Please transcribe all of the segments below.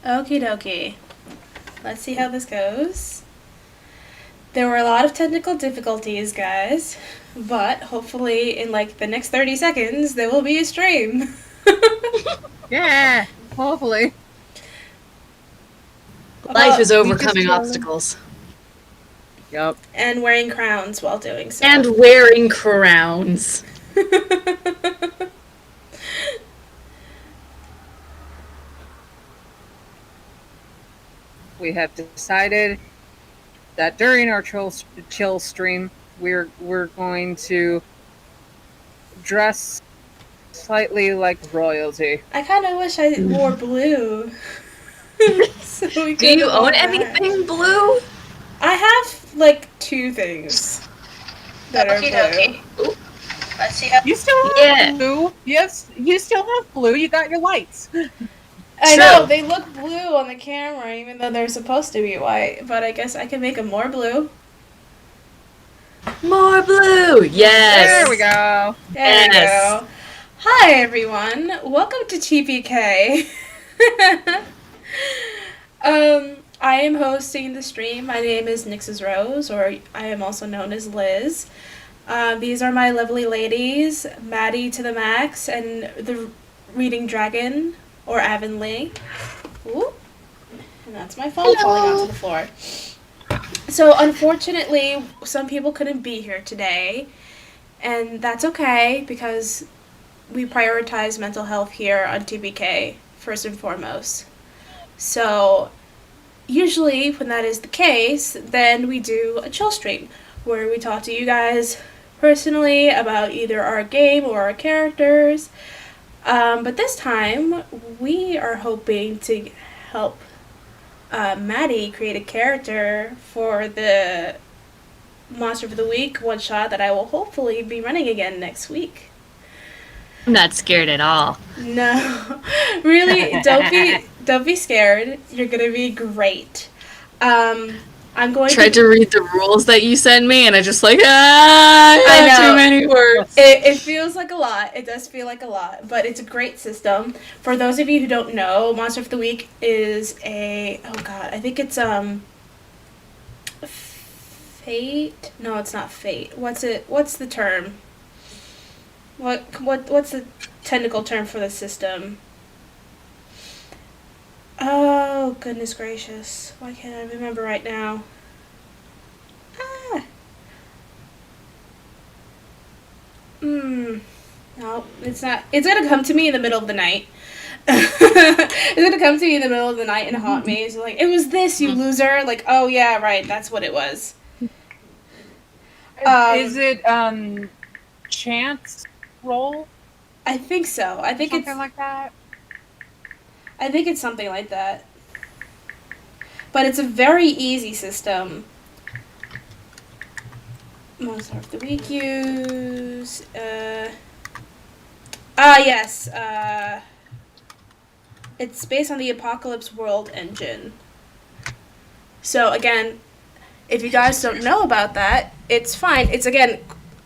Okie dokie. Let's see how this goes. There were a lot of technical difficulties, guys, but hopefully in like the next 30 seconds there will be a stream. Yeah, hopefully. Life is We just overcoming chose- obstacles. Yep. And wearing crowns while doing so. And wearing crowns. We have decided that during our chill stream, we're going to dress slightly like royalty. I kind of wish I wore blue. So we Do you could all own match. anything blue? I have like 2 things that are blue. Ooh. Let's see how. You still have Yeah. blue. Yes, you still have blue. You got your lights. I True. know, they look blue on the camera even though they're supposed to be white, but I guess I can make them more blue. More blue. Yes. There we go. There we Yes. go. Hi everyone, welcome to TPK. I am hosting the stream. My name is Nix's Rose, or I am also known as Liz. These are my lovely ladies, Madi to the max, and the reading dragon, or Avonlea. Ooh. And that's my phone falling onto the floor. So unfortunately, some people couldn't be here today, and that's okay because we prioritize mental health here on TPK first and foremost. So usually when that is the case, then we do a chill stream where we talk to you guys personally about either our game or our characters. But this time, we are hoping to help Maddie create a character for the Monster of the Week one-shot that I will hopefully be running again next week. I'm not scared at all. No, really, don't be scared. You're gonna be great. I'm going Tried to read the rules that you sent me, and I just like, I I have know. too many words. It feels like a lot. It does feel like a lot, but it's a great system. For those of you who don't know, Monster of the Week is I think it's Fate. No, it's not Fate. What's the term? What's the technical term for the system? Oh, goodness gracious. Why can't I remember right now? No, it's not. It's gonna come to me in the middle of the night. It's gonna come to me in the middle of the night and haunt me. It's like, it was this, you loser. Like, oh yeah, right, that's what it was. Is it chance roll? I think so. I think Something it's like that. I think it's something like that. But it's a very easy system. Monster of the Week use. Yes. It's based on the Apocalypse World engine. So again, if you guys don't know about that, it's fine. It's again,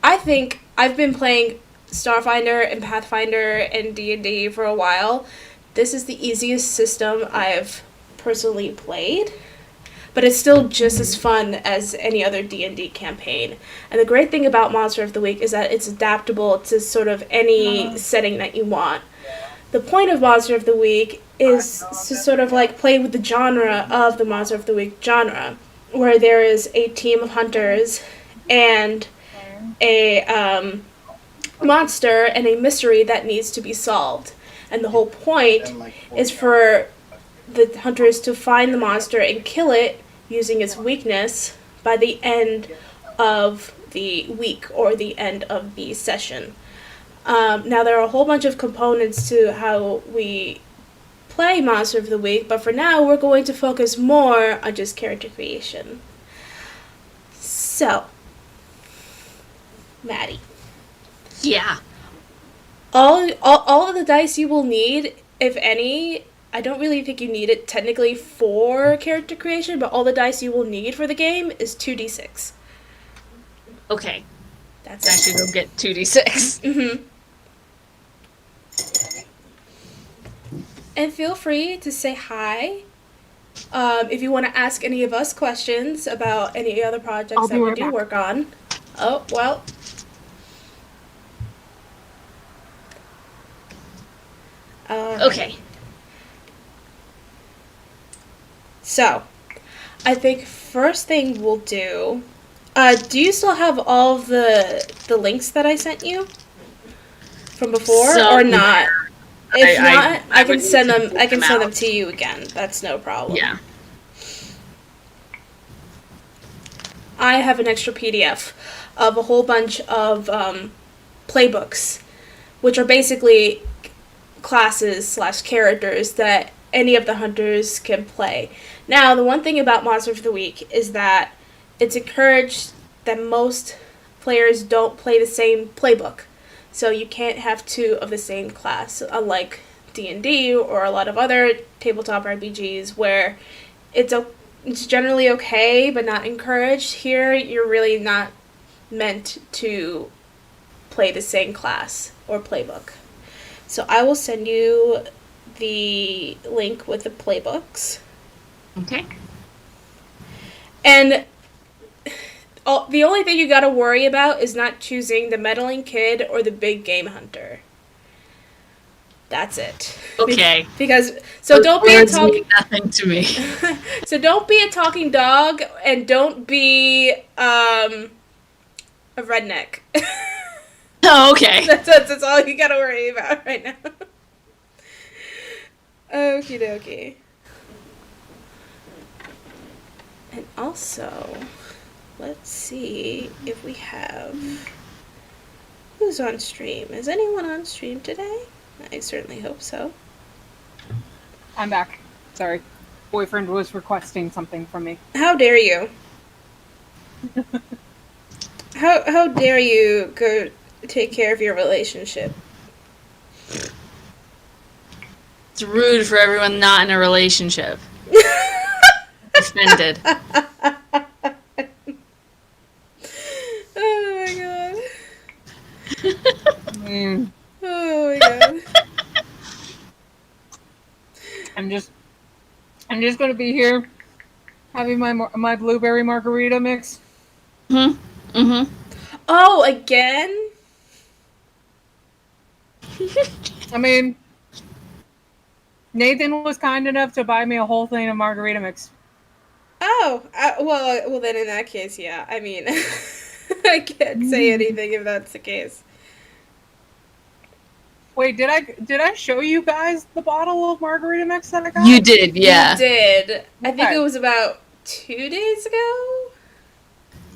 I think I've been playing Starfinder and Pathfinder and D&D for a while. This is the easiest system I've personally played, but it's still just as fun as any other D&D campaign. And the great thing about Monster of the Week is that it's adaptable to sort of any setting that you want. The point of Monster of the Week is to sort of like play with the genre of the Monster of the Week genre, where there is a team of hunters and a monster and a mystery that needs to be solved. And the whole point is for the hunters to find the monster and kill it using its weakness by the end of the week or the end of the session. Now, there are a whole bunch of components to how we play Monster of the Week, but for now, we're going to focus more on just character creation. So, Maddie. Yeah. All of the dice you will need, if any, I don't really think you need it technically for character creation, but all the dice you will need for the game is 2d6. Okay. That's I it. should go get 2d6. Mm-hmm. And feel free to say hi. If you want to ask any of us questions about any other projects I'll that be we right do back. work on. Oh, well. Okay. So, I think first thing we'll do. Do you still have all of the links that I sent you from before, or Somewhere. not? If not, I can would need send to them. dig I can send them out. to you again. That's no problem. Yeah. I have an extra PDF of a whole bunch of playbooks, which are basically classes / characters that any of the hunters can play. Now, the one thing about Monster of the Week is that it's encouraged that most players don't play the same playbook. So you can't have two of the same class, unlike D&D or a lot of other tabletop RPGs where it's generally okay but not encouraged. Here, you're really not meant to play the same class or playbook. So I will send you the link with the playbooks. Okay. And the only thing you gotta worry about is not choosing the meddling kid or the big game hunter. That's it. Okay. Because so don't be a Words talking. mean nothing to me. So don't be a talking dog, and don't be a redneck. Oh, okay. That's all you gotta worry about right now. Okie dokie. And also, let's see if we have. Who's on stream? Is anyone on stream today? I certainly hope so. I'm back. Sorry. Boyfriend was requesting something from me. How dare you? How dare you go take care of your relationship? It's rude for everyone not in a relationship. Offended. Oh my god. Mm, Oh my god. I'm just gonna be here having my blueberry margarita mix. Oh, again? I mean, Nathan was kind enough to buy me a whole thing of margarita mix. Oh, well then in that case, yeah. I mean, I can't say anything if that's the case. Wait, did I show you guys the bottle of margarita mix that I got? You did, yeah. You did. I think Okay. it was about 2 days ago.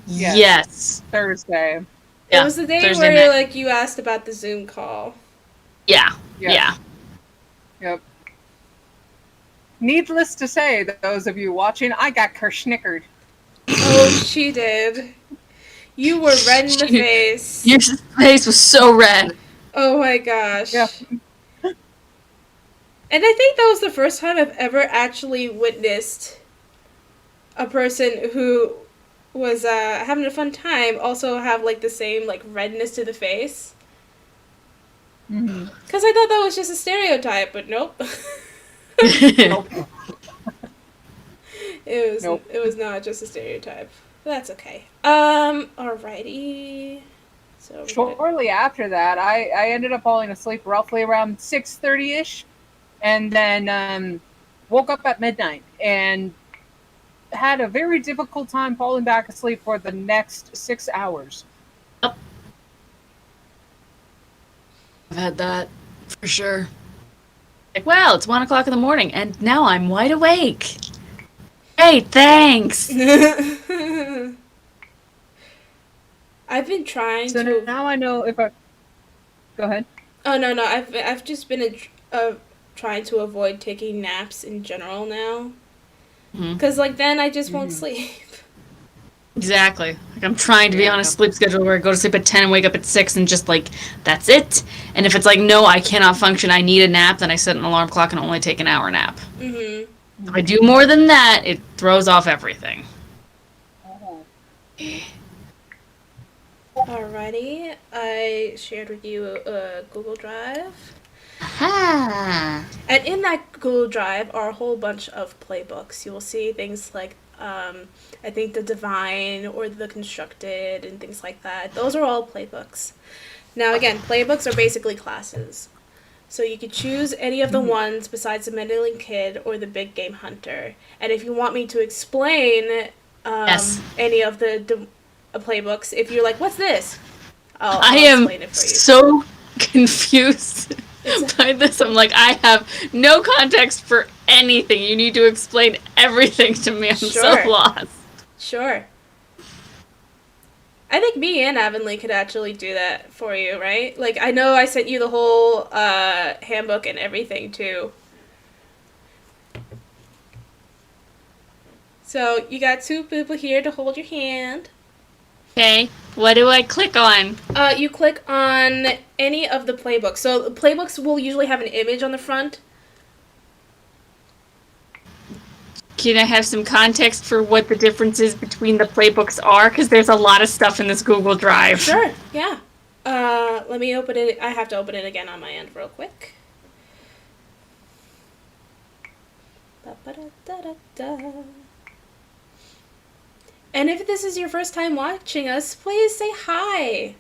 Yes. Thursday. Yeah. It was the day Thursday where night. you asked about the Zoom call. Yeah. Yes. Yeah. Yep. Needless to say, those of you watching, I got kerschnickered. Oh, she did. You were red in the face. Your face was so red. Oh my gosh. Yeah. And I think that was the first time I've ever actually witnessed a person who was having a fun time also have the same redness to the face. Mm-hmm. Because I thought that was just a stereotype, but nope. Nope. It was not just a stereotype. But that's okay. Alrighty. So Shortly after that, I ended up falling asleep roughly around 6:30ish, and then woke up at midnight and had a very difficult time falling back asleep for the next 6 hours. I've had that for sure. Wow, it's 1 o'clock in the morning, and now I'm wide awake. Hey, thanks. I've been trying So to. now I know if I. Go ahead. Oh no! I've just been trying to avoid taking naps in general now. Because then I just won't sleep. Exactly. I'm trying to be on a sleep schedule where I go to sleep at 10 and wake up at 6 and just that's it. And if it's no, I cannot function, I need a nap, then I set an alarm clock and only take an hour nap. If I do more than that, it throws off everything. Alrighty, I shared with you a Google Drive. Ah. And in that Google Drive are a whole bunch of playbooks. You will see things like, I think, the Divine or the Constructed and things like that. Those are all playbooks. Now, again, playbooks are basically classes. So you could choose any of the ones besides the Meddling Kid or the Big Game Hunter. And if you want me to explain Yes. any of the playbooks, if you're like, what's this? I'll I am explain it for you. so confused It's- by this. I'm like, I have no context for anything. You need to explain everything to me. I'm so Sure. lost. Sure. I think me and Avonlea could actually do that for you, right? Like, I know I sent you the whole handbook and everything, too. So, you got two people here to hold your hand. Okay, what do I click on? You click on any of the playbooks. So, the playbooks will usually have an image on the front. Can I have some context for what the differences between the playbooks are? Because there's a lot of stuff in this Google Drive. Sure, yeah. Let me open it. I have to open it again on my end real quick. Ba-ba-da-da-da-da. And if this is your first time watching us, please say hi.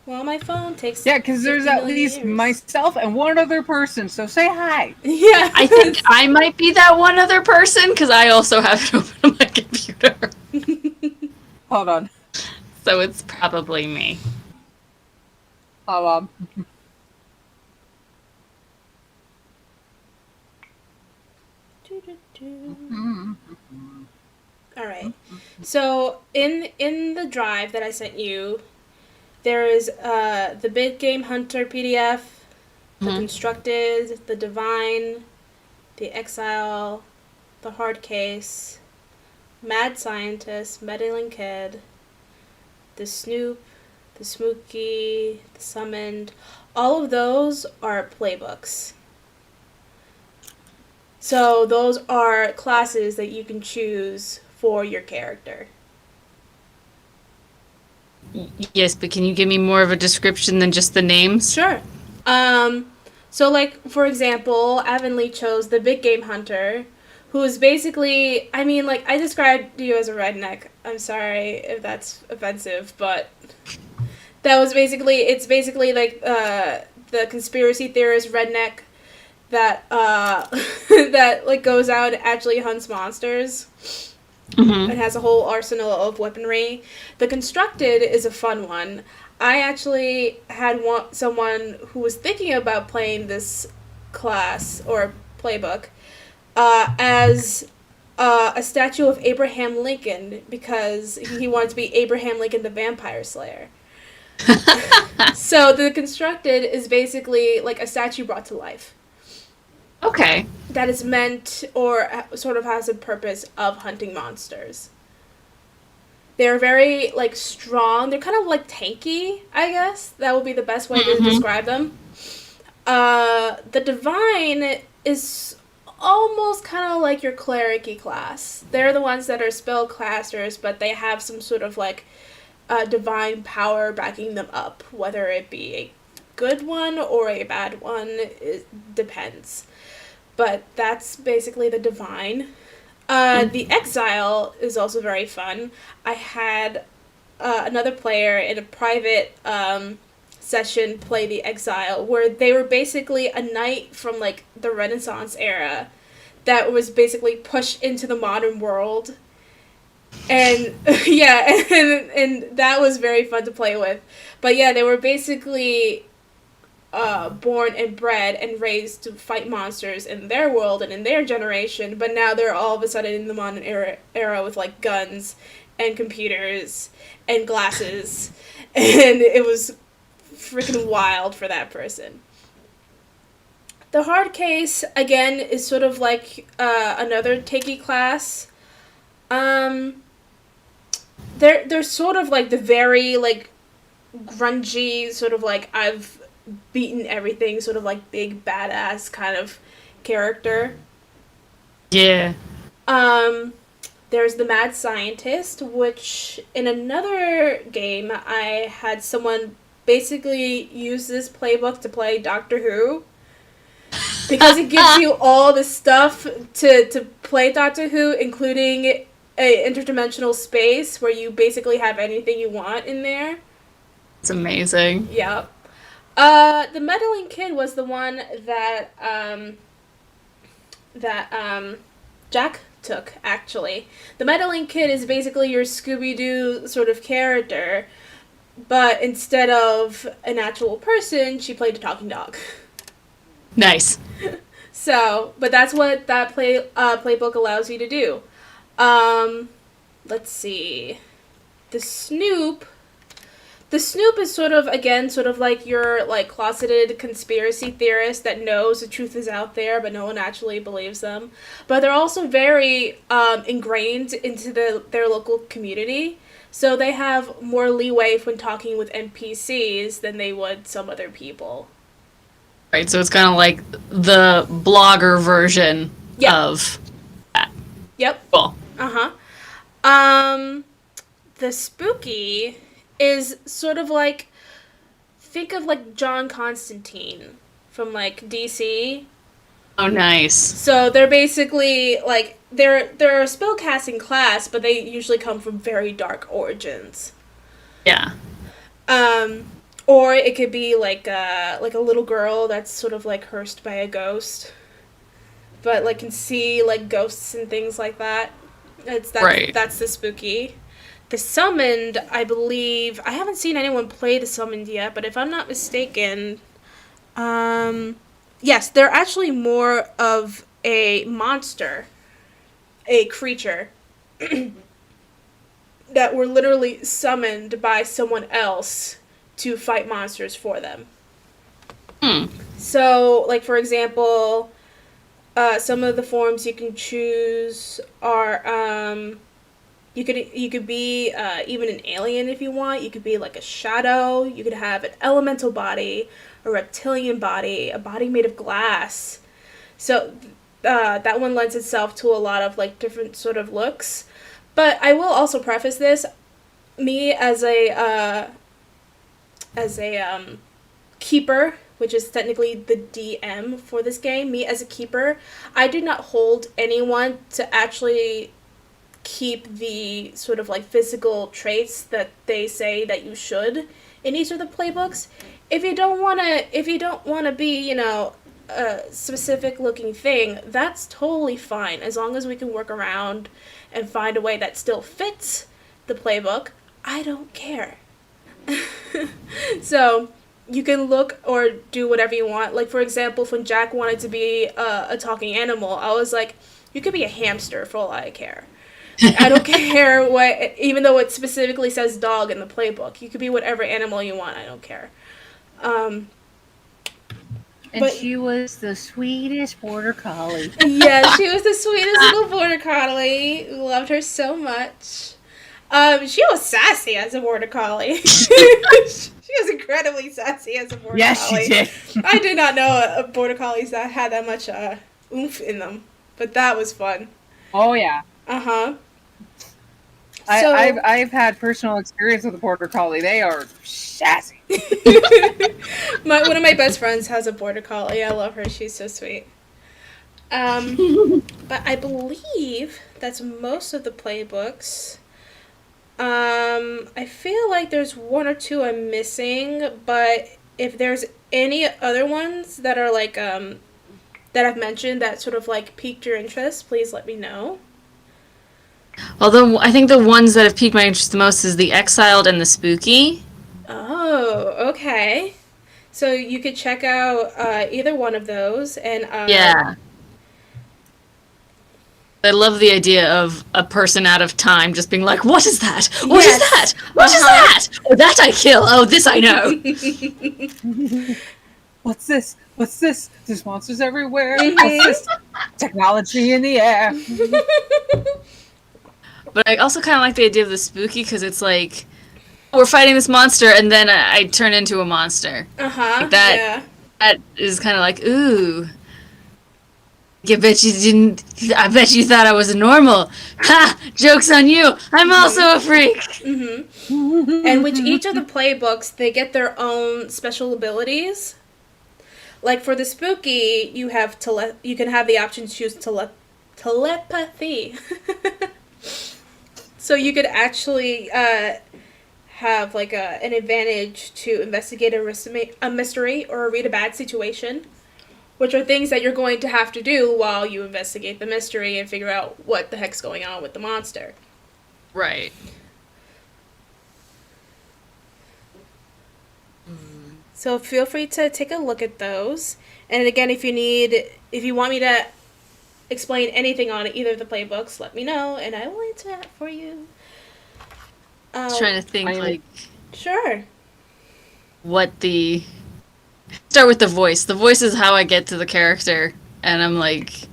Well, my phone takes. Yeah, because there's 50 at million least years. myself and one other person, so say hi. Yeah. I think I might be that one other person because I also have it open on my computer. Hold on. So it's probably me. Hold on. All right. So in the drive that I sent you, there is the Big Game Hunter PDF, the Constructed, the Divine, the Exile, the Hard Case, Mad Scientist, Meddling Kid, the Snoop, the Smooky, the Summoned. All of those are playbooks. So those are classes that you can choose for your character. Yes, but can you give me more of a description than just the names? Sure. So like, for example, Avonlea chose the Big Game Hunter, who is basically, I mean, like, I described you as a redneck. I'm sorry if that's offensive, but that was basically, it's basically like the conspiracy theorist redneck that that like goes out and actually hunts monsters and has a whole arsenal of weaponry. The Constructed is a fun one. I actually had someone who was thinking about playing this class or playbook as a statue of Abraham Lincoln because he wanted to be Abraham Lincoln the Vampire Slayer. So the Constructed is basically like a statue brought to life. Okay. That is meant or sort of has a purpose of hunting monsters. They're very, like, strong. They're kind of, like, tanky, I guess. That would be the best way to describe them. The Divine is almost kind of like your cleric-y class. They're the ones that are spellcasters, but they have some sort of, like, divine power backing them up. Whether it be a good one or a bad one, it depends. But that's basically the Divine. The Exile is also very fun. I had another player in a private session play the Exile, where they were basically a knight from, like, the Renaissance era that was basically pushed into the modern world. And, yeah, and that was very fun to play with. But, yeah, they were basically born and bred and raised to fight monsters in their world and in their generation, but now they're all of a sudden in the modern era with, like, guns and computers and glasses, and it was freaking wild for that person. The Hard Case, again, is sort of like another takey class. They're sort of like the very, like, grungy, sort of like, I've beaten everything, sort of like big badass kind of character. Yeah. There's the Mad Scientist, which in another game I had someone basically use this playbook to play Doctor Who. Because it gives you all the stuff to play Doctor Who, including a interdimensional space where you basically have anything you want in there. It's amazing. Yep. The meddling kid was the one that Jack took, actually. The meddling kid is basically your Scooby-Doo sort of character, but instead of an actual person, she played a talking dog. Nice. So, but that's what that playbook allows you to do. Let's see. The Snoop is sort of like your, like, closeted conspiracy theorist that knows the truth is out there, but no one actually believes them. But they're also very ingrained into their local community, so they have more leeway when talking with NPCs than they would some other people. Right, so it's kind of like the blogger version of that. Yep. Cool. The spooky is sort of like, think of like John Constantine from like DC. Oh, nice. So they're basically like they're a spellcasting class, but they usually come from very dark origins. Yeah. Or it could be like a little girl that's sort of like cursed by a ghost, but like can see like ghosts and things like that. That's the spooky. The summoned, I believe, I haven't seen anyone play the summoned yet, but if I'm not mistaken, yes, they're actually more of a monster, a creature that were literally summoned by someone else to fight monsters for them. So, like, for example, some of the forms you can choose are, you could be even an alien if you want. You could be like a shadow. You could have an elemental body, a reptilian body, a body made of glass. So that one lends itself to a lot of like different sort of looks. But I will also preface this: me as a keeper, which is technically the DM for this game. Me as a keeper, I do not hold anyone to actually keep the sort of like physical traits that they say that you should in each of the playbooks. If you don't want to be, you know, a specific looking thing, that's totally fine, as long as we can work around and find a way that still fits the playbook. I don't care. So you can look or do whatever you want. Like, for example, when Jack wanted to be a talking animal, I was like, you could be a hamster for all I care. I don't care what, even though it specifically says dog in the playbook. You could be whatever animal you want. I don't care. And she was the sweetest border collie. Yeah, she was the sweetest little border collie. Loved her so much. She was sassy as a border collie. She was incredibly sassy as a border collie. Yes, she did. I did not know border collies that had that much oomph in them, but that was fun. Oh yeah. I've had personal experience with a border collie. They are sassy. One of my best friends has a border collie. I love her. She's so sweet. But I believe that's most of the playbooks. I feel like there's one or two I'm missing, but if there's any other ones that are like that I've mentioned that sort of like piqued your interest, please let me know. Although I think the ones that have piqued my interest the most is the Exiled and the Spooky. Oh, okay. So you could check out either one of those, and yeah. I love the idea of a person out of time just being like, "What is that? What is that? What is that? Oh, that I kill. Oh, this I know." What's this? What's this? There's monsters everywhere. What's this? Technology in the air. But I also kind of like the idea of the spooky because it's like, we're fighting this monster and then I turn into a monster. Like that is kind of like, ooh. I bet you didn't. I bet you thought I was normal. Ha! Joke's on you. I'm also a freak. Mm-hmm. And with each of the playbooks, they get their own special abilities. Like for the spooky, you have you can have the option to choose telepathy. So you could actually have like an advantage to investigate a mystery or read a bad situation, which are things that you're going to have to do while you investigate the mystery and figure out what the heck's going on with the monster. Right. So feel free to take a look at those. And again, if you want me to explain anything on either of the playbooks, let me know and I will answer that for you. I was trying to think, Sure. what the... Start with the voice. The voice is how I get to the character, and I'm like...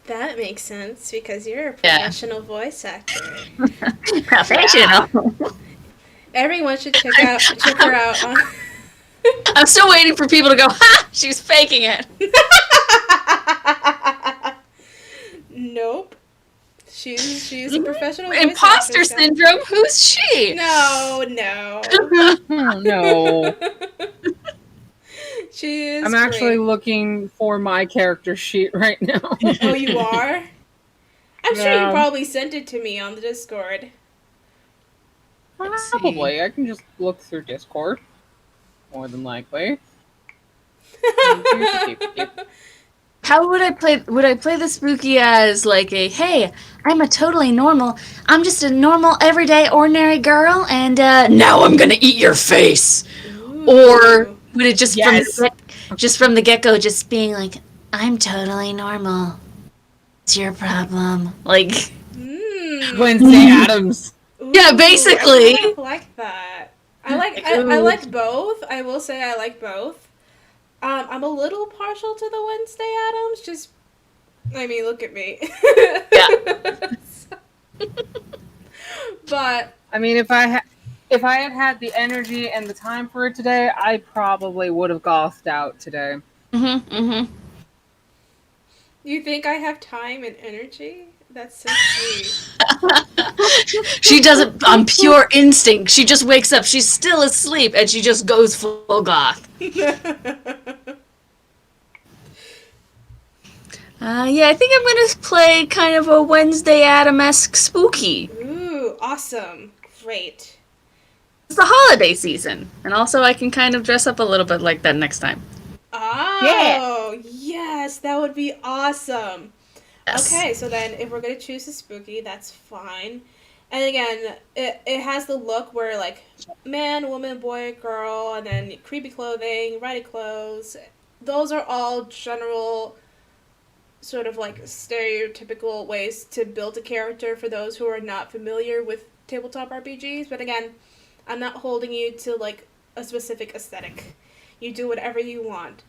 That makes sense, because you're a professional voice actor. Professional. Everyone should check her out on... I'm still waiting for people to go, ha! She's faking it. Nope. She's a professional voice Imposter actor, syndrome? Who's she? No. No. She is I'm actually great. looking for my character sheet right now. Oh, you are? I'm sure you Yeah. probably sent it to me on the Discord. Probably. I can just look through Discord. More than likely. How would I play? Would I play the spooky as like a, hey, I'm I'm just a normal, everyday, ordinary girl, and now I'm gonna eat your face? Ooh. Or would it just Yes. from the get go, just being like, I'm totally normal. It's your problem. Like, Wednesday Addams. Ooh, yeah, basically. I like that. I like both. I will say I like both. I'm a little partial to the Wednesday Addams. Look at me. Yeah. But I mean, if I had the energy and the time for it today, I probably would have gothed out today. You think I have time and energy? That's so sweet. She does it on pure instinct. She just wakes up. She's still asleep, and she just goes full goth. Yeah, I think I'm gonna play kind of a Wednesday Adam-esque spooky. Ooh, awesome. Great. It's the holiday season, and also I can kind of dress up a little bit like that next time. Oh, yes, that would be awesome. Yes. Okay, so then if we're going to choose a spooky, that's fine. And again, it has the look where, like, man, woman, boy, girl, and then creepy clothing, ratty clothes. Those are all general sort of, like, stereotypical ways to build a character for those who are not familiar with tabletop RPGs. But again, I'm not holding you to, like, a specific aesthetic. You do whatever you want.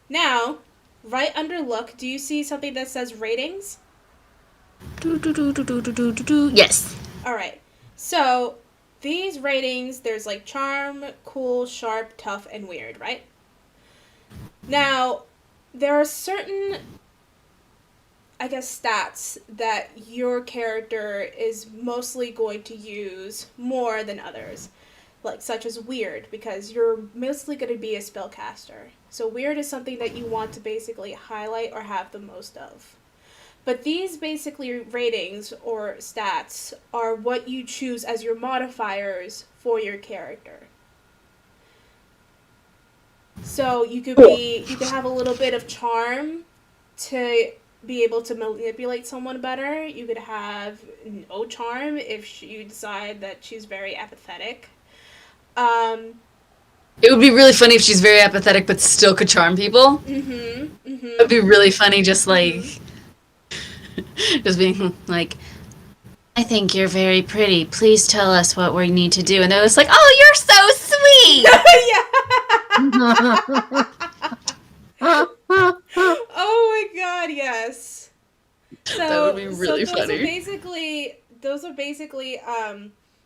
Now, right under look, do you see something that says ratings? Yes. Alright, so these ratings, there's like charm, cool, sharp, tough, and weird, right? Now, there are certain, I guess, stats that your character is mostly going to use more than others. Like, such as weird, because you're mostly going to be a spellcaster. So weird is something that you want to basically highlight or have the most of. But these basically ratings or stats are what you choose as your modifiers for your character. So you could have a little bit of charm to be able to manipulate someone better. You could have no charm if you decide that she's very apathetic. It would be really funny if she's very apathetic but still could charm people. It would be really funny, just like, just being like, I think you're very pretty. Please tell us what we need to do. And they're just like, oh, you're so sweet. Oh my god, yes. So, That would be really funny. Those are basically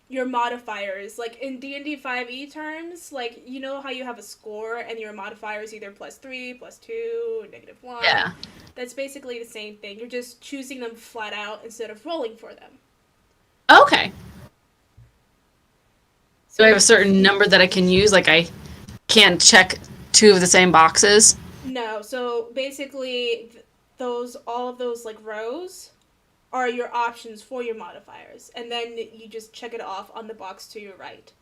your modifiers. Like in D&D 5e terms, like you know how you have a score and your modifier is either +3, +2, or -1. Yeah. That's basically the same thing. You're just choosing them flat out instead of rolling for them. Okay. Do I So have a certain number that I can use? Like I can't check two of the same boxes? no, so basically those all of those like rows are your options for your modifiers, and then you just check it off on the box to your right.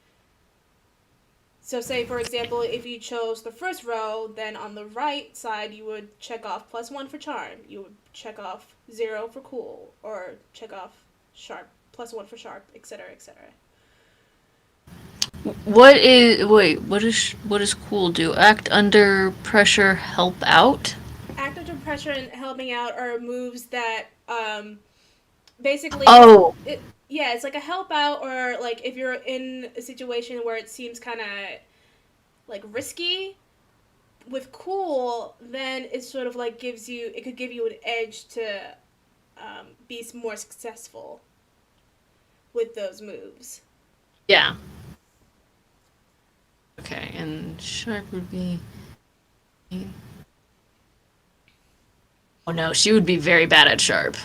So say for example, if you chose the first row, then on the right side you would check off +1 for charm. You would check off 0 for cool, or check off sharp, +1 for sharp, etc., etc. What does cool do? Act under pressure, help out? Act under pressure and helping out are moves that basically Oh, yeah, it's like a help out, or like if you're in a situation where it seems kind of like risky with cool, then it sort of like it could give you an edge to be more successful with those moves. yeah. Okay, and sharp would be. Oh no, she would be very bad at sharp.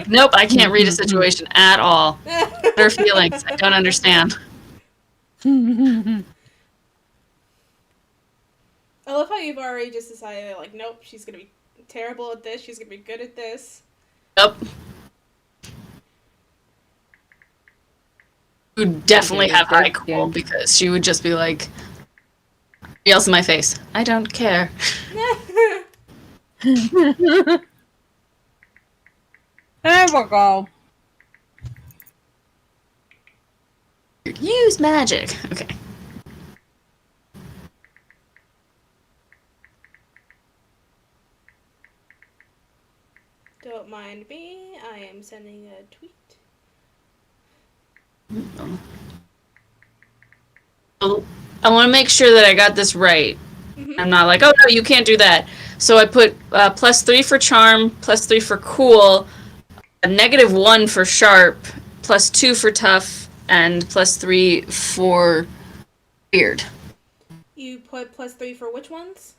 Nope, I can't read a situation at all. Her feelings, I don't understand. I love how you've already just decided, like, nope, she's gonna be terrible at this, she's gonna be good at this. Yep. Would definitely have high cool because she would just be like, yells in my face. I don't care. There we go. Use magic. Okay. Don't mind me, I am sending a tweet. Oh, I want to make sure that I got this right. Mm-hmm. I'm not like, oh no, you can't do that. So I put +3 for charm, +3 for cool, a -1 for sharp, +2 for tough, and +3 for weird. You put +3 for which ones?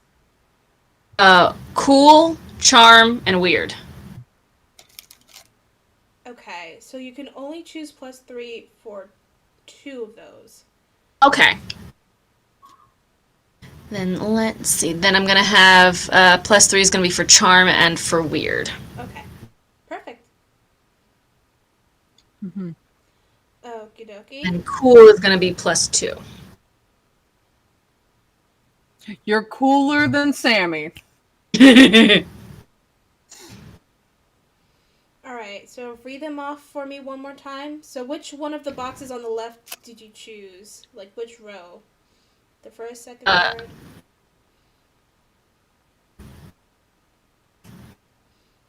Cool, charm, and weird. Okay, so you can only choose +3 for 2 of those. Okay. Then let's see. Then I'm gonna have +3 is gonna be for charm and for weird. Okay, perfect. Mm-hmm. Okie dokie. And cool is gonna be +2. You're cooler than Sammy. Alright, so read them off for me one more time. So which one of the boxes on the left did you choose? Like which row? The first, second, third?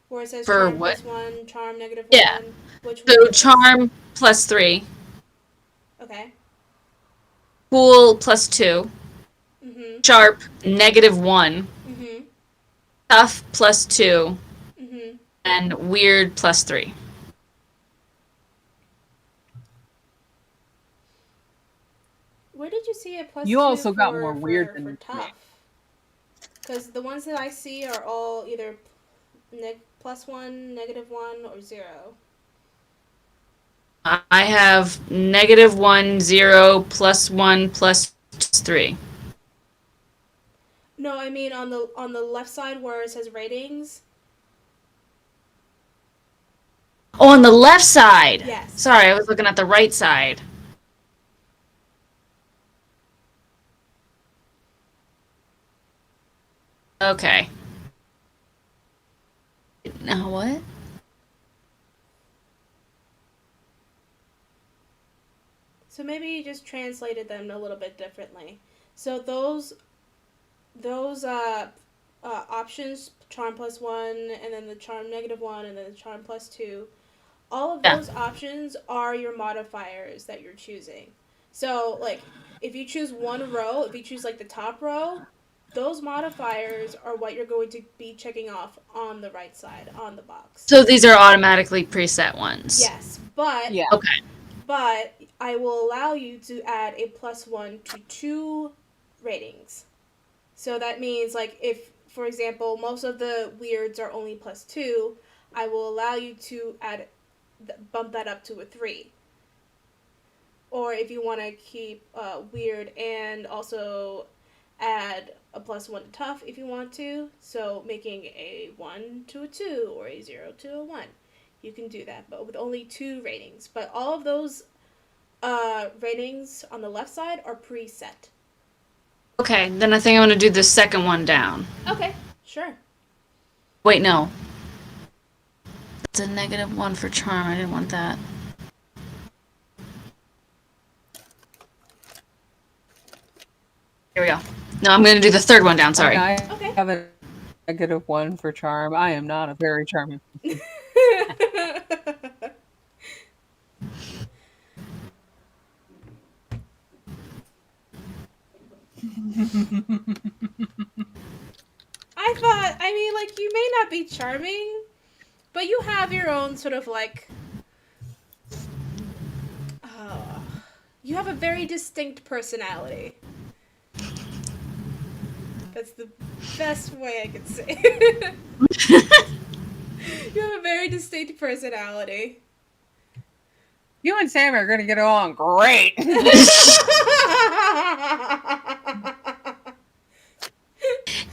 Where it says For charm what? +1, charm -1. Yeah. Which So one? charm +3, Okay. cool +2, Mhm. sharp -1, Mhm. tough +2, Mhm. and weird +3. Where did you see a +2 You also got for, more weird for than me. tough? Because the ones that I see are all either +1, -1, or 0. I have -1, 0, +1, +3. No, I mean on the left side where it says ratings. Oh, on the left side. Yes. Sorry, I was looking at the right side. Okay. Now what? So maybe you just translated them a little bit differently. So those options, charm +1, and then the charm -1, and then the charm +2. All of Yeah. those options are your modifiers that you're choosing. So like if you choose one row, if you choose like the top row, those modifiers are what you're going to be checking off on the right side on the box. So these are automatically preset ones. Yes, but But Yeah. Okay. but I will allow you to add a +1 to 2 ratings. So that means, like, if, for example, most of the weirds are only +2, I will allow you to bump that up to a 3. Or if you want to keep weird and also add a +1 to tough if you want to, so making a 1 to a 2 or a 0 to a 1. You can do that, but with only 2 ratings. But all of those ratings on the left side are preset. Okay, then I think I'm gonna do the second one down. Okay, sure. Wait, no. It's a -1 for charm. I didn't want that. Here we go. No, I'm gonna do the third one down. Sorry. I Okay. have a -1 for charm. I am not a very charming. I mean, like, you may not be charming, but you have your own sort of, like, you have a very distinct personality. That's the best way I could say it. You have a very distinct personality. You and Sam are gonna get along great.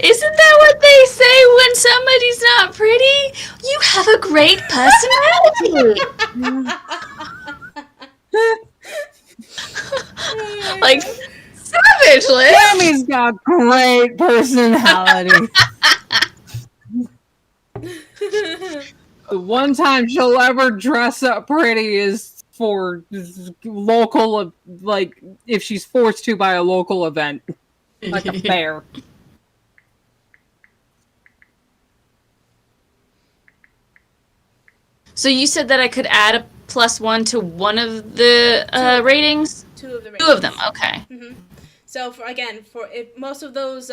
Isn't that what they say when somebody's not pretty? You have a great personality. Like, savagely. Sammy's got great personality. The one time she'll ever dress up pretty is for local, like, if she's forced to by a local event, like a fair. So you said that I could add a +1 to one of the ratings? 2 of the ratings. 2 of them, okay. Mm-hmm. So for if most of those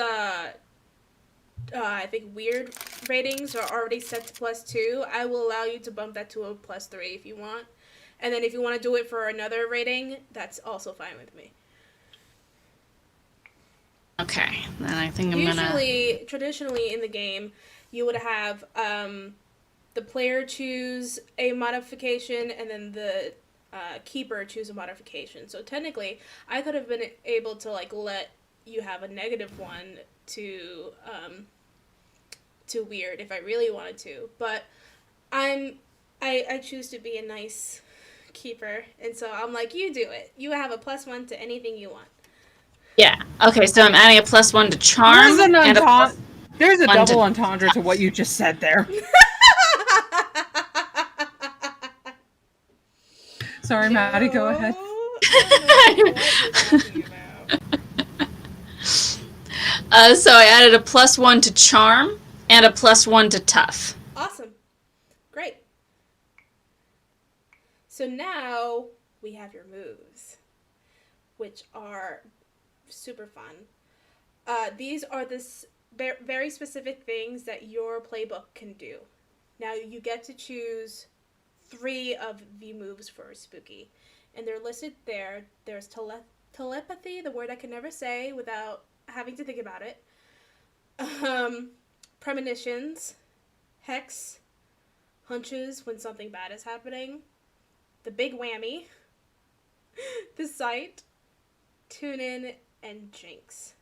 I think weird ratings are already set to +2, I will allow you to bump that to a +3 if you want. And then if you want to do it for another rating, that's also fine with me. Okay, then I think I'm gonna... Traditionally in the game, you would have the player choose a modification and then the keeper choose a modification. So technically, I could have been able to, like, let you have a -1 to weird if I really wanted to, but I choose to be a nice keeper, and so I'm like, you do it. You have a +1 to anything you want. Yeah, okay, so I'm adding a +1 to charm. There's a double entendre to what you just said there. Sorry, Maddie, go ahead. So I added a +1 to charm and a +1 to tough. Awesome. Great. So now we have your moves, which are super fun. These are very specific things that your playbook can do. Now you get to choose 3 of the moves for Spooky, and they're listed there. There's telepathy, the word I can never say without having to think about it. Premonitions, hex, hunches when something bad is happening, the big whammy, the sight, tune in, and jinx.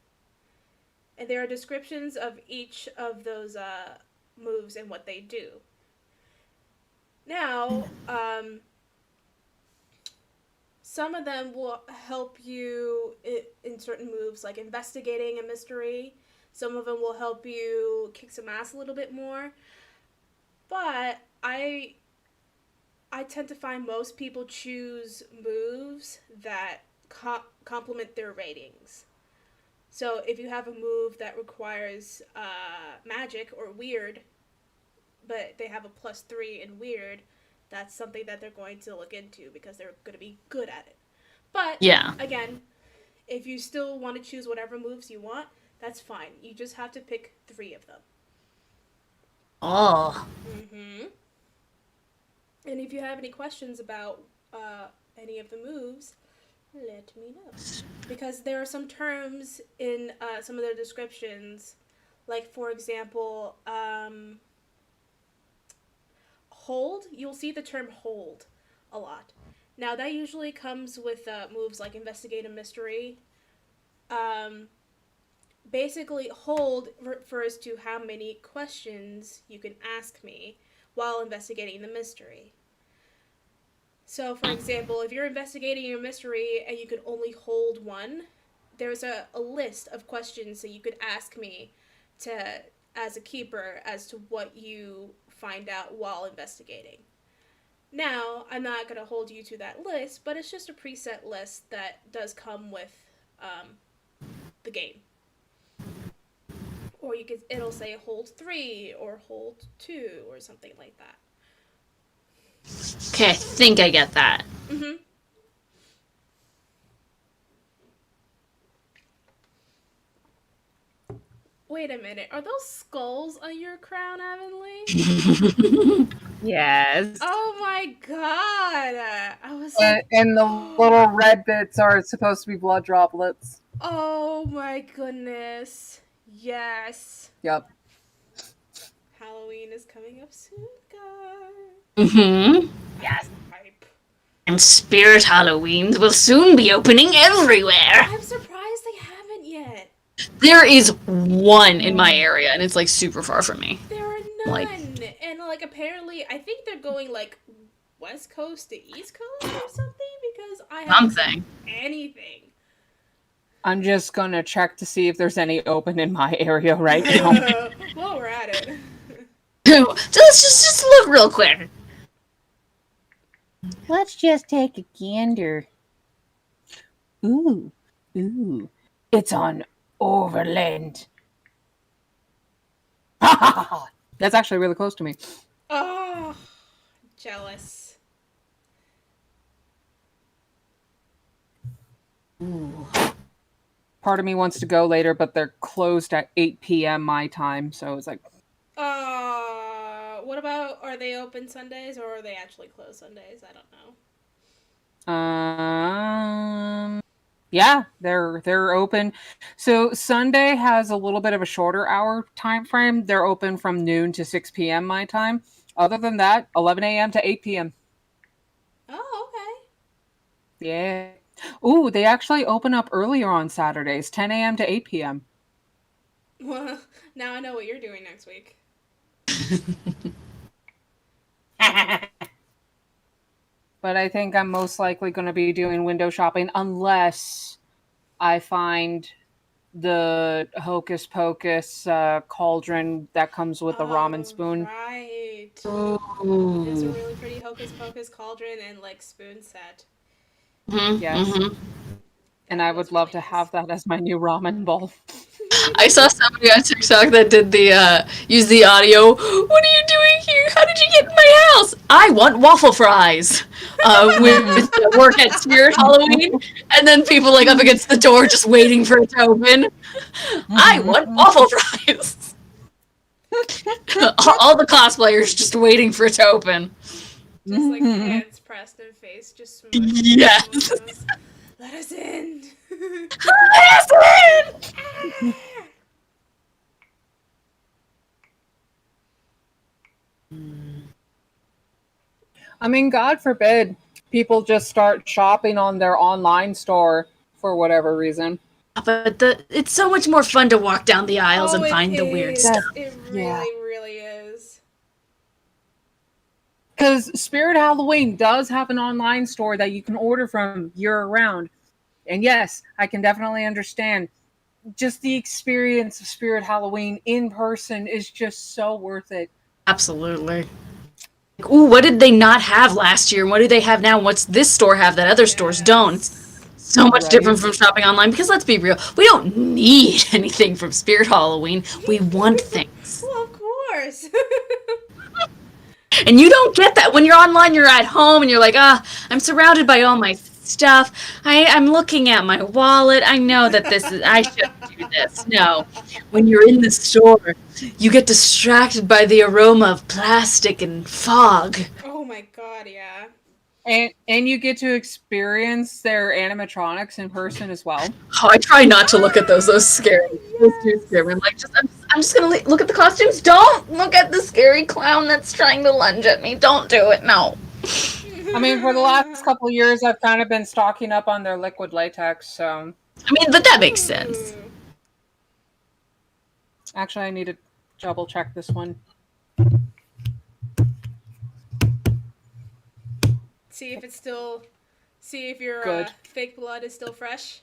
And there are descriptions of each of those moves and what they do. Now, some of them will help you in certain moves, like investigating a mystery. Some of them will help you kick some ass a little bit more. But I tend to find most people choose moves that complement their ratings. So if you have a move that requires magic or weird, but they have a +3 in weird, that's something that they're going to look into because they're going to be good at it. But, yeah, again, if you still want to choose whatever moves you want, that's fine. You just have to pick 3 of them. Oh. Mm-hmm. And if you have any questions about any of the moves, let me know. Because there are some terms in some of their descriptions, like for example, hold. You'll see the term hold a lot. Now that usually comes with moves like investigate a mystery. Um, Basically, hold refers to how many questions you can ask me while investigating the mystery. So, for example, if you're investigating a mystery and you can only hold one, there's a list of questions that you could ask me to as a keeper as to what you find out while investigating. Now, I'm not going to hold you to that list, but it's just a preset list that does come with the game. Or it'll say hold 3 or hold 2 or something like that. Okay, I think I get that. Mm-hmm. Wait a minute. Are those skulls on your crown, Avonlea? Yes. Oh my god! I was like, And the little red bits are supposed to be blood droplets. oh my goodness. Yes. Yep. Halloween is coming up soon, guys. Mm-hmm. Yes. Hype. And Spirit Halloweens will soon be opening everywhere. I'm surprised they haven't yet. There is one in my area, and it's like super far from me. There are none. Like- And like apparently, I think they're going like West Coast to East Coast or something because I haven't seen anything. I'm just gonna check to see if there's any open in my area right now. While we're at it. So let's just look real quick. Let's just take a gander. Ooh. It's on Overland. That's actually really close to me. Oh, jealous. Ooh. Part of me wants to go later, but they're closed at 8 p.m. my time, so it's like... What about, are they open Sundays or are they actually closed Sundays? I don't know. Yeah, they're open. So Sunday has a little bit of a shorter hour time frame. They're open from noon to 6 p.m. my time. Other than that, 11 a.m. to 8 p.m. Oh, okay. Yeah. Ooh, they actually open up earlier on Saturdays, 10 a.m. to 8 p.m. Well, now I know what you're doing next week. But I think I'm most likely going to be doing window shopping unless I find the Hocus Pocus cauldron that comes with a ramen spoon. Right. Ooh. There's a really pretty Hocus Pocus cauldron and like spoon set. Mm-hmm. Yes. Mm-hmm. And I would love to have that as my new ramen bowl. I saw somebody on TikTok that did the use the audio. What are you doing here? How did you get in my house? I want waffle fries. With work at Spirit Halloween, and then people like up against the door just waiting for it to open. I want waffle fries. all the cosplayers just waiting for it to open. Just like hands pressed and face just smushed. Yes. Let us in. Let us in. I mean, God forbid people just start shopping on their online store for whatever reason. But it's so much more fun to walk down the aisles and find the weird stuff. It really is. Because Spirit Halloween does have an online store that you can order from year-round. And yes, I can definitely understand. Just the experience of Spirit Halloween in person is just so worth it. Absolutely. Ooh, what did they not have last year? What do they have now? What's this store have that other stores don't? So much different from shopping online. Because let's be real, we don't need anything from Spirit Halloween. We want things. Well, of course. And you don't get that when you're online. You're at home and you're like, I'm surrounded by all my stuff. I'm looking at my wallet. I know that I should do this. No, when you're in the store, you get distracted by the aroma of plastic and fog. Oh my god, yeah. And you get to experience their animatronics in person as well. Oh, I try not to look at those. Those scary. Those do scare me. I'm like, I'm just gonna look at the costumes. Don't look at the scary clown that's trying to lunge at me. Don't do it. No. I mean, for the last couple of years, I've kind of been stocking up on their liquid latex. So, I mean, but that makes sense. actually, I need to double check this one. See if your Good. fake blood is still fresh.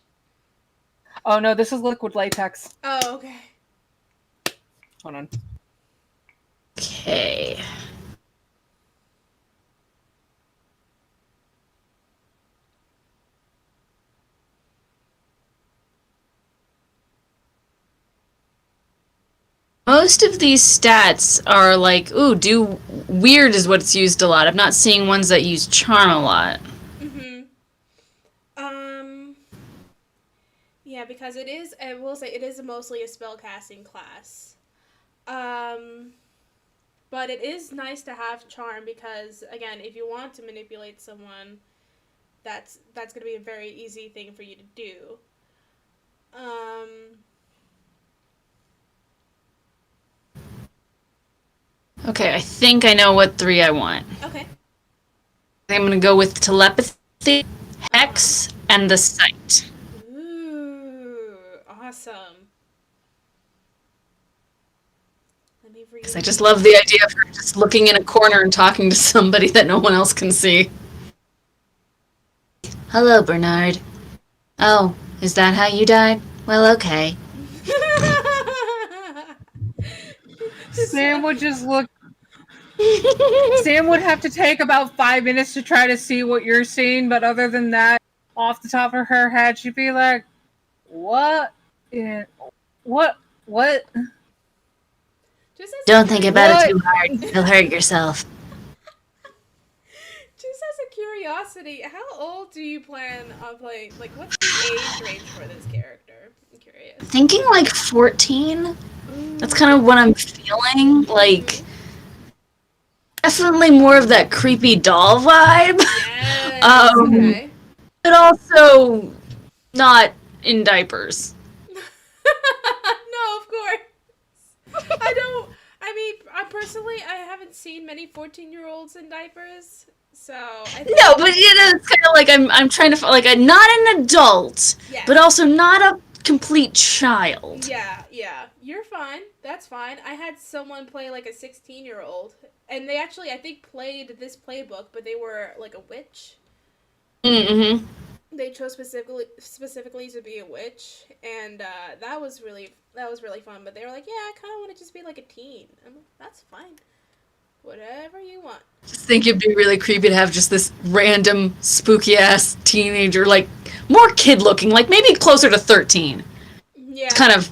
Oh no, this is liquid latex. Oh, okay. Hold on. Okay. Most of these stats are like, ooh, do weird is what's used a lot. I'm not seeing ones that use charm a lot. Yeah, because it is, I will say, it is mostly a spellcasting class. But it is nice to have charm because, again, if you want to manipulate someone, that's going to be a very easy thing for you to do. Okay, I think I know what 3 I want. Okay. I'm gonna go with telepathy, hex, and the sight. Ooh, awesome. Let me read. Because I just love the idea of her just looking in a corner and talking to somebody that no one else can see. Hello, Bernard. Oh, is that how you died? Well, okay. Sam would just look. Sam would have to take about 5 minutes to try to see what you're seeing, but other than that, off the top of her head, she'd be like, "What? What? Don't think about it too hard. You'll hurt yourself. Just as a curiosity, how old do you plan on playing? Like, what's the age range for this character? I'm curious. Thinking like 14? That's kind of what I'm feeling. Like, definitely more of that creepy doll vibe. Yes. Okay. But also not in diapers. No, of course. I haven't seen many 14-year-olds in diapers, so I think... No, but it's kind of like I'm trying to like not an adult, Yes. but also not a complete child. Yeah, you're fine. That's fine. I had someone play like a 16-year-old, and they actually, I think, played this playbook, but they were like a witch. Mm-hmm. They chose specifically to be a witch, and that was really fun. But they were like, "Yeah, I kind of want to just be like a teen." I'm like, "That's fine, whatever you want." Just think it'd be really creepy to have just this random spooky ass teenager, like more kid looking, like maybe closer to 13. Yeah. Kind of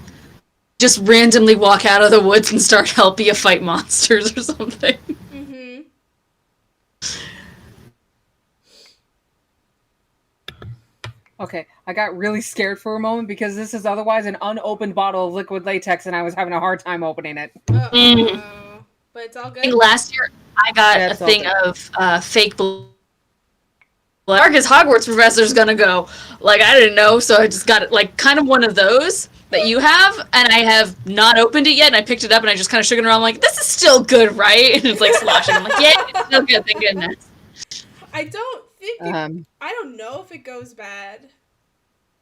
just randomly walk out of the woods and start helping you fight monsters or something. Mhm. Okay, I got really scared for a moment because this is otherwise an unopened bottle of liquid latex, and I was having a hard time opening it. Uh-oh. But it's all I think good. last year I got Yeah, a it's all thing good. of fake blood. Marcus Hogwarts professor's gonna go. Like, I didn't know, so I just got it, like, kind of one of those that you have, and I have not opened it yet, and I picked it up, and I just kind of shook it around, I'm like, this is still good, right? And it's, like, sloshing. I'm like, yeah, it's still good, thank goodness. I don't think Um, I don't know if it goes bad.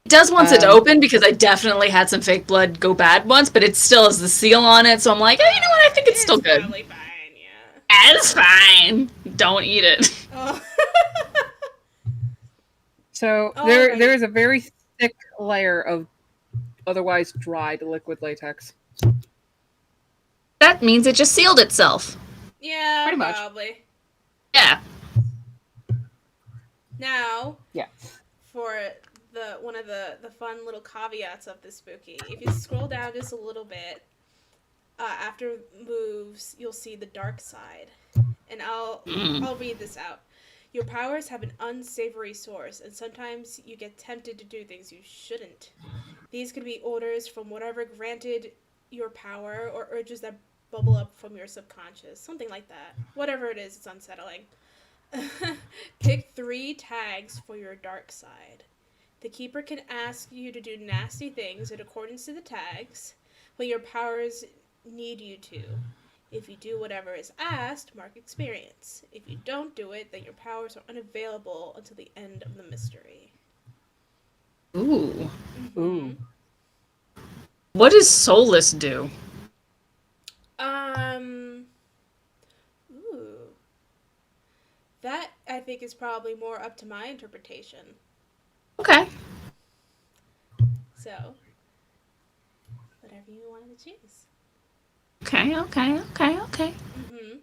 It does once it's open, because I definitely had some fake blood go bad once, but it still has the seal on it, so I'm like, oh, you know what, I think it's still good. Probably fine, yeah. It's fine. Don't eat it. Oh. so Alright. there is a very thick layer of otherwise dried liquid latex. That means it just sealed itself. Yeah, Pretty much. probably. Yeah. Now, Yeah. for one of the fun little caveats of the spooky, if you scroll down just a little bit, after moves, you'll see the dark side, and I'll read this out. Your powers have an unsavory source, and sometimes you get tempted to do things you shouldn't. These could be orders from whatever granted your power, or urges that bubble up from your subconscious, something like that. Whatever it is, it's unsettling. Pick 3 tags for your dark side. The keeper can ask you to do nasty things in accordance to the tags when your powers need you to. If you do whatever is asked, mark experience. If you don't do it, then your powers are unavailable until the end of the mystery. Ooh. Mm-hmm. Ooh. What does Soulless do? Um. Ooh. That, I think, is probably more up to my interpretation. Okay. So, whatever you wanted to choose. Okay, okay, okay, okay. Mm-hmm.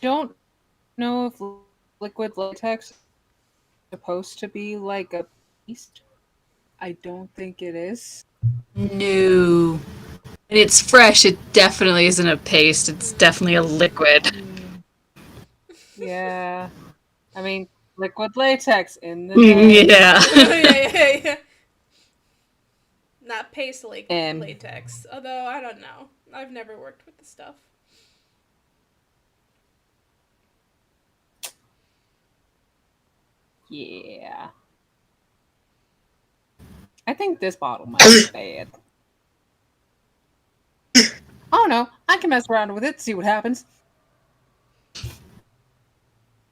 Don't know if liquid latex is supposed to be like a beast. I don't think it is. No. And it's fresh, it definitely isn't a paste, it's definitely a liquid. Yeah. I mean, liquid latex in the name. Yeah. Yeah. Not paste And latex. Although, I don't know. I've never worked with the stuff. yeah. I think this bottle might be bad. Oh no, I can mess around with it, see what happens.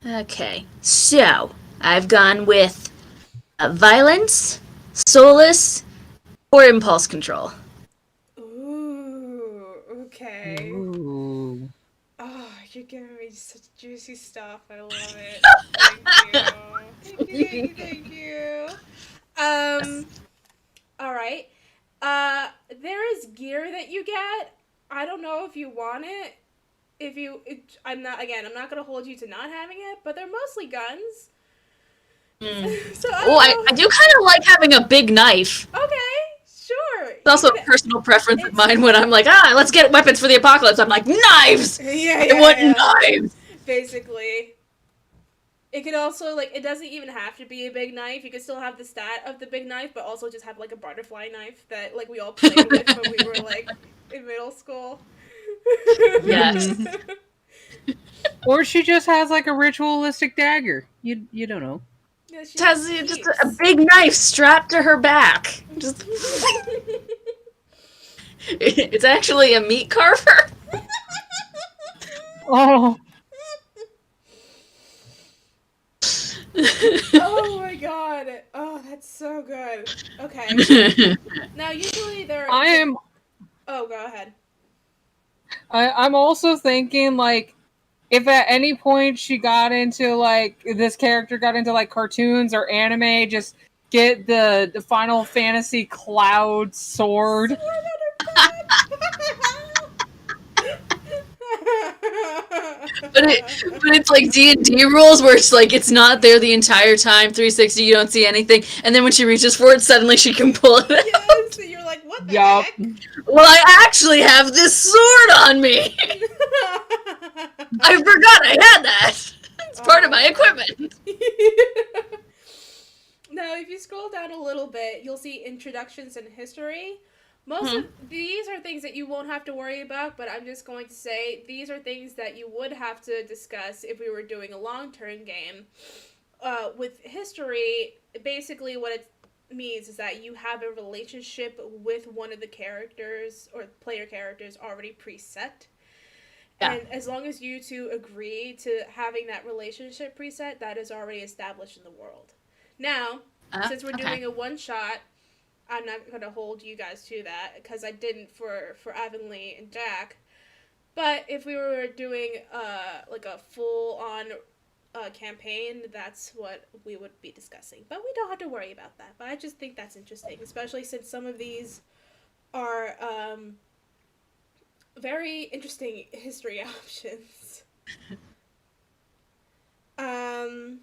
Okay, so I've gone with violence, soulless, or impulse control. Ooh, okay. Ooh. Oh, you're giving me such juicy stuff. I love it. Thank you. Thank you. Um, alright. There is gear that you get. I don't know if you want it. I'm not gonna hold you to not having it, but they're mostly guns. So I Oh, don't I know. do kind of like having a big knife. Okay, sure. It's also a personal preference of It's mine when I'm like, let's get weapons for the apocalypse. I'm like, knives! I want knives! Basically, it could also it doesn't even have to be a big knife. You could still have the stat of the big knife, but also just have like a butterfly knife that we all played with when we were in middle school. Yes. Or she just has like a ritualistic dagger. You don't know. Yeah, she It has just just a keeps. big knife strapped to her back. Just it's actually a meat carver. Oh. Oh my god. Oh, that's so good. Okay. Now, usually there. I am Oh, go ahead. I'm also thinking like if at any point she got into like this character got into like cartoons or anime, just get the Final Fantasy Cloud sword. Sword on her But it's like D&D rules where it's like it's not there the entire time, 360, you don't see anything, and then when she reaches for it, suddenly she can pull it out. Yes, you're like, what the Yup. heck? Well, I actually have this sword on me. I forgot I had that. It's part of my equipment. Now, if you scroll down a little bit, you'll see introductions and history. Most Hmm. of these are things that you won't have to worry about, but I'm just going to say these are things that you would have to discuss if we were doing a long-term game. With history, basically what it means is that you have a relationship with one of the characters or player characters already preset. Yeah. And as long as you two agree to having that relationship preset, that is already established in the world. Now, since we're Okay. doing a one shot, I'm not going to hold you guys to that because I didn't for Avonlea and Jack. But if we were doing a full on campaign, that's what we would be discussing. But we don't have to worry about that. But I just think that's interesting, especially since some of these are very interesting history options. Um,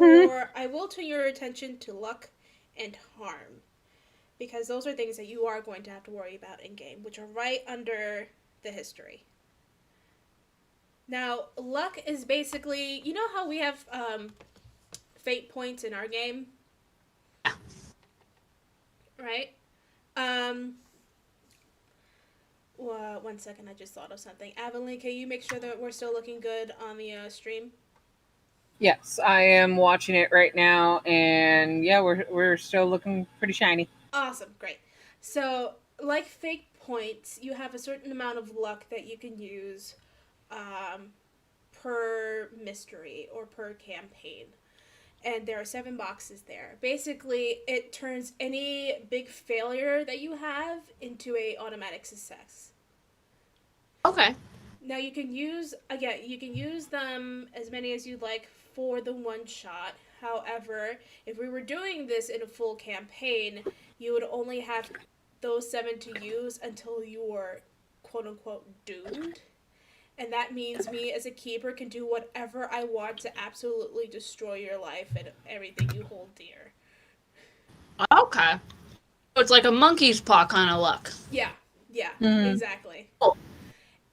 I will turn your attention to luck and harm because those are things that you are going to have to worry about in game, which are right under the history. Now, luck is basically, you know how we have fate points in our game? right? Well, 1 second, I just thought of something. Evelyn, can you make sure that we're still looking good on the stream? Yes, I am watching it right now, and yeah, we're still looking pretty shiny. Awesome, great. So, like fake points, you have a certain amount of luck that you can use per mystery or per campaign. And there are 7 boxes there. Basically, it turns any big failure that you have into a automatic success. Okay. Now you can use them as many as you'd like for the one shot. However, if we were doing this in a full campaign, you would only have those 7 to use until you were quote unquote doomed. And that means me as a keeper can do whatever I want to absolutely destroy your life and everything you hold dear. Okay. So it's like a monkey's paw kind of luck. Yeah, exactly. Cool.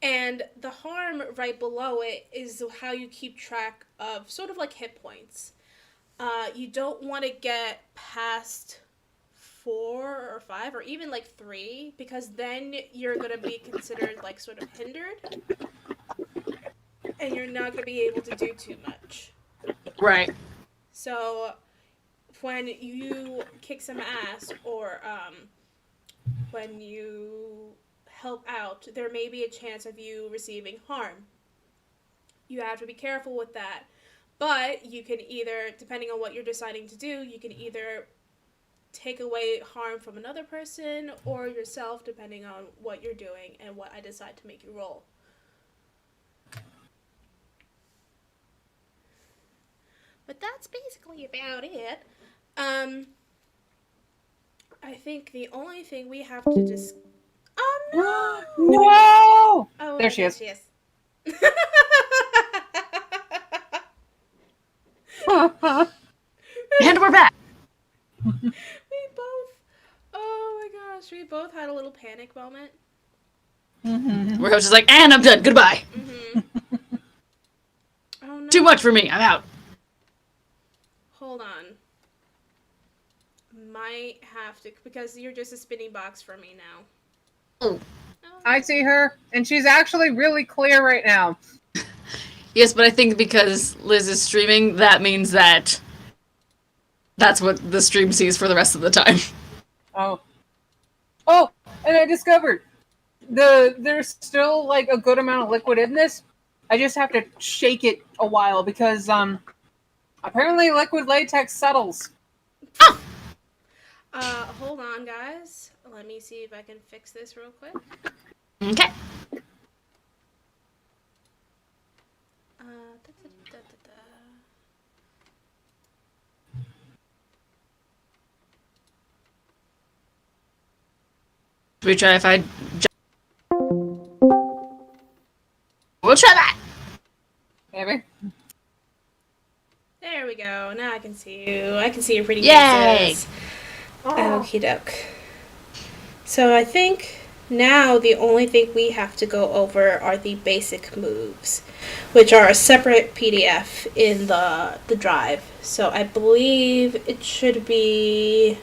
And the harm right below it is how you keep track of sort of like hit points. You don't want to get past 4 or 5 or even like 3 because then you're going to be considered like sort of hindered and you're not going to be able to do too much. Right. So when you kick some ass or when you help out, there may be a chance of you receiving harm. You have to be careful with that. But you can either, depending on what you're deciding to do, you can either take away harm from another person or yourself, depending on what you're doing and what I decide to make you roll. But that's basically about it. I think the only thing we have to just... Oh, no! No! Oh, There she is. And we're back. We both had a little panic moment. Mm-hmm. Where I was just like, and I'm done. Goodbye. Mm-hmm. Oh, no. Too much for me. I'm out. Hold on. Might have to, because you're just a spinning box for me now. Oh. I see her, and she's actually really clear right now. Yes, but I think because Liz is streaming, that means that that's what the stream sees for the rest of the time. Oh, and I discovered there's still like a good amount of liquid in this. I just have to shake it a while because apparently liquid latex settles. Oh! Hold on, guys. Let me see if I can fix this real quick. Okay. Should we try if I... We'll try that! Maybe. There we go. Now I can see you. I can see your pretty Yay! faces. Okie doke. So I think now the only thing we have to go over are the basic moves, which are a separate PDF in the drive. So I believe it should be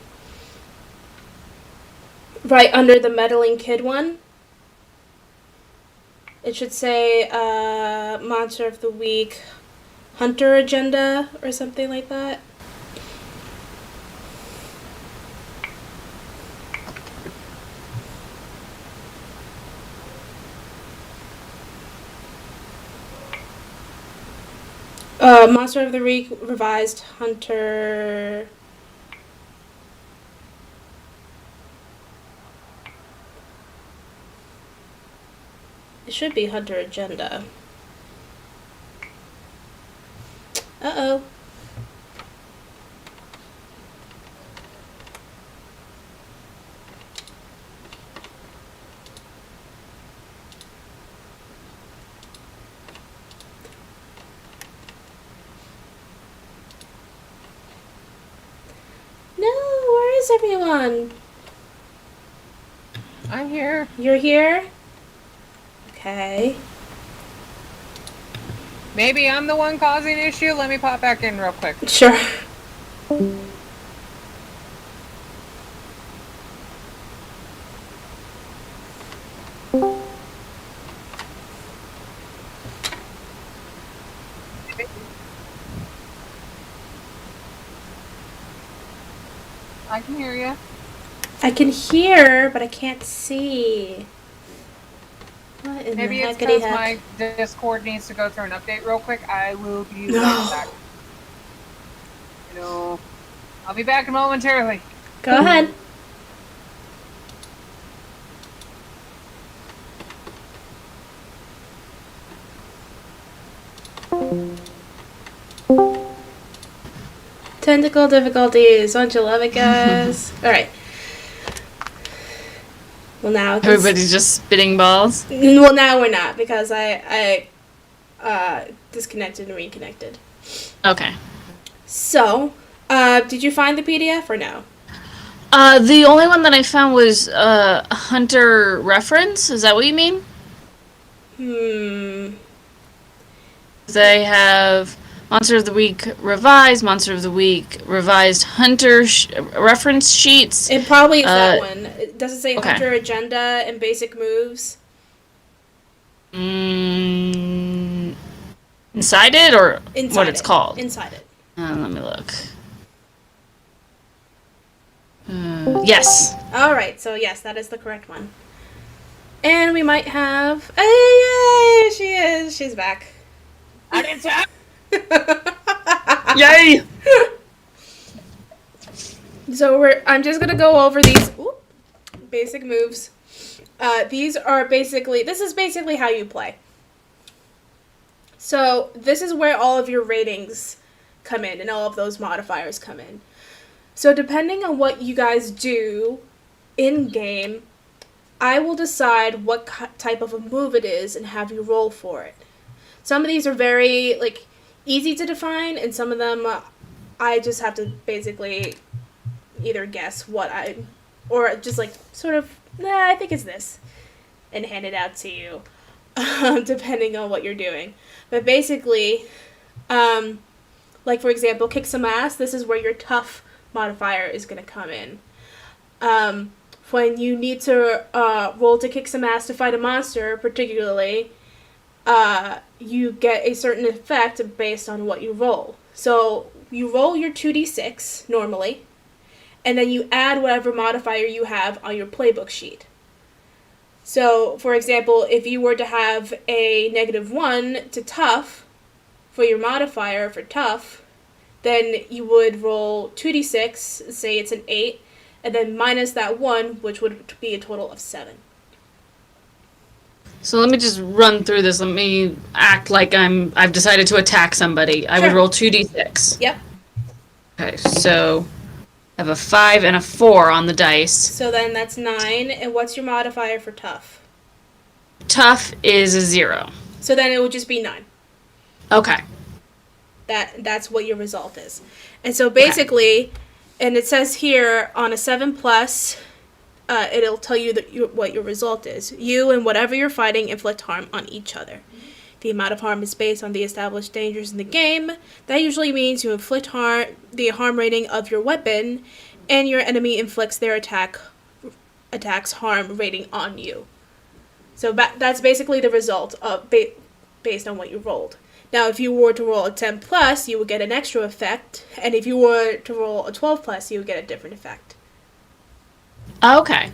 right under the meddling kid one. It should say Monster of the Week, Hunter Agenda, or something like that. Monster of the Week, Revised Hunter... It should be Hunter Agenda. Uh-oh. No, where is everyone? I'm here. You're here? Okay. Maybe I'm the one causing issue. Let me pop back in real quick. Sure. I can hear you. I can hear, but I can't see. What in Maybe the it's heckity because heck? my Discord needs to go through an update real quick. I will be No. right back. I'll be back momentarily. Go ahead. Technical difficulties. Don't you love it, guys? All right. Well, now Everybody's just spitting balls. Well, now we're not because I disconnected and reconnected. Okay. So, did you find the PDF or no? The only one that I found was Hunter reference. Is that what you mean? They have Monster of the Week revised, Monster of the Week revised Hunter reference sheets. It probably is that one. Does it say okay. Hunter agenda and basic moves? Inside it or Inside what it's it. called? Inside it. Let me look. Yes. All right. So yes, that is the correct one. And we might have. Yay! She is. She's back. I didn't tap. Yay! So I'm just gonna go over these basic moves. This is basically how you play. So this is where all of your ratings come in and all of those modifiers come in. So depending on what you guys do in game, I will decide what type of a move it is and have you roll for it. Some of these are very easy to define, and some of them I just have to basically either guess or just I think it's this, and hand it out to you, depending on what you're doing. But basically, for example, kick some ass. This is where your tough modifier is going to come in. When you need to roll to kick some ass to fight a monster, particularly, you get a certain effect based on what you roll. So you roll your 2d6 normally, and then you add whatever modifier you have on your playbook sheet. So, for example, if you were to have a -1 to tough for your modifier for tough, then you would roll 2d6, say it's an 8, and then minus that 1, which would be a total of 7. So let me just run through this. Let me act like I've decided to attack somebody. I would roll 2d6. Yep. Okay, so I have a 5 and a 4 on the dice. So then that's 9, and what's your modifier for tough? Tough is a 0. So then it would just be 9. Okay. That's what your result is. And so basically, and it says here on a 7+, it'll tell you what your result is. You and whatever you're fighting inflict harm on each other. The amount of harm is based on the established dangers in the game. That usually means you inflict the harm rating of your weapon, and your enemy inflicts their attack's harm rating on you. So that's basically the result of based on what you rolled. Now, if you were to roll a 10+, you would get an extra effect, and if you were to roll a 12+, you would get a different effect. Okay.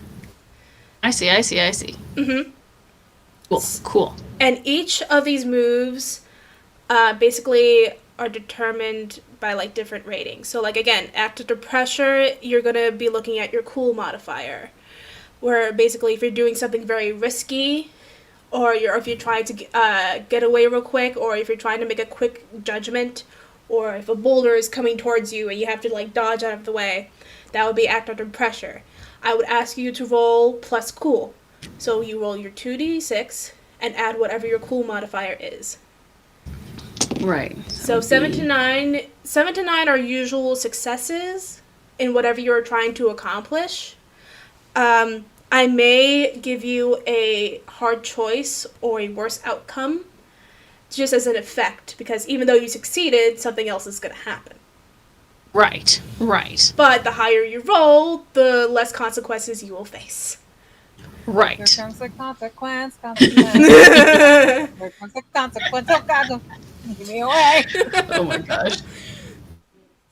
I see. Mm-hmm. Cool. And each of these moves basically are determined by different ratings. So again, act under pressure, you're going to be looking at your cool modifier. Where basically if you're doing something very risky, or if you're trying to get away real quick, or if you're trying to make a quick judgment, or if a boulder is coming towards you and you have to dodge out of the way, that would be act under pressure. I would ask you to roll plus cool. So you roll your 2d6 and add whatever your cool modifier is. Right. So 7 to 9 are usual successes in whatever you're trying to accomplish. I may give you a hard choice or a worse outcome just as an effect, because even though you succeeded, something else is going to happen. Right. But the higher you roll, the less consequences you will face. Right. Here comes the consequence. Here comes the consequence. Oh, God. Give me away. Oh my gosh.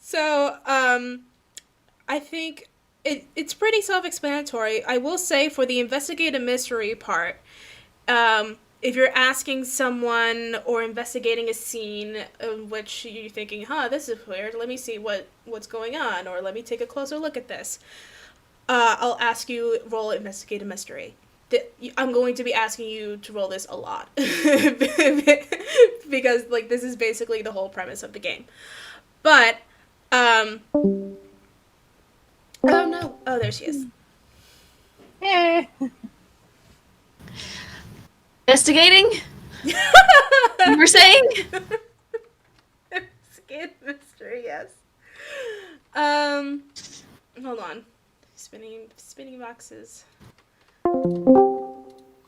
So, I think it's pretty self-explanatory. I will say for the investigative mystery part, if you're asking someone or investigating a scene in which you're thinking, this is weird, let me see what's going on, or let me take a closer look at this, I'll ask you roll investigative mystery. I'm going to be asking you to roll this a lot. Because, like, this is basically the whole premise of the game. But, oh no. Oh, there she is. Investigating? You were saying? Investigative mystery, yes. Hold on. Spinning boxes.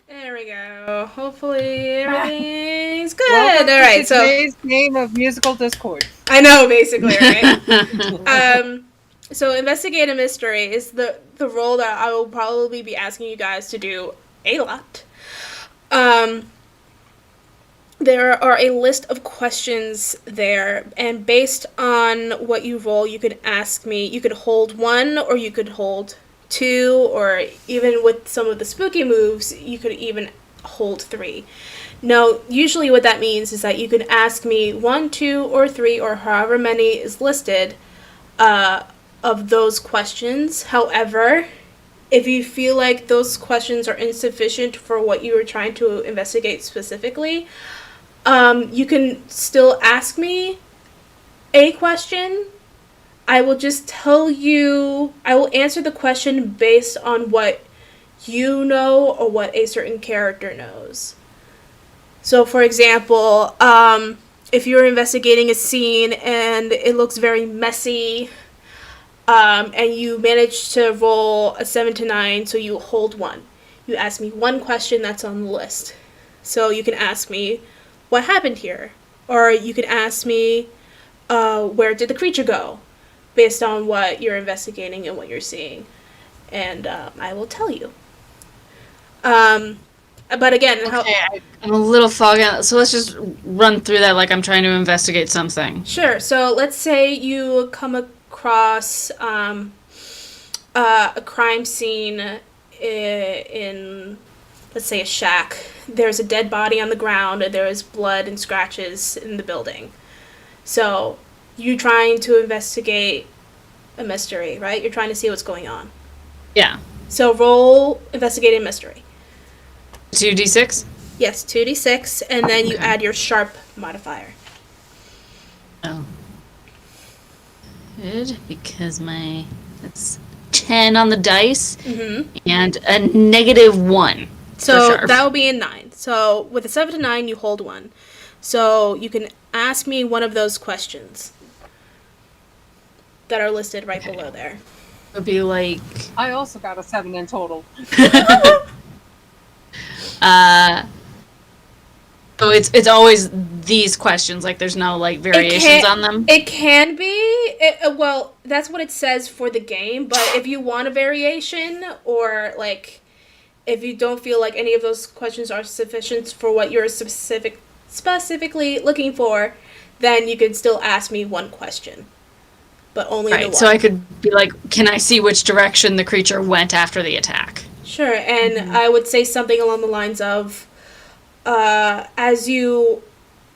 There we go. Hopefully everything's good. Welcome All right, to today's game of musical discord. I know, basically, right? So investigative mystery is the role that I will probably be asking you guys to do a lot. There are a list of questions there, and based on what you roll, you could ask me. You could hold 1, or you could hold 2, or even with some of the spooky moves, you could even hold 3. Now, usually what that means is that you can ask me 1, 2, or 3, or however many is listed of those questions. However, if you feel like those questions are insufficient for what you were trying to investigate specifically, you can still ask me a question. I will just tell you, I will answer the question based on what you know or what a certain character knows. So, for example, if you're investigating a scene and it looks very messy, and you manage to roll a 7 to 9, so you hold 1. You ask me one question that's on the list. So you can ask me, what happened here? Or you can ask me, where did the creature go? Based on what you're investigating and what you're seeing. And I will tell you. But again, I'm a little foggy on that, so let's just run through that like I'm trying to investigate something. Sure. So let's say you come across a crime scene in, let's say, a shack. There's a dead body on the ground, and there is blood and scratches in the building. So you're trying to investigate a mystery, right? You're trying to see what's going on. Yeah. So roll investigating mystery. 2d6? Yes, 2d6, and then you add your sharp modifier. Oh. Good, because that's 10 on the dice, and a -1. So that will be a 9. So with a 7 to 9, you hold 1. So you can ask me one of those questions that are listed right below there. It would be like... I also got a 7 in total. So it's always these questions, like there's no like variations on them? It can be. Well, that's what it says for the game, but if you want a variation, or like if you don't feel like any of those questions are sufficient for what you're specifically looking for, then you can still ask me one question. But only the one. So I could be like, can I see which direction the creature went after the attack? Sure, and I would say something along the lines of, as you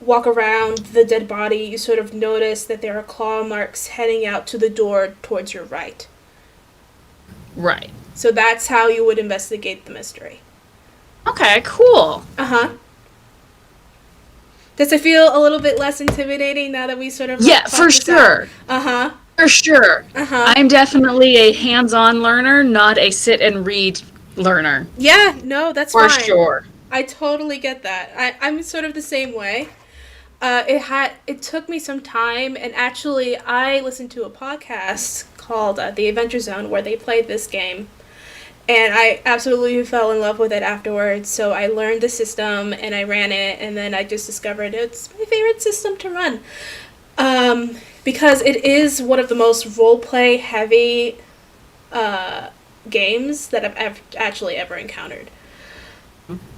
walk around the dead body, you sort of notice that there are claw marks heading out to the door towards your right. Right. So that's how you would investigate the mystery. Okay, cool. Uh-huh. Does it feel a little bit less intimidating now that we sort of... Yeah, for sure. Uh-huh. For sure. Uh-huh. I'm definitely a hands-on learner, not a sit and read learner. Yeah, no, that's for fine. For sure. I totally get that. I'm sort of the same way. It took me some time, and actually I listened to a podcast called The Adventure Zone where they played this game, and I absolutely fell in love with it afterwards. So I learned the system and I ran it, and then I just discovered it's my favorite system to run, because it is one of the most roleplay heavy games that I've actually ever encountered.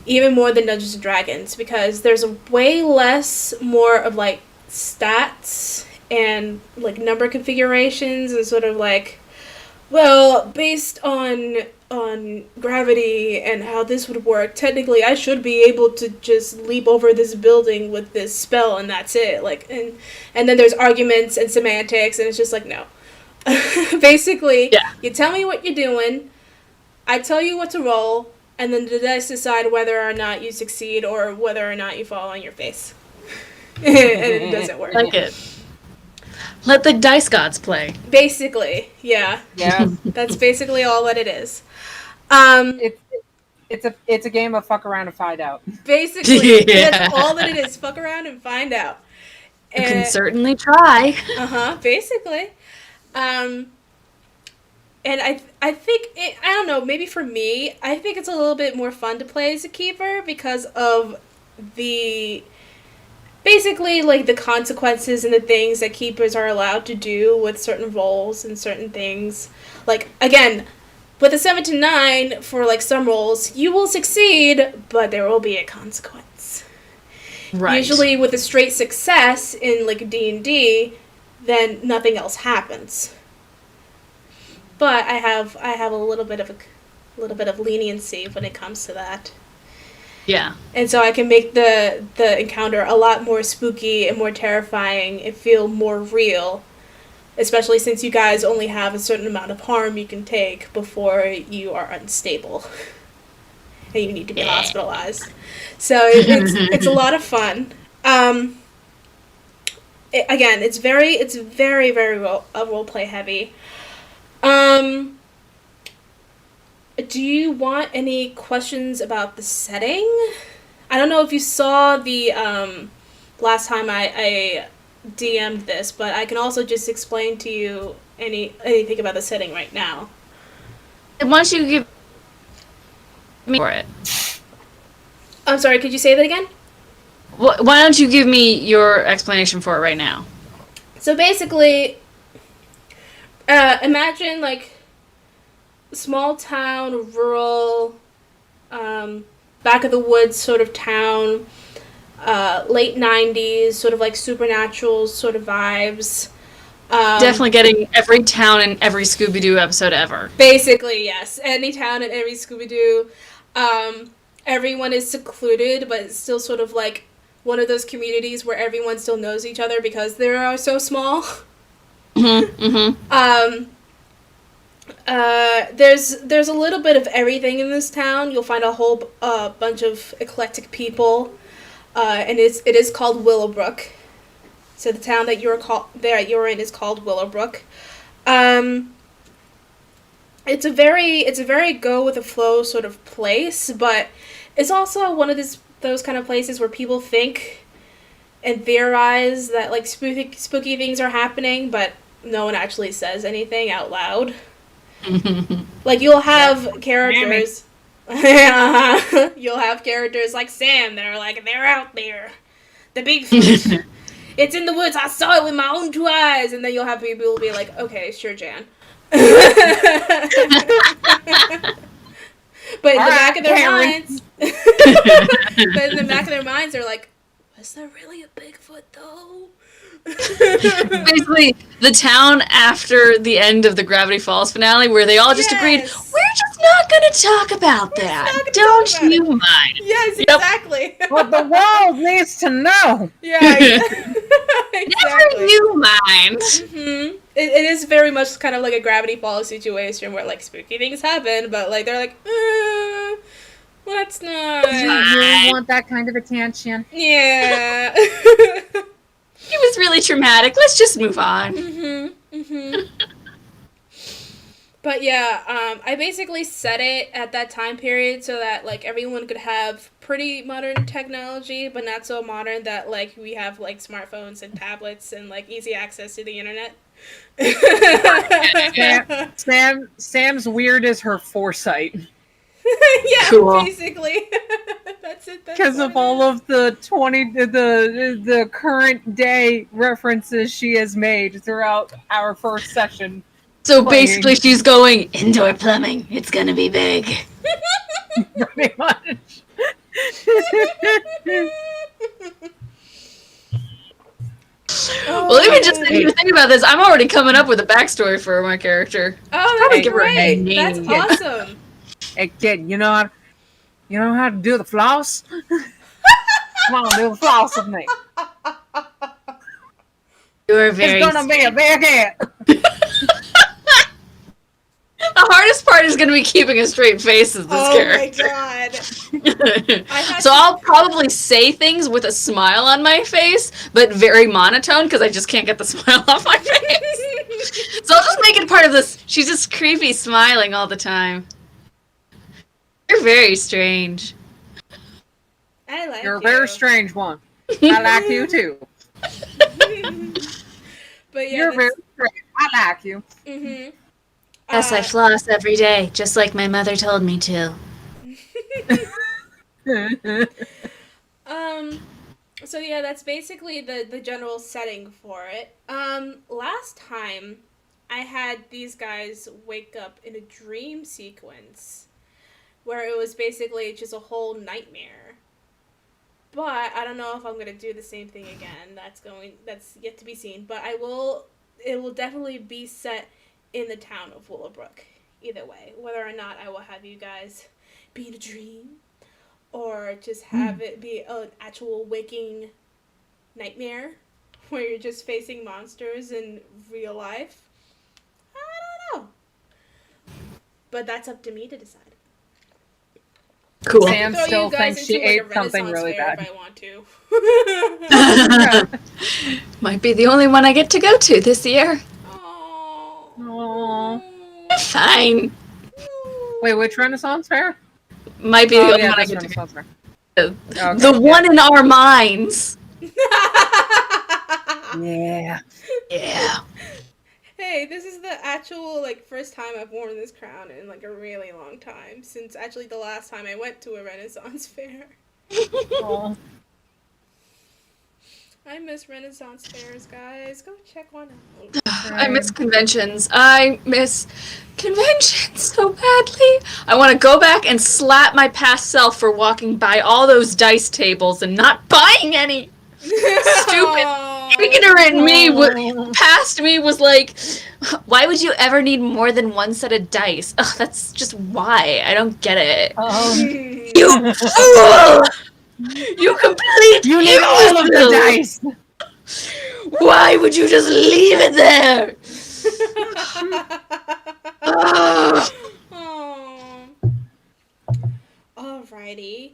even more than Dungeons and Dragons, because there's a way less more of like stats and like number configurations and sort of like, well, based on gravity and how this would work, technically I should be able to just leap over this building with this spell and that's it. Like, and then there's arguments and semantics, and it's just like, no. Basically, you tell me what you're doing, I tell you what to roll, and then the dice decide whether or not you succeed or whether or not you fall on your face. And it doesn't work. Like it. Let the dice gods play. Basically, yeah. Yeah. That's basically all that it is. It's a game of fuck around and find out. Basically, that's all that it is. Fuck around and find out. You can certainly try. Basically. And I think, I don't know, maybe for me, I think it's a little bit more fun to play as a keeper because of basically, like, the consequences and the things that keepers are allowed to do with certain roles and certain things. Like, again, with a 7 to 9, for, like, some roles, you will succeed, but there will be a consequence. Right. Usually with a straight success in, like, D&D, then nothing else happens. But I have a little bit of leniency when it comes to that. Yeah. And so I can make the encounter a lot more spooky and more terrifying and feel more real, especially since you guys only have a certain amount of harm you can take before you are unstable and you need to be hospitalized. So it's a lot of fun. Again, it's very role play heavy. Do you want any questions about the setting? I don't know if you saw the last time I DM'd this, but I can also just explain to you anything about the setting right now. And why don't you give me for it? I'm sorry, could you say that again? Why don't you give me your explanation for it right now? So basically, imagine like small town, rural, back of the woods sort of town, late 90s, sort of like supernatural sort of vibes. Definitely getting every town in every Scooby-Doo episode ever. Basically, yes. Any town in every Scooby-Doo. Everyone is secluded, but it's still sort of like one of those communities where everyone still knows each other because they are so small. There's a little bit of everything in this town. You'll find a whole bunch of eclectic people, and it is called Willowbrook. So the town that you're in is called Willowbrook. It's a very go with the flow sort of place, but it's also one of those kind of places where people think and theorize that like spooky things are happening, but no one actually says anything out loud. Like you'll have characters. You'll have characters like Sam that are like, they're out there. The Bigfoot. It's in the woods. I saw it with my own 2 eyes. And then you'll have people who will be like, okay, sure, Jan. But in the back of their minds, they're like, was there really a Bigfoot though? Basically, the town after the end of the Gravity Falls finale, where they all just agreed, we're just not going to talk about that. Don't you mind? Yes, exactly. But the world needs to know. Yeah, exactly. Never you mind. Mm-hmm. It is very much kind of like a Gravity Falls situation where like spooky things happen, but like they're like, let's not. You want that kind of attention? Yeah. It was really traumatic. Let's just move on. But yeah, I basically set it at that time period so that like everyone could have pretty modern technology, but not so modern that like we have like smartphones and tablets and like easy access to the internet. Sam's weird as her foresight. Yeah, cool. Basically. That's it. Because of all of the the current day references she has made throughout our first session. So basically she's going, indoor plumbing, it's gonna be big. Pretty much. Well, even just thinking about this, I'm already coming up with a backstory for my character. Oh, Probably that's give her a great. name. That's Yeah. awesome. Hey kid, you know how to do the floss? Come on, do the floss with me. You're very. It's gonna be a big hit. The hardest part is going to be keeping a straight face as this character. Oh my god. So I'll probably say things with a smile on my face, but very monotone because I just can't get the smile off my face. So I'll just make it part of this. She's just creepy smiling all the time. You're very strange. I like You're a you. very strange one. I like you too. But yeah, You're very strange. I like you. Mm-hmm. Yes, I floss every day, just like my mother told me to. So yeah, that's basically the general setting for it. Last time I had these guys wake up in a dream sequence where it was basically just a whole nightmare. But I don't know if I'm gonna do the same thing again. That's yet to be seen. But it will definitely be set in the town of Willowbrook. Either way, whether or not I will have you guys be in a dream or just have it be an actual waking nightmare where you're just facing monsters in real life. I don't know. But that's up to me to decide. Cool. Sam Throw still you guys thinks she into, like, ate a something Renaissance really fair bad. if I want to. Might be the only one I get to go to this year. Aww. Fine. Wait, which Renaissance fair? Might be the only yeah, one I this get to go Renaissance fair. to. Okay, The one in our minds. Yeah. Yeah. Hey, this is the actual, first time I've worn this crown in, a really long time. Since, actually, the last time I went to a Renaissance fair. Aw. I miss Renaissance fairs, guys. Go check one out. I miss conventions. I miss conventions so badly. I want to go back and slap my past self for walking by all those dice tables and not buying any. Stupid. Ignorant me past me was like, why would you ever need more than one set of dice? Ugh, that's just why. I don't get it. You fool! You complete You need all of the dice. Why would you just leave it there? Ugh. Oh. Alrighty.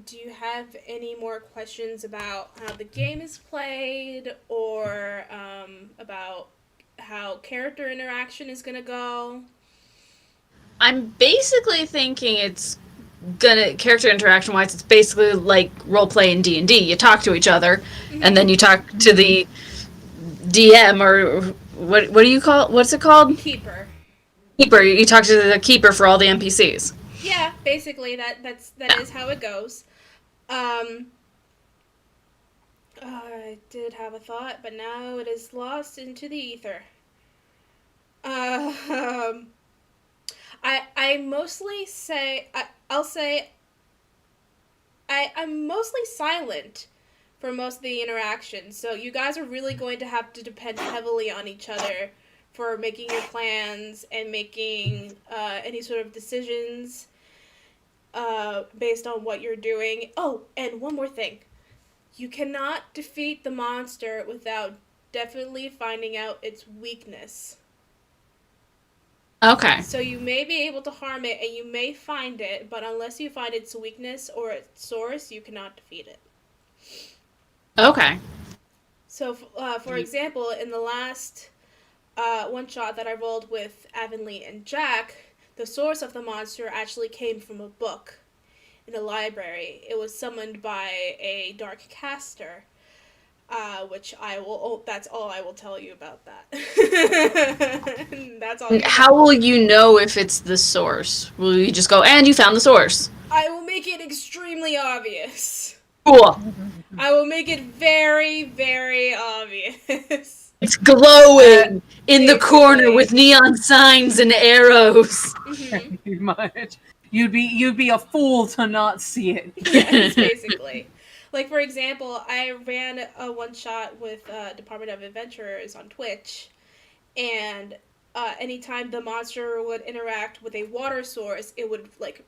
Do you have any more questions about how the game is played or about how character interaction is gonna go? I'm basically thinking it's gonna character interaction wise. It's basically like role play in D&D. You talk to each other, and then you talk to the DM or what do you call it? What's it called? Keeper. Keeper. You talk to the keeper for all the NPCs. Yeah, basically that is how it goes. I did have a thought, but now it is lost into the ether. I mostly say I'm mostly silent for most of the interactions, so you guys are really going to have to depend heavily on each other for making your plans and making any sort of decisions based on what you're doing. Oh, and one more thing. You cannot defeat the monster without definitely finding out its weakness. Okay. So you may be able to harm it, and you may find it, but unless you find its weakness or its source, you cannot defeat it. Okay. So, for example, in the last one-shot that I rolled with Avonlea and Jack, the source of the monster actually came from a book in a library. It was summoned by a dark caster, which that's all I will tell you about that. That's all. How will you know if it's the source? Will you just go, and you found the source? I will make it extremely obvious. Cool. I will make it very, very obvious. It's glowing in the corner with neon signs and arrows. Pretty much. You'd be a fool to not see it. Yes, basically. Like, for example, I ran a one-shot with Department of Adventurers on Twitch, and anytime the monster would interact with a water source, it would, like,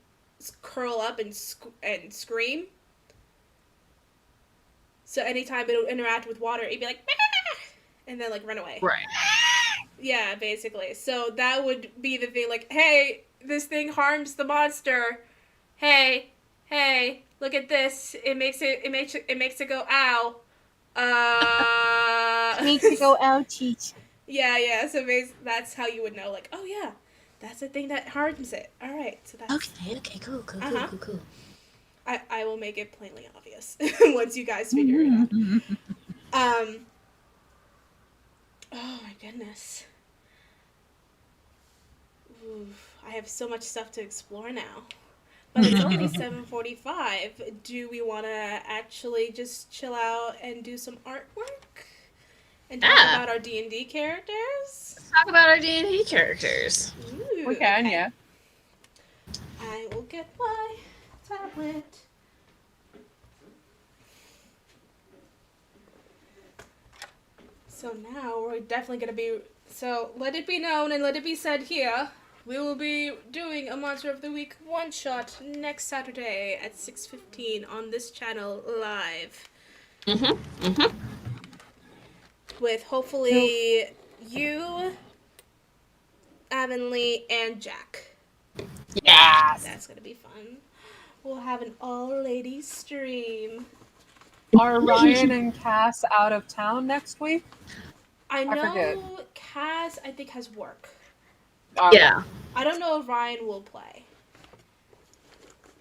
curl up and scream. So anytime it would interact with water, it'd be like, "Ah!" and then, like, run away. Right. Yeah, basically. So that would be the thing, like, hey, this thing harms the monster. Hey, look at this. It makes it go ow. Makes it go ouchie. Yeah. So that's how you would know, like, oh yeah, that's the thing that harms it. All right, so that's Okay, cool. I will make it plainly obvious once you guys figure it out. Oh my goodness. Oof, I have so much stuff to explore now. But it's only 7:45. Do we want to actually just chill out and do some artwork? And talk about our D&D characters? Let's talk about our D&D characters. Ooh, We can, okay. yeah. I will get my tablet. So now we're definitely going to be... So let it be known and let it be said here. We will be doing a Monster of the Week one-shot next Saturday at 6:15 on this channel live. With hopefully you, Avonlea, and Jack. Yes. That's going to be fun. We'll have an all-ladies stream. Are Ryan and Cass out of town next week? I forget. know Cass, I think, has work. Yeah. I don't know if Ryan will play.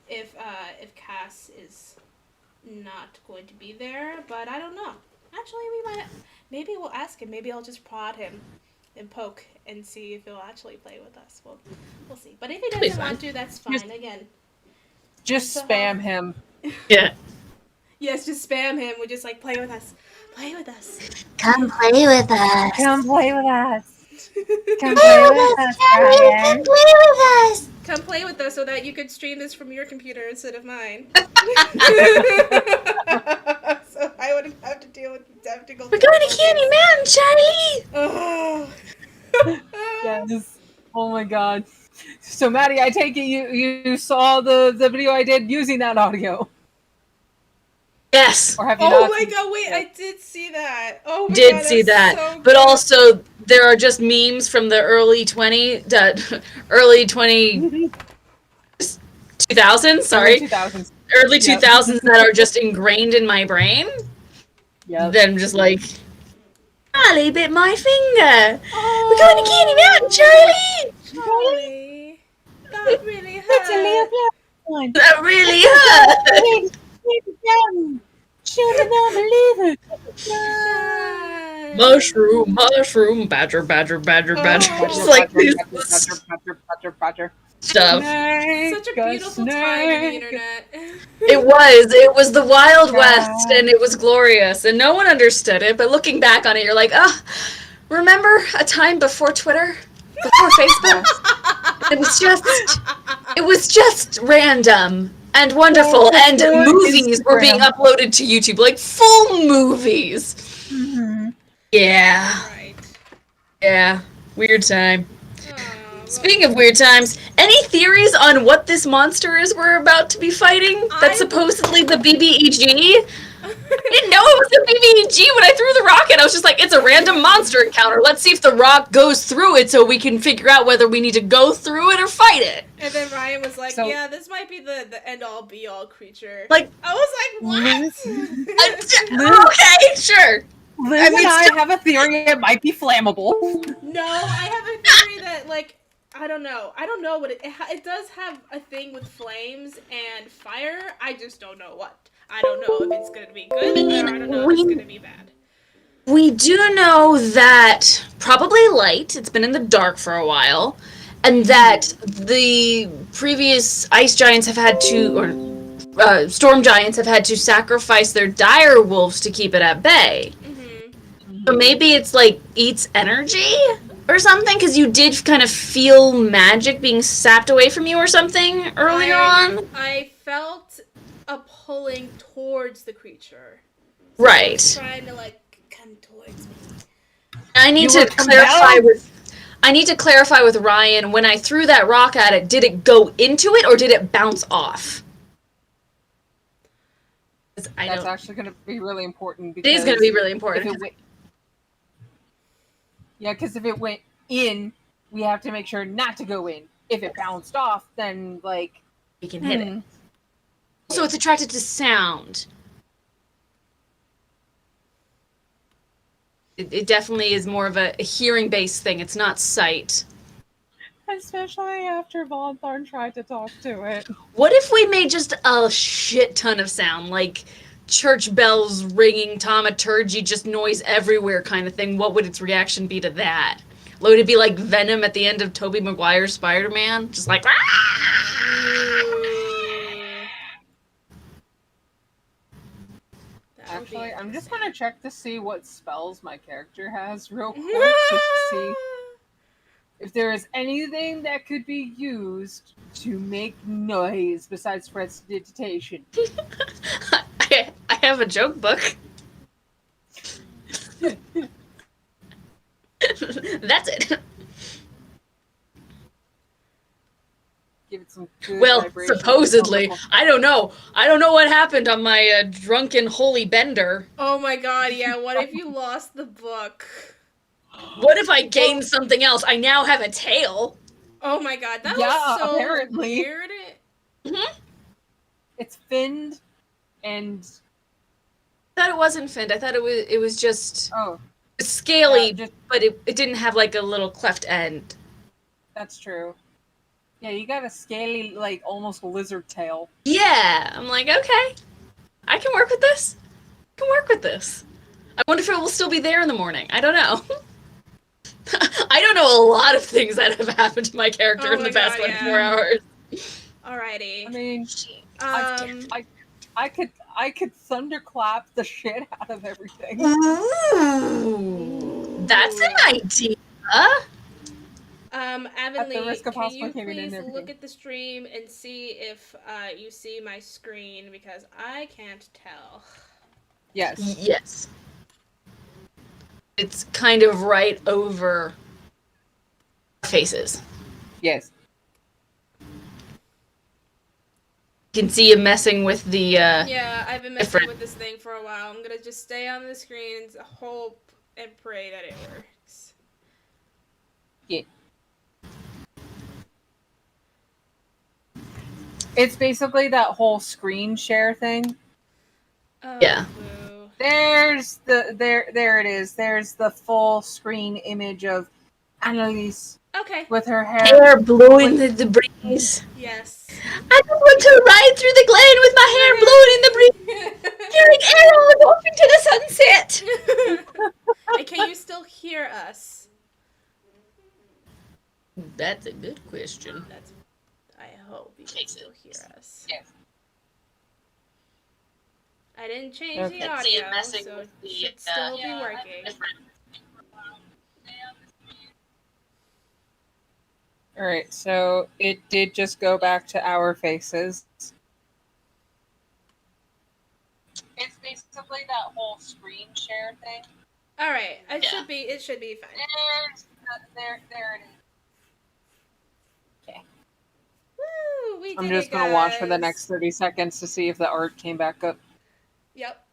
If Cass is not going to be there, but I don't know. Actually, maybe we'll ask him. Maybe I'll just prod him and poke and see if he'll actually play with us. We'll see. But if he doesn't want to, that's fine. Again, Just spam him. Yeah. yes, just spam him. We just like play with us. Play with us. Come play with us. Come play with us. Come Play with us, Ryan. Come play with us. Come play with us so that you could stream this from your computer instead of mine. So I wouldn't have to deal with technical. We're going to Candy Mountain, Charlie! Oh. Yes. Oh my god. So Maddie, I take it you saw the video I did using that audio. Yes. Or have you Oh not my seen god, wait, it? I did see that. Oh my Did god, see that's that. so But good. also, there are just memes from the early 2000s, sorry. 2000s. Early Yep. 2000s that are just ingrained in my brain. Yep. Then I'm just like, Charlie bit my finger. Oh, We're going to Candy Mountain, Charlie! Charlie. That really It's a little hurt. black one. That really hurt. She'll never believe it. Mushroom, badger. Just like these Badger. stuff. Such a beautiful time in the internet. It was the Wild West, and it was glorious, and no one understood it, but looking back on it, you're like, oh, remember a time before Twitter? Before Facebook? It was just random and wonderful, and before movies were being Instagram. uploaded to YouTube, like full movies. Mm-hmm. Yeah, Right. yeah, weird time. Aw, Speaking of weird times, any theories on what this monster is we're about to be fighting? That's supposedly the BBEG? I didn't know it was the BBEG when I threw the rocket. I was just like, it's a random monster encounter. Let's see if the rock goes through it so we can figure out whether we need to go through it or fight it. And then Ryan was like, So- yeah, this might be the end-all be-all creature. Like, I was like, what? okay, sure. Liz I mean, and I still- have a theory it might be flammable. No, I have a theory that, like, I don't know what it does have a thing with flames and fire. I just don't know what. I don't know if it's gonna be good or I don't know if it's gonna be bad. We do know that probably light, it's been in the dark for a while, and that the previous ice giants have had to, or storm giants have had to sacrifice their dire wolves to keep it at bay. Mm-hmm. So maybe it's like eats energy? or something? Because you did kind of feel magic being sapped away from you or something earlier on. I felt a pulling towards the creature. So it was Right. trying to like come towards me. I need You to were clarify compelled? with Ryan, when I threw that rock at it, did it go into it or did it bounce off? 'Cause That's actually going to be really important It because is going to be really if important. it went, because if it went in, we have to make sure not to go in. If it bounced off, then like We can hit it. Also, it's attracted to sound. It definitely is more of a hearing-based thing. It's not sight. Especially after Von Thorn tried to talk to it. What if we made just a shit ton of sound, like church bells ringing, taumaturgy, just noise everywhere kind of thing? What would its reaction be to that? Would it be like Venom at the end of Tobey Maguire's Spider-Man? Just like, Actually, I'm just gonna check to see what spells my character has real quick to see if there is anything that could be used to make noise besides prestidigitation. I have a joke book. That's it. Give it some good Well, vibration. supposedly. I don't know. I don't know what happened on my drunken holy bender. Oh my god, yeah, what if you lost the book? What if I gained something else? I now have a tail. Oh my god, that Yeah, was so apparently. weird. It's finned and I thought it wasn't finned. I thought it was just scaly, yeah, just, but it didn't have like a little cleft end. that's true. Yeah, you got a scaly, like almost lizard tail. Yeah, I'm like, okay, I can work with this. I can work with this. I wonder if it will still be there in the morning. I don't know. I don't know a lot of things that have happened to my character Oh in the my past God, 24 yeah. hours. Alrighty. I mean, Um, I could thunderclap the shit out of everything. Ooh, that's an idea. At the Avonlea, risk of can possibly you caving in please everything. look at the stream and see if you see my screen, because I can't tell. Yes. Yes. It's kind of right over faces. Yes. You can see you messing with the Yeah, I've been messing different. with this thing for a while. I'm gonna just stay on the screen and hope and pray that it works. Yeah. It's basically that whole screen share thing. Oh, Yeah. boo. There it is. There's the full screen image of Annalise Okay. with her Hair blowing in the breeze. Yes. I just want to ride through the glen with my hair blowing in the breeze, hearing arrows off into the sunset. And can you still hear us? That's a good question. I hope you can still hear us. Yes. I didn't change Okay. the audio, so it should still be working. All right, so it did just go back to our faces. It's basically that whole screen share thing. All right, it should be fine. There it is. Woo, we did I'm just it, gonna watch for the guys. next 30 seconds to see if the art came back up. Yep.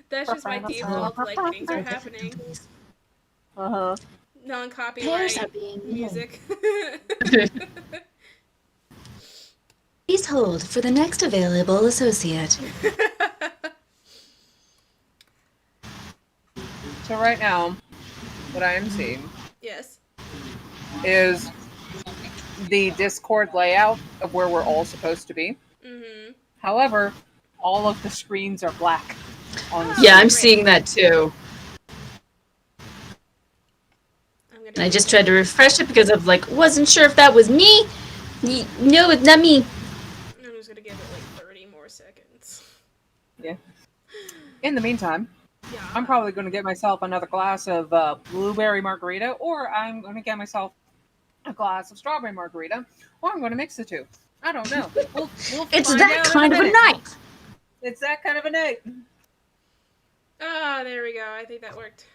That's just my default, like, things are happening. Uh-huh. Non-copyright Hairs are being music. Please hold for the next available associate. So right now, what I am seeing Yes. is the Discord layout of where we're all supposed to be. Mm-hmm. However, all of the screens are black on the Yeah, screen. I'm seeing that too. And I just tried to refresh it because I wasn't sure if that was me. No, it's not me. I'm just gonna give it like 30 more seconds. Yeah. In the meantime, Yeah. I'm probably going to get myself another glass of blueberry margarita, or I'm going to get myself a glass of strawberry margarita, or I'm going to mix the two. I don't know. We'll It's find that out in kind of a minute. night. It's that kind of a night. Ah, there we go. I think that worked.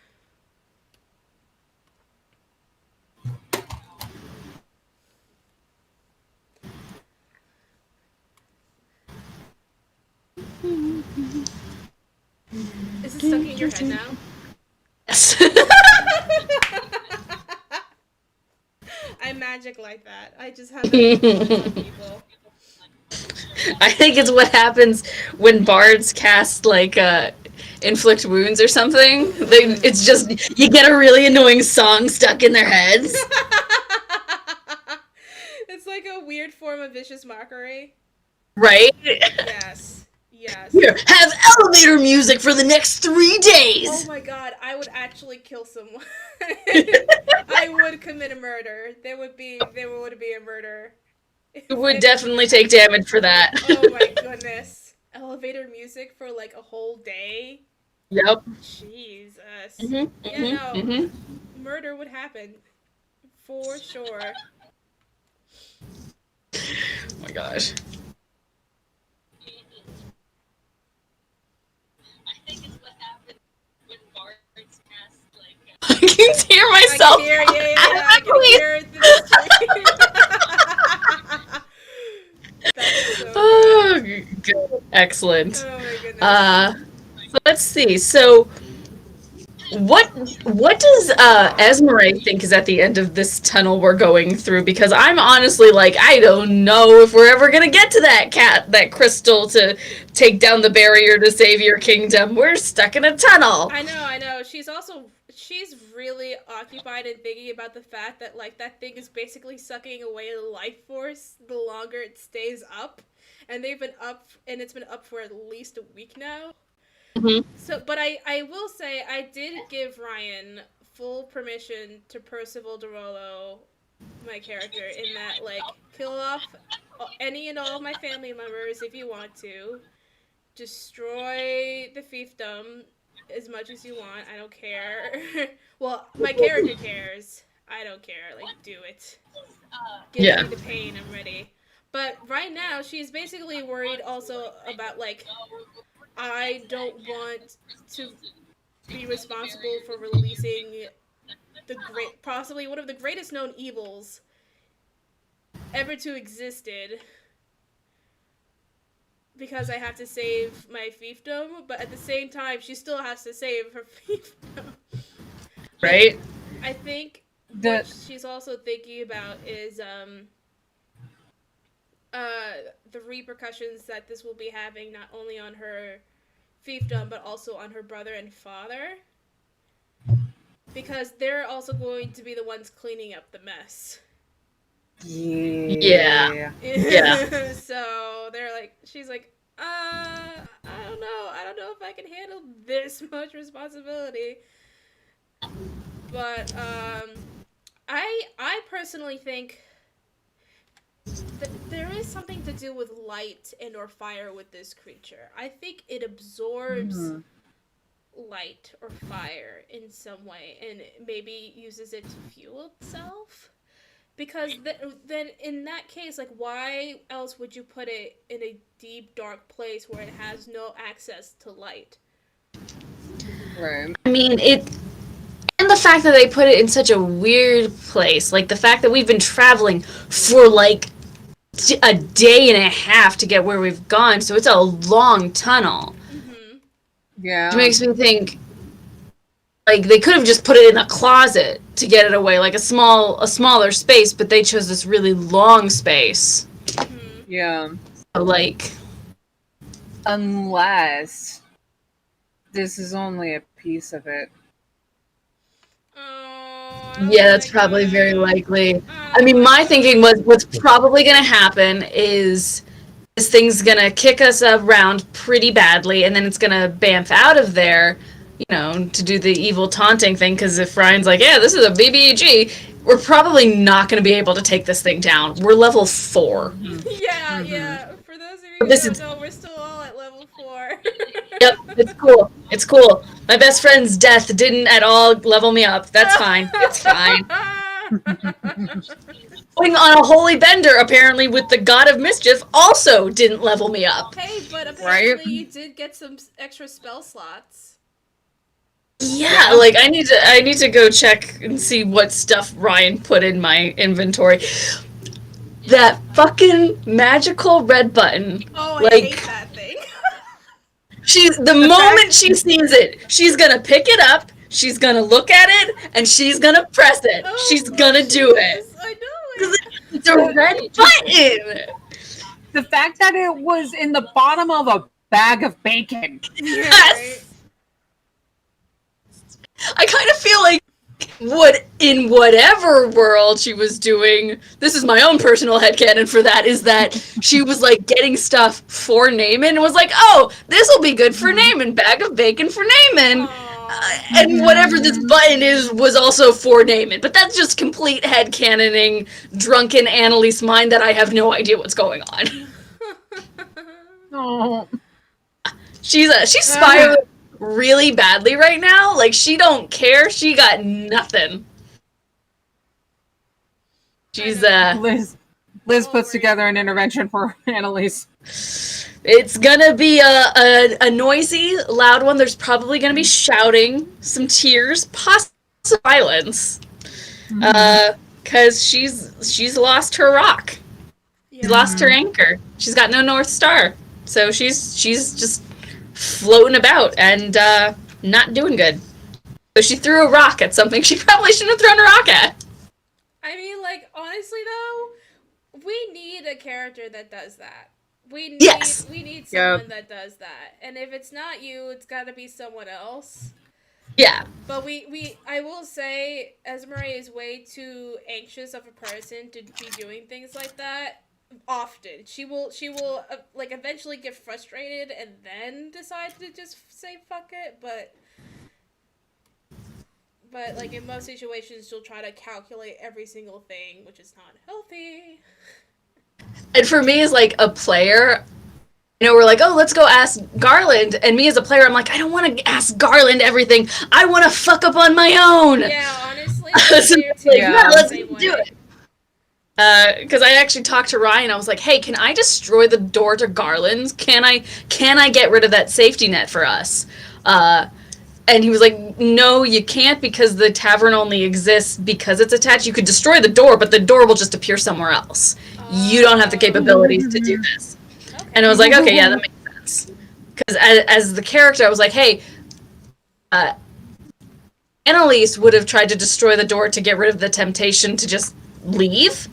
Is it stuck in your head now? Yes. I'm magic like that. I just have that on people. I think it's what happens when bards cast inflict wounds or something. It's just you get a really annoying song stuck in their heads. It's like a weird form of vicious mockery. Right? Yes. Yes. Here, have elevator music for the next 3 days. Oh my god, I would actually kill someone. I would commit a murder. There would be a murder. You would definitely take damage for that. Oh my goodness. Elevator music for like a whole day? Yep. Jesus. Mm-hmm, No. Murder would happen. For sure. Oh my gosh. I can hear myself. I can hear it. That's so Oh, good. Excellent. Oh my goodness. So let's see. So, what does Esmeralda think is at the end of this tunnel we're going through? Because I'm honestly I don't know if we're ever gonna get to that crystal to take down the barrier to save your kingdom. We're stuck in a tunnel. I know. She's really occupied and thinking about the fact that that thing is basically sucking away the life force the longer it stays up, and it's been up for at least a week now. Mm-hmm. So, but I will say I did give Ryan full permission to Percival DeRollo, my character, in that kill off any and all of my family members if you want to, destroy the fiefdom as much as you want. I don't care. Well, my character cares. I don't care. Do it. Give me the pain. I'm ready. But right now, she's basically worried also about I don't want to be responsible for releasing possibly one of the greatest known evils ever to existed, because I have to save my fiefdom, but at the same time, she still has to save her fiefdom. Right? I think what she's also thinking about is the repercussions that this will be having not only on her fiefdom, but also on her brother and father. Because they're also going to be the ones cleaning up the mess. Yeah. So she's I don't know. I don't know if I can handle this much responsibility. But I personally think that there is something to do with light and or fire with this creature. I think it absorbs light or fire in some way and maybe uses it to fuel itself. Because then in that case, why else would you put it in a deep, dark place where it has no access to light? Right. I mean, and the fact that they put it in such a weird place, the fact that we've been traveling for a day and a half to get where we've gone, so it's a long tunnel. Mm-hmm. Yeah. It makes me think they could have just put it in a closet to get it away, a smaller space, but they chose this really long space. Mm-hmm. Yeah. So, unless this is only a piece of it. Yeah, that's probably very likely. I mean, my thinking was what's probably going to happen is this thing's gonna kick us around pretty badly, and then it's gonna bamf out of there, to do the evil taunting thing, because if Ryan's like, yeah, this is a BBG, we're probably not gonna be able to take this thing down. We're level 4. Yeah. For those of you But who this don't is- know, we're still all at level 4. Yep, it's cool. My best friend's death didn't at all level me up. That's fine. It's fine. Going on a holy bender, apparently, with the God of Mischief also didn't level me up. Hey, but apparently you did get some extra spell slots. Yeah, like I need to go check and see what stuff Ryan put in my inventory. That fucking magical red button. Oh, I like, hate that thing. The moment she sees it, she's gonna pick it up, she's gonna look at it, and she's gonna press it. Oh, She's gonna do it. I know it. It's a red button. The fact that it was in the bottom of a bag of bacon. Yes. I kind of feel like in whatever world she was doing, this is my own personal headcanon for that, is that she was like getting stuff for Naaman and was like, oh, this will be good for Naaman, bag of bacon for Naaman. And whatever this button is was also for Naaman. But that's just complete headcanoning, drunken Annalise mind that I have no idea what's going on. Oh. She's spiraling really badly right now. Like, she don't care. She got nothing. She's Liz puts together an intervention for Annalise. It's gonna be a noisy, loud one. There's probably gonna be shouting, some tears, possible violence, because she's lost her rock. She's lost her anchor. She's got no North Star, so she's just floating about and not doing good. So she threw a rock at something she probably shouldn't have thrown a rock at. I mean, like, honestly though, we need a character that does that. We need someone that does that. And if it's not you, it's got to be someone else. Yeah. But I will say, Esmeralda is way too anxious of a person to be doing things like that often. She will like eventually get frustrated and then decide to just say fuck it, but like in most situations she'll try to calculate every single thing, which is not healthy. And for me as like a player, we're like, oh, let's go ask Garland. And me as a player, I'm like, I don't want to ask Garland everything. I want to fuck up on my own. Yeah, honestly. So let's do it. Because I actually talked to Ryan. I was like, hey, can I destroy the door to Garland's? Can I get rid of that safety net for us? And he was like, no, you can't, because the tavern only exists because it's attached. You could destroy the door, but the door will just appear somewhere else. You don't have the capabilities to do this. Okay. And I was like, okay, yeah, that makes sense. Because as the character, I was like, hey, Annalise would have tried to destroy the door to get rid of the temptation to just leave.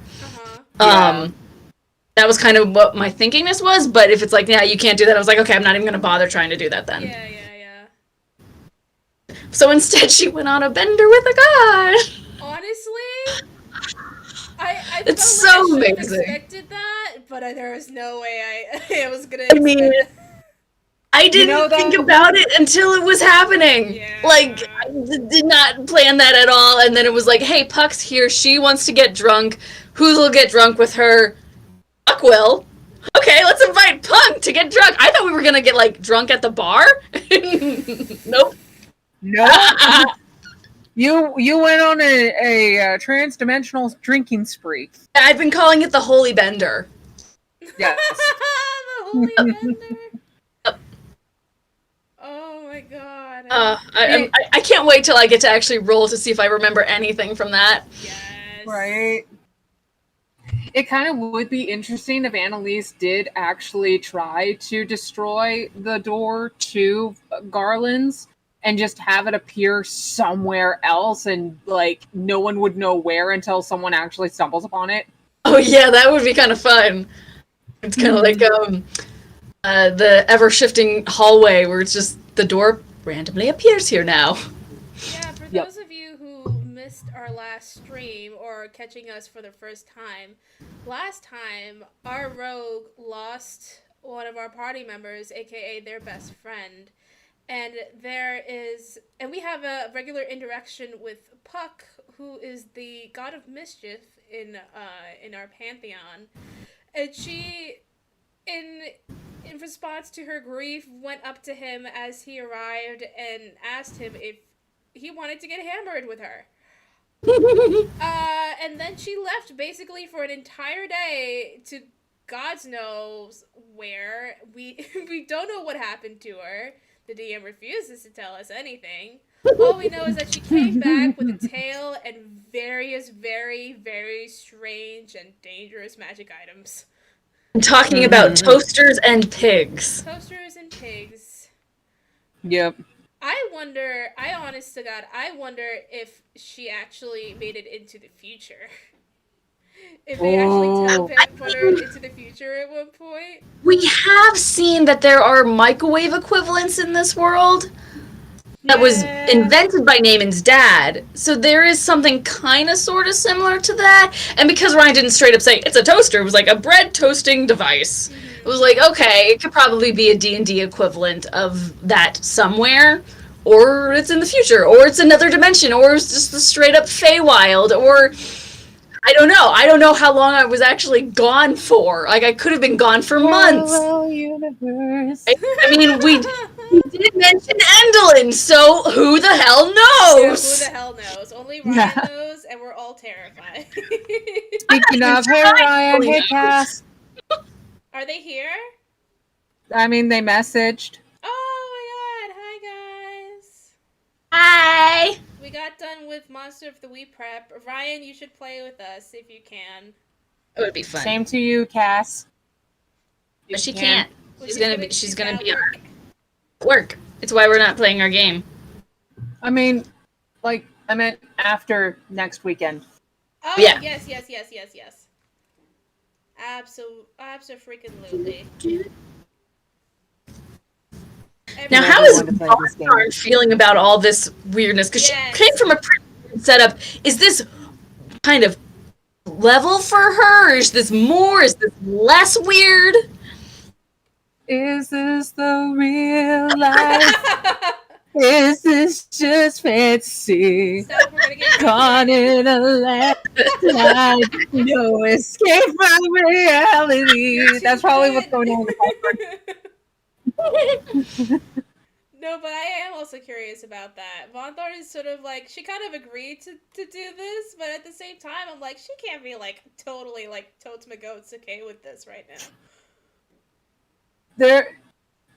That was kind of what my thinkingness was, but if it's like, yeah, you can't do that, I was like, okay, I'm not even going to bother trying to do that then. Yeah. So instead, she went on a bender with a god. Honestly, I it's felt so like I should have amazing. Expected that, but there was no way I was gonna. I mean, I didn't think about it until it was happening. Yeah. Like, I did not plan that at all. And then it was like, hey, Puck's here. She wants to get drunk. Who'll get drunk with her? Puck will. Okay, let's invite Puck to get drunk. I thought we were gonna get like drunk at the bar. Nope. No. You went on a trans-dimensional drinking spree. I've been calling it the Holy Bender. Yes. The holy bender. Yep. Oh my god. I can't wait till I get to actually roll to see if I remember anything from that. Yes. Right. It kind of would be interesting if Annalise did actually try to destroy the door to Garland's and just have it appear somewhere else, and like no one would know where until someone actually stumbles upon it. Oh yeah, that would be kind of fun. It's kind of like the ever-shifting hallway where it's just the door randomly appears here now. Yeah, for Yep. those of you who missed missed our last stream or catching us for the first time, last time our rogue lost one of our party members, aka their best friend. And we have a regular interaction with Puck, who is the god of mischief in our pantheon. And she, in response to her grief, went up to him as he arrived and asked him if he wanted to get hammered with her. And then she left basically for an entire day to God knows where. We don't know what happened to her. The DM refuses to tell us anything. All we know is that she came back with a tail and various very, very strange and dangerous magic items. I'm talking about toasters and pigs. Toasters and pigs. Yep. Honest to God, I wonder if she actually made it into the future. If they actually teleported her into the future at one point. We have seen that there are microwave equivalents in this world. That was invented by Naaman's dad. So there is something kind of sort of similar to that. And because Ryan didn't straight up say it's a toaster, it was like a bread toasting device. It was like, okay, it could probably be a D&D equivalent of that somewhere. Or it's in the future. Or it's another dimension. Or it's just the straight up Feywild. Or I don't know. I don't know how long I was actually gone for. Like, I could have been gone for months. Hello, universe. I mean, we did mention Endlin, so who the hell knows? Yeah, who the hell knows? Only Ryan knows, and we're all terrified. Speaking of, hey Ryan, hey Cass. Are they here? I mean, they messaged. Oh my god, hi guys. Hi! We got done with Monster of the Week prep. Ryan, you should play with us if you can. It would be fun. Same to you, Cass. But she can't. She's gonna be work. at work. It's why we're not playing our game. I mean, like, I meant after next weekend. Oh, Yeah. yes. Abso-freaking-lutely. Now, how is Bontar feeling about all this weirdness? Because she came from a pretty weird setup. Is this kind of level for her? Or is this more? Is this less weird? Is this the real life? Is this just fantasy? Stop, we're gonna get Caught in a land, no escape from reality. That's probably what's going on. No, but I am also curious about that. Vonthorn is sort of like, she kind of agreed to do this, but at the same time, I'm like, she can't be like totally like totes my goats okay with this right now.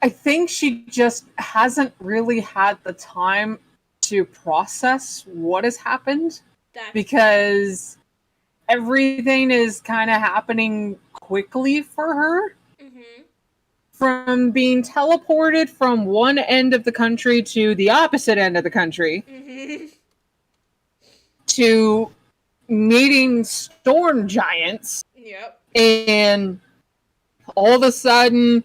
I think she just hasn't really had the time to process what has happened because everything is kind of happening quickly for her. Mm-hmm. From being teleported from one end of the country to the opposite end of the country, to meeting storm giants, and all of a sudden,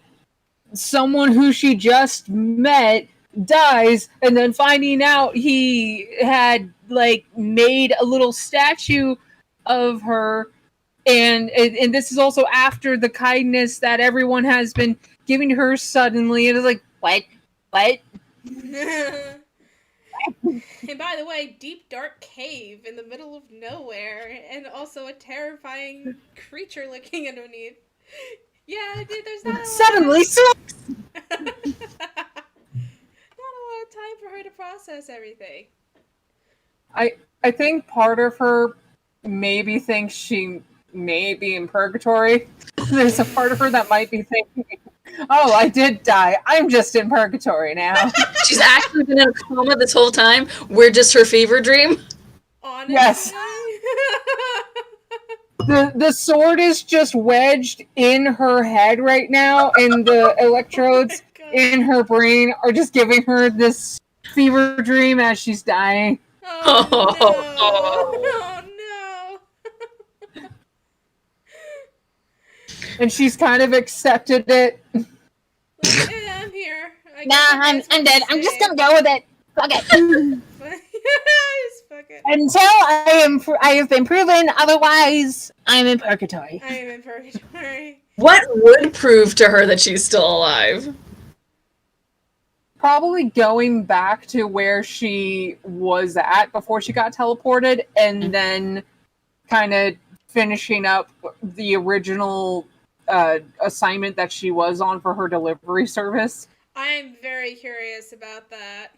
someone who she just met dies, and then finding out he had like made a little statue of her, and this is also after the kindness that everyone has been giving her suddenly. It is like, what? And by the way, deep dark cave in the middle of nowhere, and also a terrifying creature looking underneath. Yeah, dude, there's not a Suddenly, not a lot of time for her to process everything. I think part of her maybe thinks she may be in purgatory. There's a part of her that might be thinking, oh, I did die. I'm just in purgatory now. She's actually been in a coma this whole time. We're just her fever dream. Honestly. Yes. The sword is just wedged in her head right now, and the electrodes in her brain are just giving her this fever dream as she's dying. Oh, no. Oh, no. And she's kind of accepted it. Like, yeah, I'm here. I'm dead. I'm just gonna go with it. Fuck it. Just fucking Until I have been proven otherwise, I'm in purgatory. I am in purgatory. What would prove to her that she's still alive? Probably going back to where she was at before she got teleported, and then kind of finishing up the original assignment that she was on for her delivery service. I am very curious about that.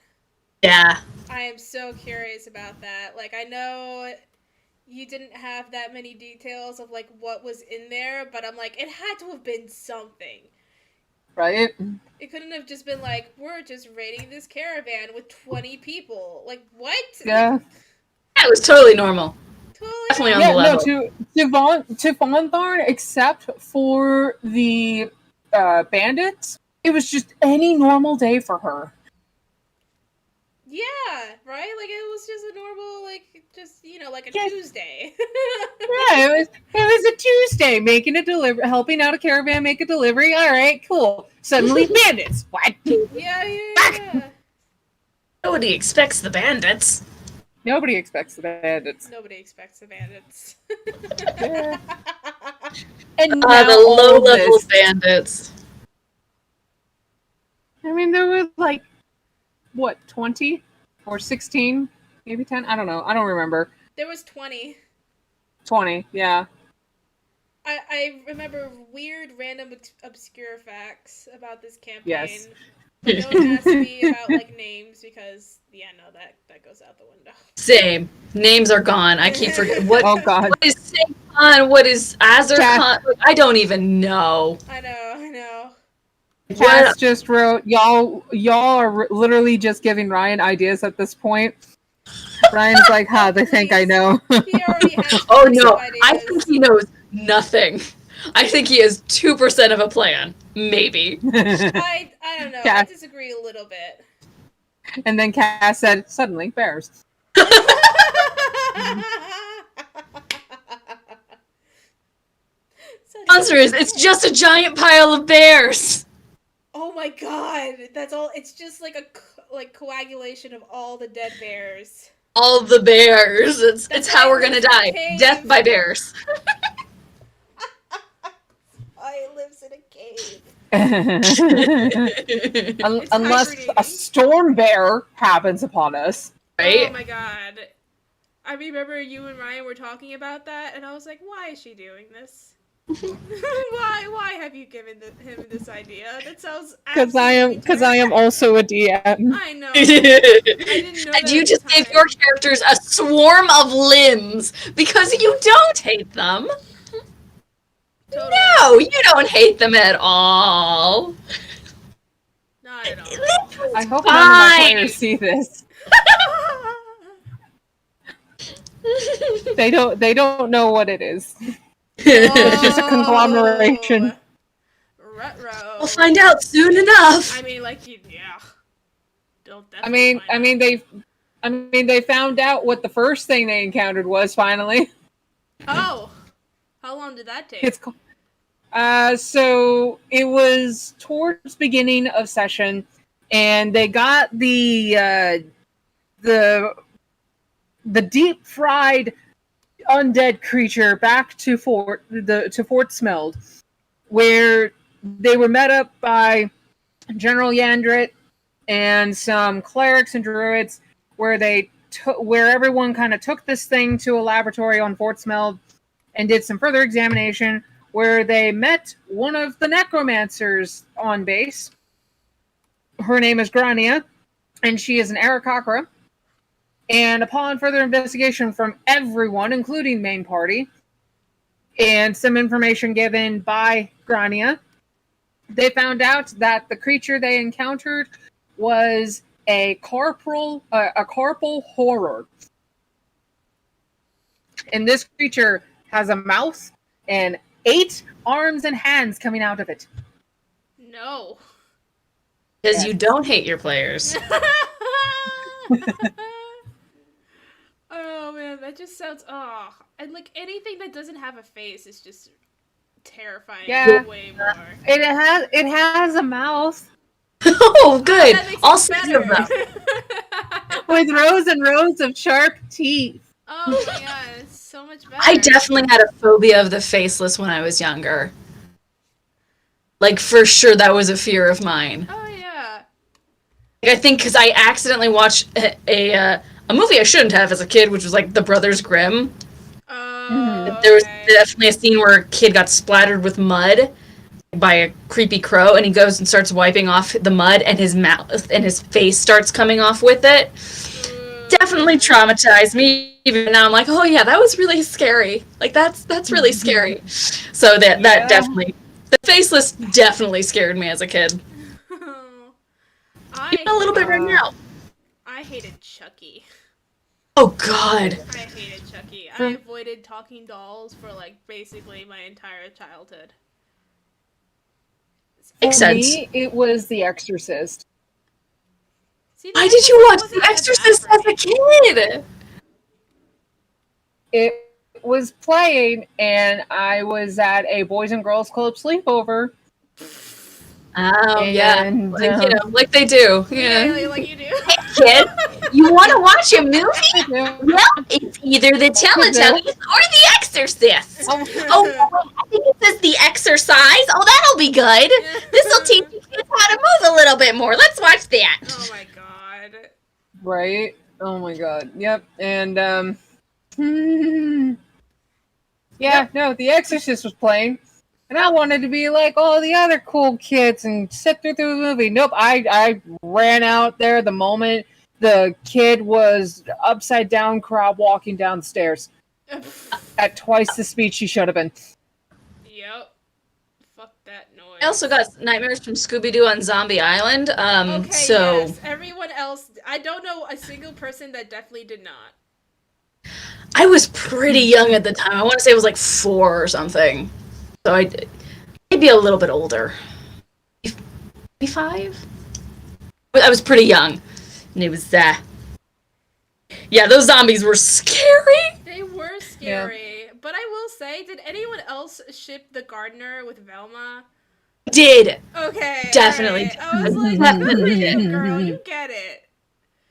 Yeah. I am so curious about that. Like, I know you didn't have that many details of, like, what was in there, but I'm like, it had to have been something. Right? It couldn't have just been like, we're just raiding this caravan with 20 people. Like, what? Yeah. That was totally normal. Totally. Definitely on Yeah, the level. to Vonthorn, except for the bandits, it was just any normal day for her. Yeah, right? Like, it was just a normal, like, just, you know, like a Yeah. Tuesday. Yeah, it was a Tuesday, making a delivery, helping out a caravan make a delivery. All right, cool. Suddenly, bandits. What? Yeah. Nobody expects the bandits. Nobody expects the bandits. Nobody expects the bandits. Yeah. And The now all low-level this. bandits. I mean, there was like, what, 20 or 16, maybe 10? I don't know. I don't remember. There was 20. 20, yeah. I remember weird, random, obscure facts about this campaign. Yes. But don't ask me about, like, names because, yeah, no, that goes out the window. Same. Names are gone. I keep forgetting. Oh, God. What is Sankon? What is Azurkon? I don't even know. I know. Cass just wrote, y'all are literally just giving Ryan ideas at this point. Ryan's like, they think I know. He already has Oh lots no, of ideas. I think he knows nothing. I think he has 2% of a plan. Maybe. I don't know. I disagree a little bit. And then Cass said, suddenly, bears. Answer is, it's just a giant pile of bears. Oh my god, that's all. It's just like a coagulation of all the dead bears. All the bears. It's how we're gonna die. cave. Death by bears. I lives in a cave. Unless a storm bear happens upon us. Right? Oh my god. I remember you and Ryan were talking about that, and I was like, why is she doing this? Why have you given him this idea? That sounds Because I am also a DM. I know. I didn't know And that you at just the gave time. your characters a swarm of limbs because you don't hate them. Totally. No, you don't hate them at all. Not at all. I hope none of my players see this. They don't know what it is. It's just a conglomeration. Retro. We'll find out soon enough. I mean, like, yeah. They'll I mean, definitely find out. they found out what the first thing they encountered was finally. Oh, how long did that take? It's so it was towards beginning of session, and they got the deep fried undead creature back to Fort Smeld, where they were met up by General Yandrit and some clerics and druids, where where everyone kind of took this thing to a laboratory on Fort Smeld and did some further examination, where they met one of the necromancers on base. Her name is Grania, and she is an Aarakocra. And upon further investigation from everyone, including main party, and some information given by Grania, they found out that the creature they encountered was a carpal horror. And this creature has a mouth and 8 arms and hands coming out of it. No. Because you don't hate your players. Oh man, that just sounds and like anything that doesn't have a face is just terrifying. Yeah. Way more. It has a mouth. Oh, good. That makes All it 6 better. of them. with rows and rows of sharp teeth. Oh yeah, it's so much better. I definitely had a phobia of the faceless when I was younger. Like, for sure, that was a fear of mine. Oh yeah. I think because I accidentally watched a movie I shouldn't have as a kid, which was like The Brothers Grimm. Oh. There was Okay. definitely a scene where a kid got splattered with mud by a creepy crow, and he goes and starts wiping off the mud, and his mouth and his face starts coming off with it. Definitely traumatized me. Even now, I'm like, oh yeah, that was really scary. Like that's really scary. So that definitely, the faceless definitely scared me as a kid. Even a little bit right now. I hated Chucky. Oh God. I hated Chucky. I avoided talking dolls for like basically my entire childhood. Makes For sense. me, it was The Exorcist. See, Why The did you watch Exorcist The wasn't that Exorcist bad as for a me. kid? It was playing, and I was at a Boys and Girls Club sleepover. Oh yeah, And, like like they do. Yeah, Yeah. like you do. Kid, you want to watch a movie? Yeah. Well, it's either the Teletubbies or the Exorcist. Oh, wait, I think it says the Exercise. Oh, that'll be good. This'll teach you kids how to move a little bit more. Let's watch that. Oh my god. Right? Oh my god. Yep. And no, The Exorcist was playing, and I wanted to be like all the other cool kids and sit through the movie. Nope, I ran out there the moment the kid was upside down crab walking down the stairs at twice the speed she should have been. Yep. Fuck that noise. I also got nightmares from Scooby-Doo on Zombie Island. Okay, So yes. Everyone else, I don't know a single person that definitely did not. I was pretty young at the time. I want to say it was like 4 or something. So maybe a little bit older. Maybe 5? But I was pretty young. And it was, yeah, those zombies were scary. They were scary. But I will say, did anyone else ship the gardener with Velma? Did. Okay. Definitely. Right. I was like, Definitely good for you, did. girl, you get it.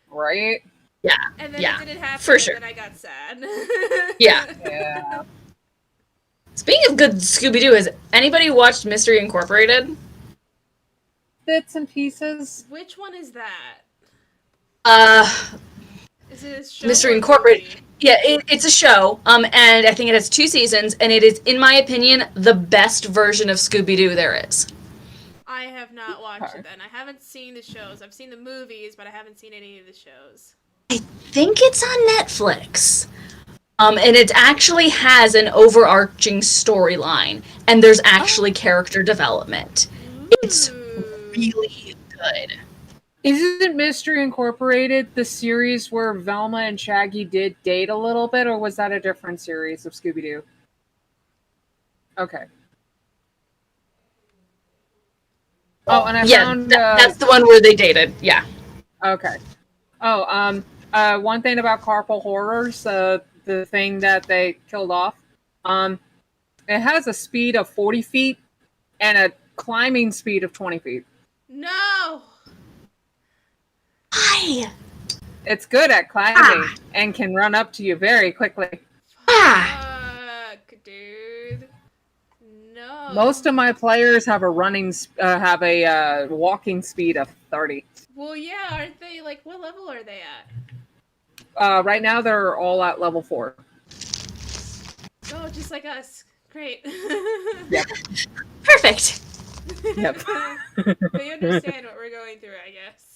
Right? Yeah. And then Yeah, it didn't happen, for sure. and then I got sad. Yeah. Yeah. Speaking of good Scooby-Doo, has anybody watched Mystery Incorporated? Bits and pieces. Which one is that? Is it a show Mystery or Incorporated. movie? Yeah, it's a show, and I think it has 2 seasons, and it is, in my opinion, the best version of Scooby-Doo there is. I have not watched Okay. it then. I haven't seen the shows. I've seen the movies, but I haven't seen any of the shows. I think it's on Netflix. And it actually has an overarching storyline, and there's actually character development. It's Ooh. really good. Isn't Mystery Incorporated the series where Velma and Shaggy did date a little bit, or was that a different series of Scooby-Doo? Okay. Oh, and I found... that's the one where they dated, yeah. Okay. Oh, one thing about Carpal Horrors, the thing that they killed off, it has a speed of 40 feet and a climbing speed of 20 feet. No! Why? It's good at climbing and can run up to you very quickly. Fuck, dude. No. Most of my players have a walking speed of 30. Well, yeah, aren't they, like, what level are they at? Right now, they're all at level 4. Oh, just like us. Great. Yep. Perfect. Yep. They understand what we're going through, I guess.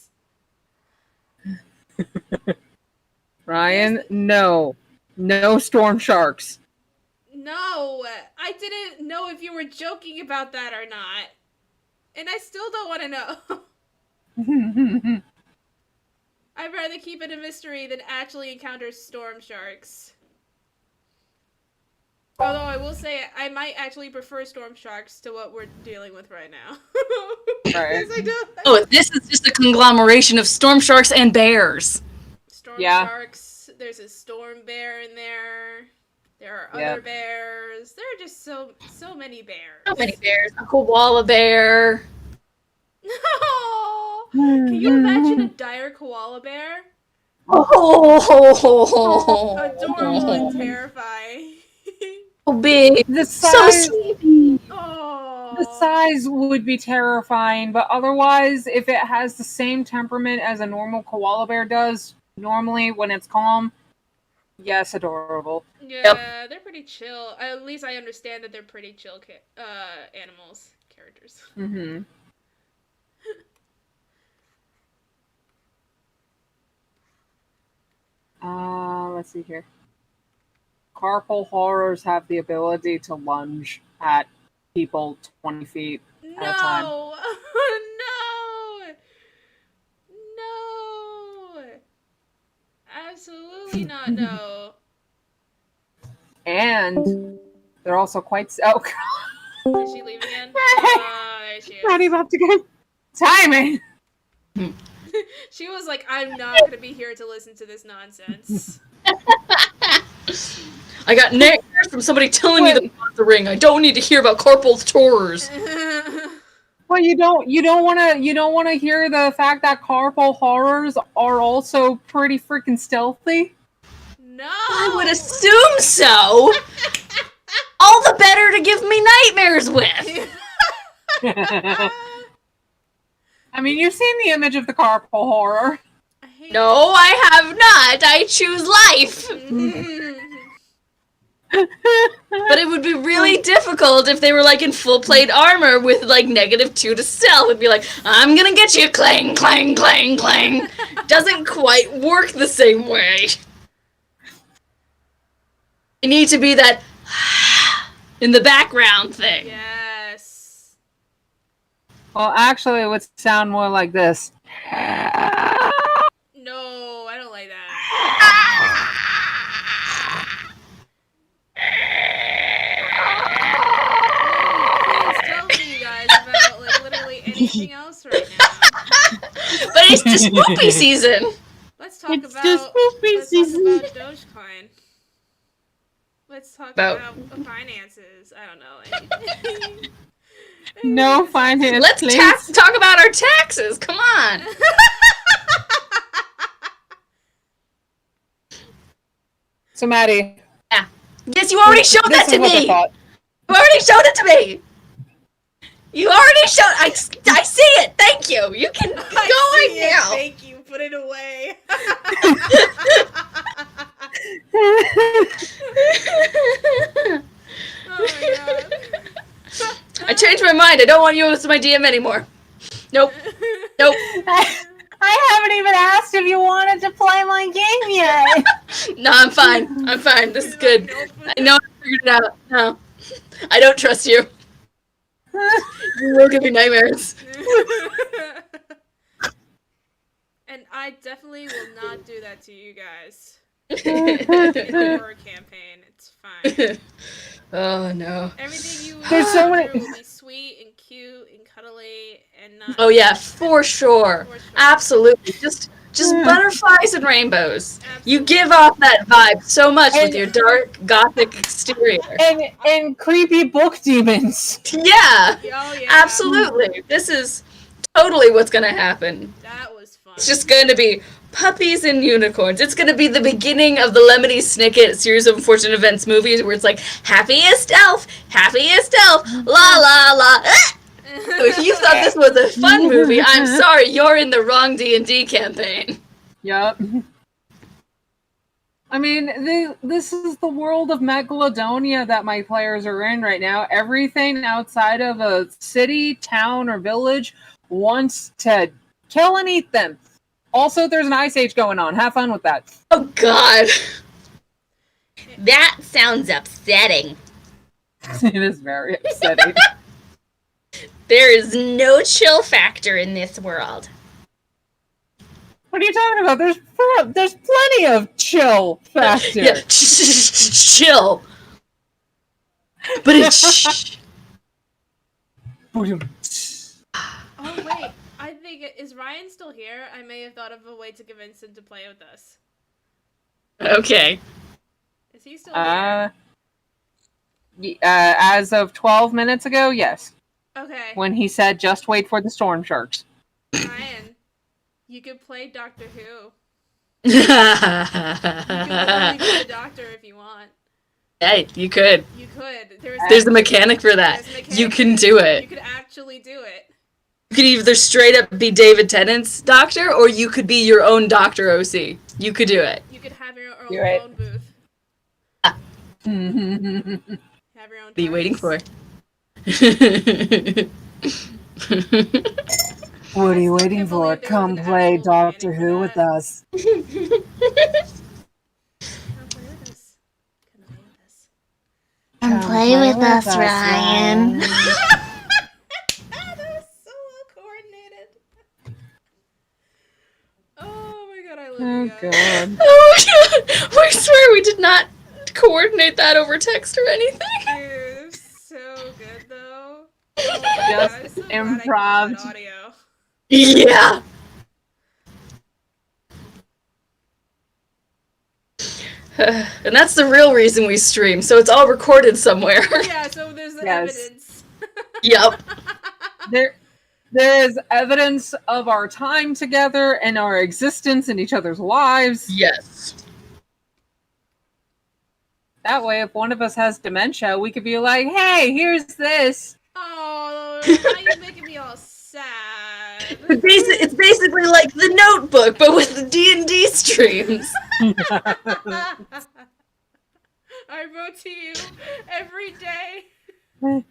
Ryan, no. No storm sharks. No, I didn't know if you were joking about that or not. And I still don't want to know. I'd rather keep it a mystery than actually encounter storm sharks. Although I will say I might actually prefer storm sharks to what we're dealing with right now. Right. Because I do. Oh, this is just a conglomeration of storm sharks and bears. Storm Yeah. sharks. There's a storm bear in there. There are Yep. other bears. There are just so many bears. So many bears. A koala bear. No. Can you imagine a dire koala bear? Oh, Adorable and terrifying. so big, The so size, sleepy. the Oh. size would be terrifying, but otherwise, if it has the same temperament as a normal koala bear does, normally when it's calm, yes, adorable. Yeah, they're pretty chill. At least I understand that they're pretty chill animals, characters. Mm-hmm. Let's see here. Carpal horrors have the ability to lunge at people 20 feet at a time. No! No! No! Absolutely not no. And they're also quite... Oh, Did she leave again? Oh, there she Maddie is. about to go. Timing! She was like, I'm not gonna be here to listen to this nonsense. I got nightmares from somebody telling me about the ring. I don't need to hear about carpal tunnels. Well, you don't want to hear the fact that carpal horrors are also pretty freaking stealthy. No! I would assume so. All the better to give me nightmares with. I mean, you've seen the image of the carpal horror. I hate No, I have not. I choose life. But it would be really difficult if they were like in full plate armor with like -2 to stealth. It'd be like, I'm gonna get you, clang, clang, clang, clang. Doesn't quite work the same way. You need to be that in the background thing. Yes. Well, actually, it would sound more like this. No, I don't like that. Please tell me, you guys, about like literally anything else right now. But it's the spoopy season. Let's talk It's about just spoopy season. Dogecoin. Let's talk About- about finances. I don't know. Anything. No finance, Let's please. talk about our taxes. Come on. So, Maddie, Yes, you already showed that this to is what I me. thought. You already showed it to me. You already showed. I see it. Thank you. You can go right now. Thank you. Put it away. Oh my god. I changed my mind. I don't want you as my DM anymore. Nope. Nope. I haven't even asked if you wanted to play my game yet. No, I'm fine. I'm fine. This is good. Nope. I know I figured it out. No. I don't trust you. You will give me nightmares. And I definitely will not do that to you guys. It's a horror campaign. It's fine. Oh no. Everything you There's so do many- will be sweet and cute and cuddly and not. Oh yeah, for sure. For sure. Absolutely. Just butterflies and rainbows. You Absolutely. give off that vibe so much with And- your dark gothic exterior. And creepy book demons. Yeah. Oh yeah. Absolutely. This is totally what's gonna happen. That was fun. It's just going to be puppies and unicorns. It's going to be the beginning of the Lemony Snicket series of unfortunate events movies where it's like, happiest elf, la la la. So if you thought this was a fun movie, I'm sorry, you're in the wrong D&D campaign. Yep. I mean, this is the world of Megalodonia that my players are in right now. Everything outside of a city, town, or village wants to kill and eat them. Also, there's an ice age going on. Have fun with that. Oh god. That sounds upsetting. It is very upsetting. There is no chill factor in this world. What are you talking about? There's plenty of chill factor. Yeah, chill. But it's Boom. Oh wait, I think is Ryan still here? I may have thought of a way to convince him to play with us. okay. Is he still here? As of 12 minutes ago, yes. Okay, When he said, "Just wait for the storm sharks." Ryan, you could play Doctor Who. You can literally be a doctor if you want. Hey, you could. You could. There's a mechanic for that. There's a mechanic You can for do it. it. You could actually do it. You could either straight up be David Tennant's doctor, or you could be your own Doctor OC. You could do it. You could have your own You're right. phone booth. Ah. Have your own. What are you waiting for? What are you I still waiting can't for? believe there Come was an play actual Doctor mechanic for Who with that. us. Come play with us. Come play with us. Come play with us, Ryan. That was so well coordinated. Oh my god, I love Oh you guys. god. Oh my god! We swear we did not coordinate that over text or anything. Dude, so good though. Oh my God, I'm so glad I got improv. that audio. Yeah. And that's the real reason we stream, so it's all recorded somewhere. Yeah, so there's the Yes. evidence. Yep. There is evidence of our time together and our existence in each other's lives. Yes. That way, if one of us has dementia, we could be like, "Hey, here's this." Oh, now you're making me all sad. It's basically like The Notebook, but with the D&D streams. I wrote to you every day. No,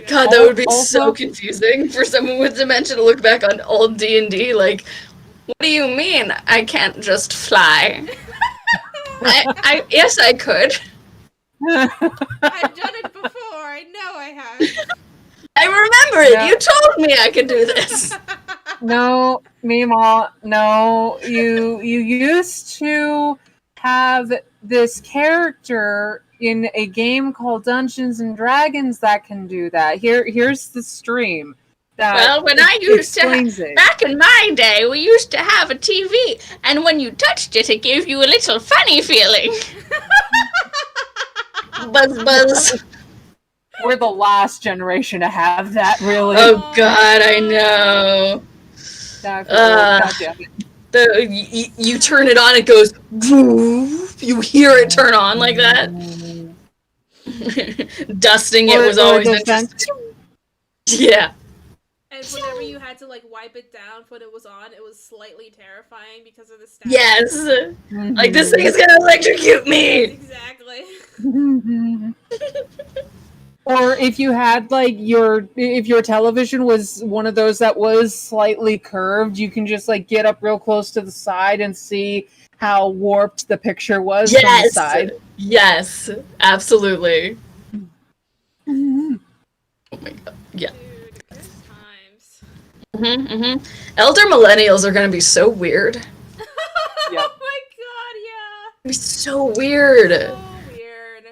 God, that would be so Also- confusing for someone with dementia to look back on old D&D like, what do you mean I can't just fly? Yes, I could. I've done it before. I know I have. I remember it. Yeah. You told me I could do this. No, Meemaw, no. You used to have this character in a game called Dungeons and Dragons that can do that. Here's the stream. That Well, when I used to explains it. back in my day, we used to have a TV, and when you touched it, it gave you a little funny feeling. Buzz, buzz. We're the last generation to have that, really. Oh God, I know. God damn it. You turn it on, it goes. Woof. You hear it turn on like that. Dusting it was always interesting. Yeah. And whenever you had to like wipe it down when it was on, it was slightly terrifying because of the static. Yes. Like this thing is gonna electrocute me. Exactly. Or if you had like if your television was one of those that was slightly curved, you can just like get up real close to the side and see how warped the picture was from the Yes. side. Yes. Absolutely. Oh my God. Yeah. Dude, there's times. Elder millennials are gonna be so weird. Yep. Oh my god, yeah. Be so weird. So weird.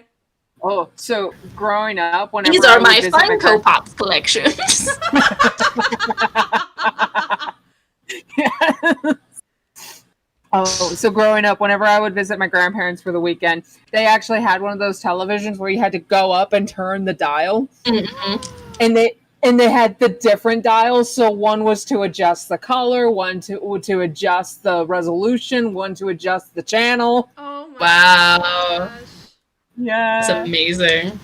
Oh, so growing up, whenever These I are would my visit Funko Pop collections. Oh, so growing up, whenever I would visit my grandparents for the weekend, they actually had one of those televisions where you had to go up and turn the dial, and they had the different dials. So one was to adjust the color, one to adjust the resolution, one to adjust the channel. Oh my Wow. gosh. That's Yeah. amazing.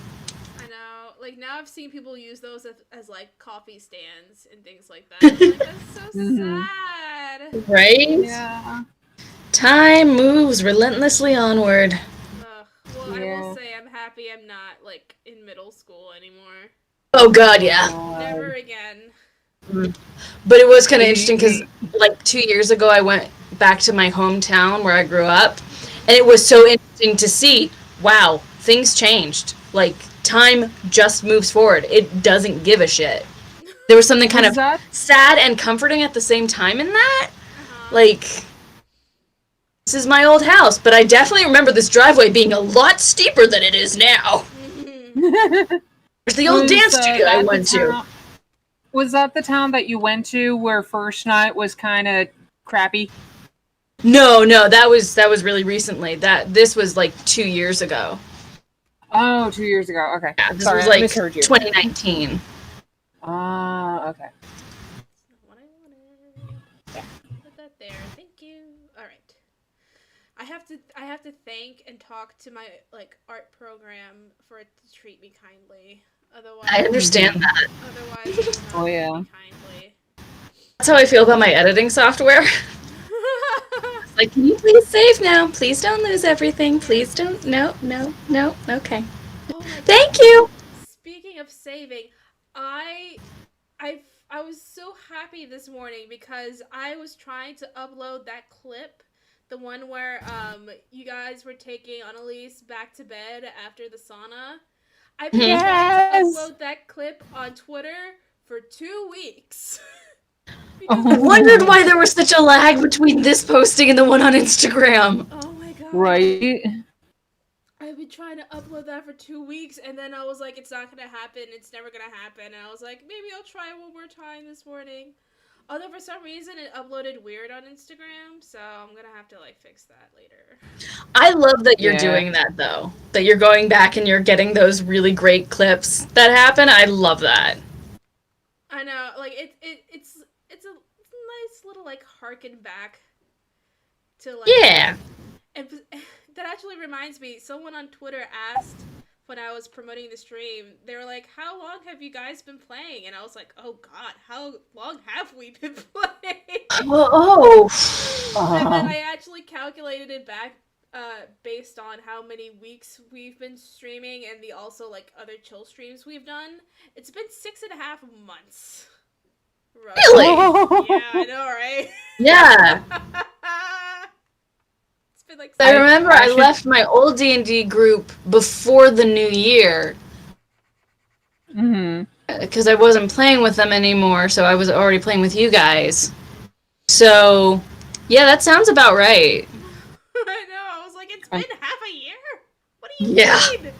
I know. Like now I've seen people use those as like coffee stands and things like that. I'm like, that's so Mhm. sad. Right? Yeah. Time moves relentlessly onward. Ugh. Well, I Yeah. will say I'm happy I'm not like in middle school anymore. Oh God, yeah. Never again. But it was kind of interesting because, like, 2 years ago, I went back to my hometown where I grew up, and it was so interesting to see. Wow, things changed. Like, time just moves forward. It doesn't give a shit. There was something kind Was of that- sad and comforting at the same time in that. Uh-huh. Like, this is my old house, but I definitely remember this driveway being a lot steeper than it is now. There's the old Was, dance studio I that the went to. town- Was that the town that you went to where first night was kind of crappy? No, that was really recently. This was like 2 years ago. Oh, 2 years ago. Okay. Yeah, this Sorry, was I like misheard you. 2019. Ah, okay. What I wanted. there. Thank you. All right. I have to thank and talk to my art program for it to treat me kindly. Otherwise, I understand that. Otherwise, it will not Oh, yeah. treat me kindly. That's how I feel about my editing software. Like, can you please save now? Please don't lose everything. Please don't. No, no, no. Okay. Oh my god. Thank you. Speaking of saving, I I was so happy this morning because I was trying to upload that clip, the one where you guys were taking Annalise back to bed after the sauna. I've been trying to upload that clip on Twitter for 2 weeks. Because I wondered why there was such a lag between this posting and the one on Instagram. oh my god. Right? I've been trying to upload that for 2 weeks, and then I was like, it's not gonna happen, it's never gonna happen, and I was like, maybe I'll try one more time this morning. Although for some reason it uploaded weird on Instagram, so I'm gonna have to fix that later. I love that you're Yeah. doing that though. That you're going back and you're getting those really great clips that happen. I love that. I know, it's a nice little harken back to Yeah. and that actually reminds me, someone on Twitter asked when I was promoting the stream, they were like, how long have you guys been playing? And I was like, oh god, how long have we been playing? Oh. And then I actually calculated it back based on how many weeks we've been streaming and the also other chill streams we've done. It's been 6.5 months. Roughly. Really? Yeah, I know, right? Yeah. It's been I remember I left my old D&D group before the new year. Because I wasn't playing with them anymore, so I was already playing with you guys. So, yeah, that sounds about right. I know. I was like, it's been half a year? What do you mean?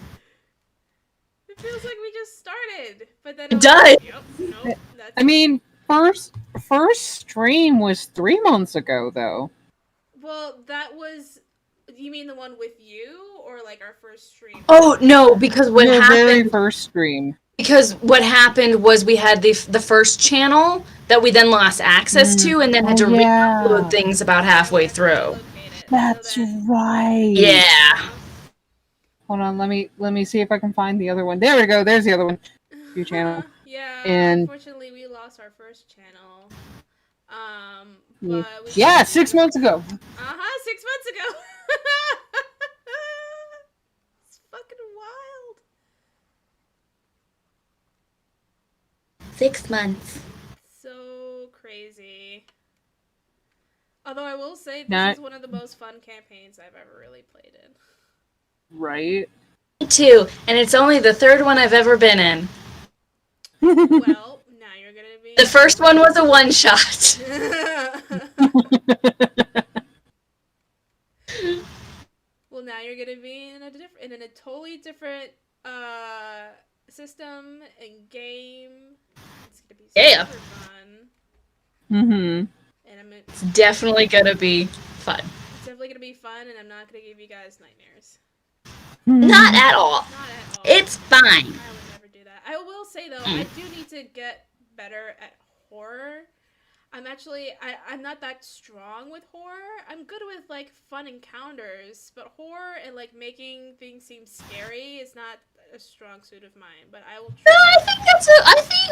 It feels like we just started. But then It does. Yep, nope, that's I mean, first stream was 3 months ago, though. well, that was. You mean the one with you, or our first stream? Oh no, because what Your happened? very first stream. Because what happened was we had the first channel that we then lost access to, and then had to re-upload things about halfway through. That's right. Yeah. Hold on, let me see if I can find the other one. There we go. There's the other one. Your channel. Yeah. And unfortunately, we lost our first channel. But we 6 months ago. 6 months ago. It's fucking wild. 6 months. So crazy. Although I will say Not- this is one of the most fun campaigns I've ever really played in. Right. Me too, and it's only the third one I've ever been in. Well, now you're gonna be. The first one was a one-shot. Well, now you're gonna be in a totally different system and game. It's gonna be super fun. Mm-hmm. And It's definitely gonna be fun. It's definitely gonna be fun, and I'm not gonna give you guys nightmares. Not at all. Not at all. It's fine. I would never do that. I will say though, I do need to get better at horror. I'm not that strong with horror. I'm good with fun encounters, but horror and making things seem scary is not a strong suit of mine. But I will No, try. I think that's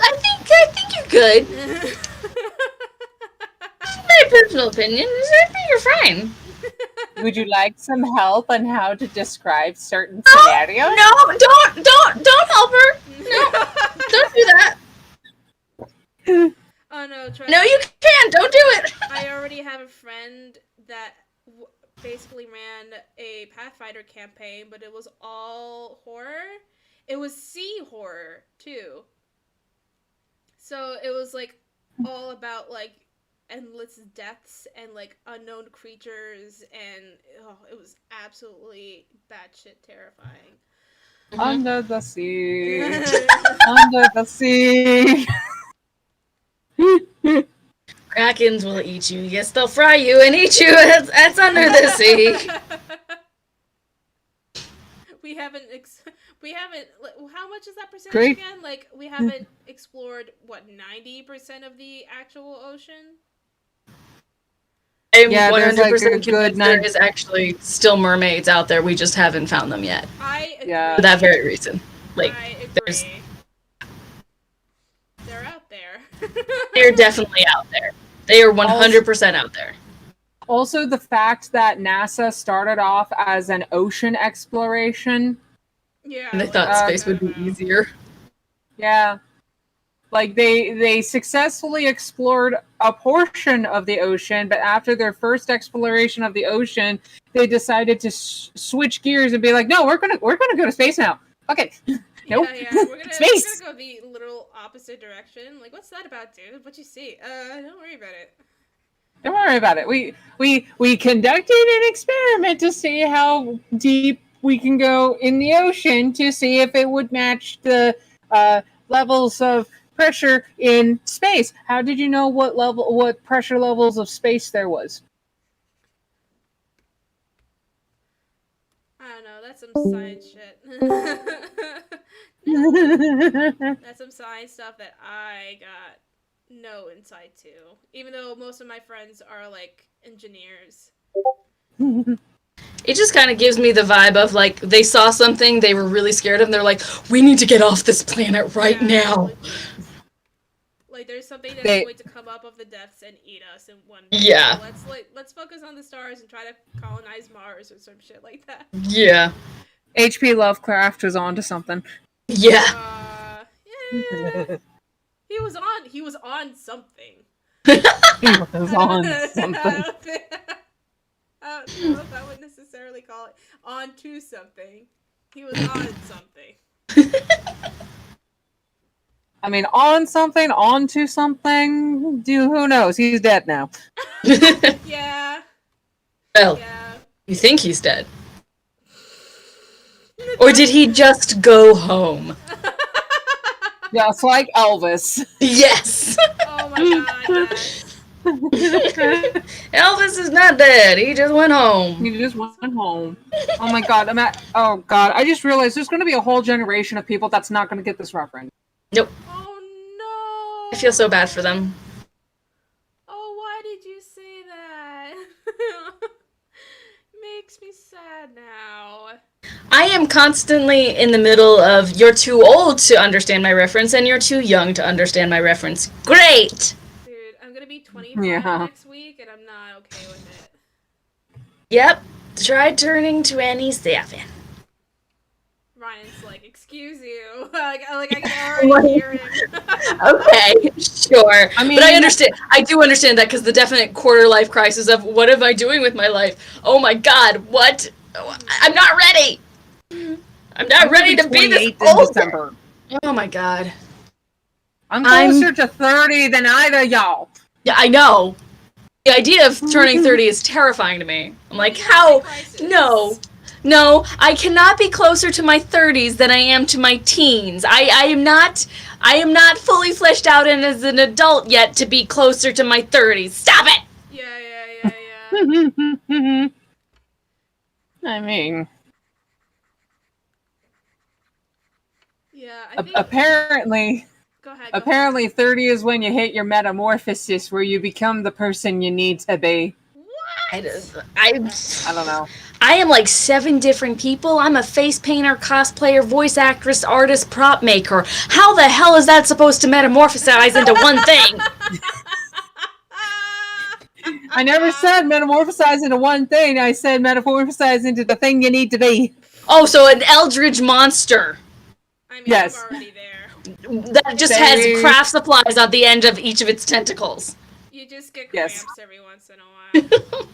I think you're good. My personal opinion is I think you're fine. Would you like some help on how to describe certain No, scenarios? no, don't help her. No, don't do that. Oh no, try. No, you can't. Don't do it. I already have a friend that basically ran a Pathfinder campaign, but it was all horror. It was sea horror too. So it was all about endless deaths and unknown creatures, and it was absolutely batshit terrifying. Under the sea. Under the sea. Krakens will eat you. Yes, they'll fry you and eat you. That's under the sea. we haven't. How much is that percentage Great. again? We haven't explored 90% of the actual ocean. I'm Yeah, there's, like, 100% a good convinced there nine- is actually still mermaids out there. We just haven't found them yet. I agree. Yeah. For that very reason. Like, I there's agree. They're out there. they're definitely out there. They are 100% out there. Also, the fact that NASA started off as an ocean exploration. Yeah. And they like, thought Uh, space would be easier. Yeah. Like, they successfully explored a portion of the ocean, but after their first exploration of the ocean, they decided to switch gears and be like, no, we're gonna go to space now. Okay. Nope. Yeah, we're gonna Space. go the literal opposite direction. Like, what's that about, dude? What you see? Don't worry about it. Don't worry about it. We conducted an experiment to see how deep we can go in the ocean to see if it would match the levels of pressure in space. How did you know what pressure levels of space there was? I don't know. That's some science shit. No, that's some science stuff that I got no insight to. Even though most of my friends are like engineers. It just kind of gives me the vibe of, like, they saw something they were really scared of, and they're like, we need to get off this planet right Yeah, now. Like there's something that's They- going to come up of the depths and eat us in one. Yeah. So let's focus on the stars and try to colonize Mars or some shit like that. Yeah. H.P. Lovecraft was onto something. Yeah. Yeah. He was on something. He was on something. I don't know if I would necessarily call it onto something. He was on something. I mean, on something, onto something. Who knows? He's dead now. Yeah. Well, Yeah. you think he's dead. Or did he just go home? Just like Elvis. Yes! Oh my god, yes. Elvis is not dead. He just went home. He just went home. Oh my god! Oh god! I just realized there's going to be a whole generation of people that's not going to get this reference. Nope. Oh no. I feel so bad for them. Oh, why did you say that? Makes me sad now. I am constantly in the middle of, you're too old to understand my reference, and you're too young to understand my reference. Great! Dude, I'm gonna be 25 Yeah. next week, and I'm not okay with it. Yep. Try turning 27. Ryan's like, excuse you. like I can already hear him. Okay, sure. I mean- but I understand. I do understand that, because the definite quarter life crisis of, what am I doing with my life? Oh my god, what? I'm not ready! I'm not ready to be this 28th in old. December. Oh my god. I'm closer to 30 than either y'all. Yeah, I know. The idea of turning 30 is terrifying to me. I'm like, how? No, I cannot be closer to my 30s than I am to my teens. I am not fully fleshed out and as an adult yet to be closer to my 30s. Stop it! Yeah. I mean, Yeah, I think... apparently, Go ahead. apparently 30 is when you hit your metamorphosis, where you become the person you need to be. I don't know. I am like 7 different people. I'm a face painter, cosplayer, voice actress, artist, prop maker. How the hell is that supposed to metamorphosize into one thing? I never said metamorphosize into one thing. I said metamorphosize into the thing you need to be. Oh, so an eldritch monster I mean, Yes. I'm already there. that just has craft supplies on the end of each of its tentacles. You just get Yes. cramps every once in a while.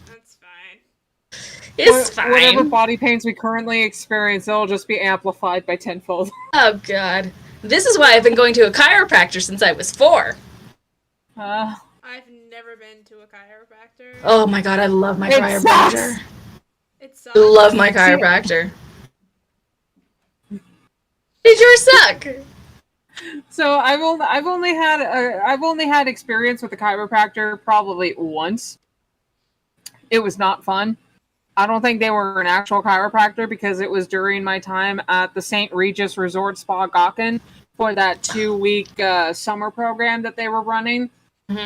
That's fine. It's fine. Whatever body pains we currently experience, it'll just be amplified by tenfold. Oh god. This is why I've been going to a chiropractor since I was 4. I've never been to a chiropractor. Oh my god, I love my It chiropractor. sucks. It sucks. I love my chiropractor. Did yours suck? So I've only had experience with a chiropractor probably once. It was not fun. I don't think they were an actual chiropractor because it was during my time at the St. Regis Resort Spa Gawken for that 2-week summer program that they were running,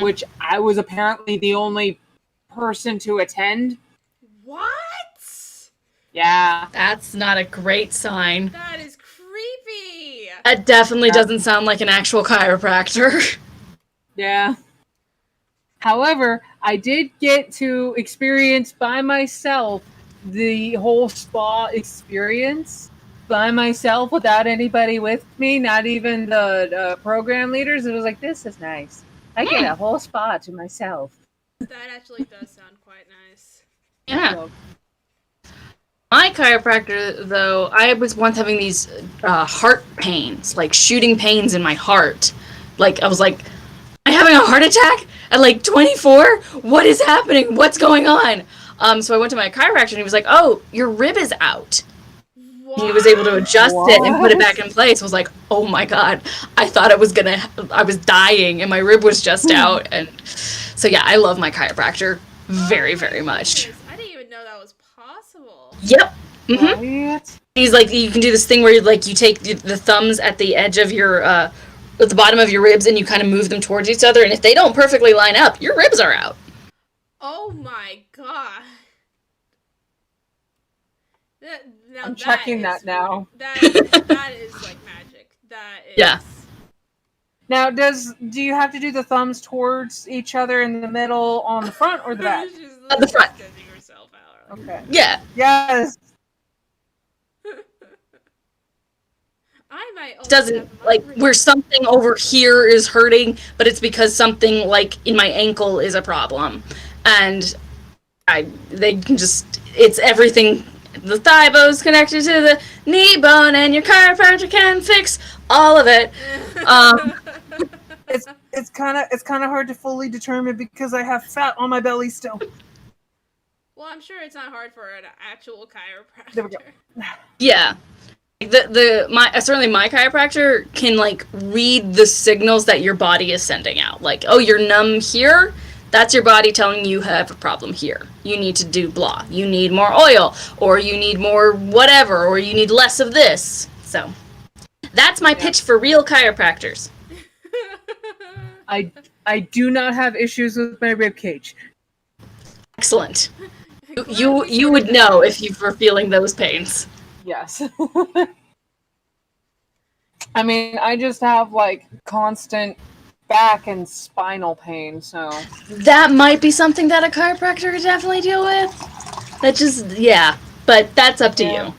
which I was apparently the only person to attend. What? Yeah. That's not a great sign. That is creepy. That definitely doesn't sound like an actual chiropractor. Yeah. However, I did get to experience by myself the whole spa experience by myself without anybody with me, not even the program leaders. It was like, this is nice. I get a whole spa to myself. That actually does sound quite nice. Yeah. So, My chiropractor, though, I was once having these heart pains, like shooting pains in my heart. Like, I was like, am I having a heart attack at like 24? What is happening? What's going on? So I went to my chiropractor and he was like, oh, your rib is out. What? He was able to adjust it and put it back in place. I was like, oh my God, I thought I was dying and my rib was just out. And so yeah, I love my chiropractor very, very much. I didn't even know that was possible. Yep. Mm-hmm. what? He's like, you can do this thing where you take the thumbs at the edge of your, at the bottom of your ribs and you kind of move them towards each other. And if they don't perfectly line up, your ribs are out. Oh my god. I'm checking that now. That is like magic. That is. Yeah. Now, do you have to do the thumbs towards each other in the middle, on the front, or the back? She's At the front. extending herself out. Okay. Yeah. Yes. I might also Doesn't have my like rib- where something over here is hurting, but it's because something like in my ankle is a problem, and they can just, it's everything. The thigh bone's connected to the knee bone, and your chiropractor can fix all of it. It's kind of hard to fully determine because I have fat on my belly still. Well, I'm sure it's not hard for an actual chiropractor. There we go. Yeah. Certainly my chiropractor can like read the signals that your body is sending out. Like, oh, you're numb here. That's your body telling you have a problem here. You need to do blah. You need more oil, or you need more whatever, or you need less of this. So that's my pitch for real chiropractors. I do not have issues with my rib cage. Excellent. You would know if you were feeling those pains. Yes. I mean, I just have like constant back and spinal pain, so That might be something that a chiropractor could definitely deal with. That just, yeah. But that's up to Yeah. you.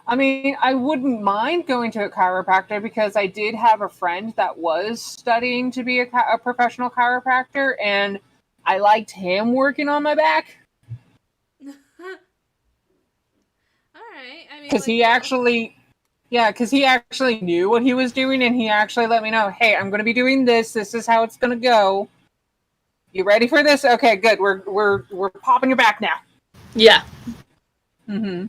I mean, I wouldn't mind going to a chiropractor because I did have a friend that was studying to be a professional chiropractor, and I liked him working on my back Alright, I mean, because he actually knew what he was doing, and he actually let me know, hey, I'm going to be doing this. This is how it's going to go. You ready for this? Okay, good. We're popping your back now. Yeah. Mm-hmm.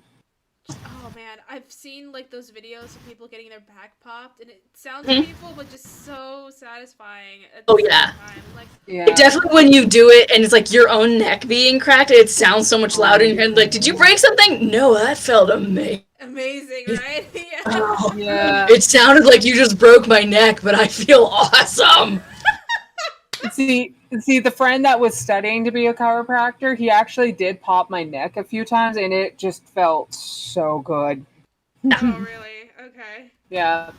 Oh man, I've seen like those videos of people getting their back popped, and it sounds Mhm. painful, but just so satisfying. At Oh, the same yeah. time. Like, Yeah. Definitely when you do it and it's like your own neck being cracked, it sounds so much louder in your head. Like, did you break something? No, that felt amazing. amazing, right? Yeah. Oh, Yeah. it sounded like you just broke my neck, but I feel awesome. See, the friend that was studying to be a chiropractor, he actually did pop my neck a few times, and it just felt so good. Oh really? Okay. Yeah.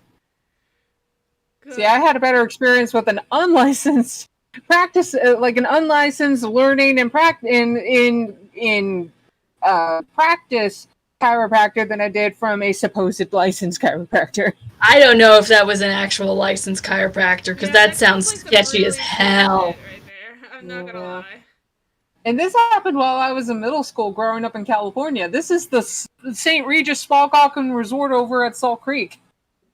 Good. See, I had a better experience with an unlicensed practice, like an unlicensed learning and practice in practice chiropractor than I did from a supposed licensed chiropractor. I don't know if that was an actual licensed chiropractor, because Yeah, that sounds like some sketchy as really hell. bullshit right there. I'm not gonna Yeah. lie. And this happened while I was in middle school growing up in California. This is the St. Regis Spa Cock-and Resort over at Salt Creek.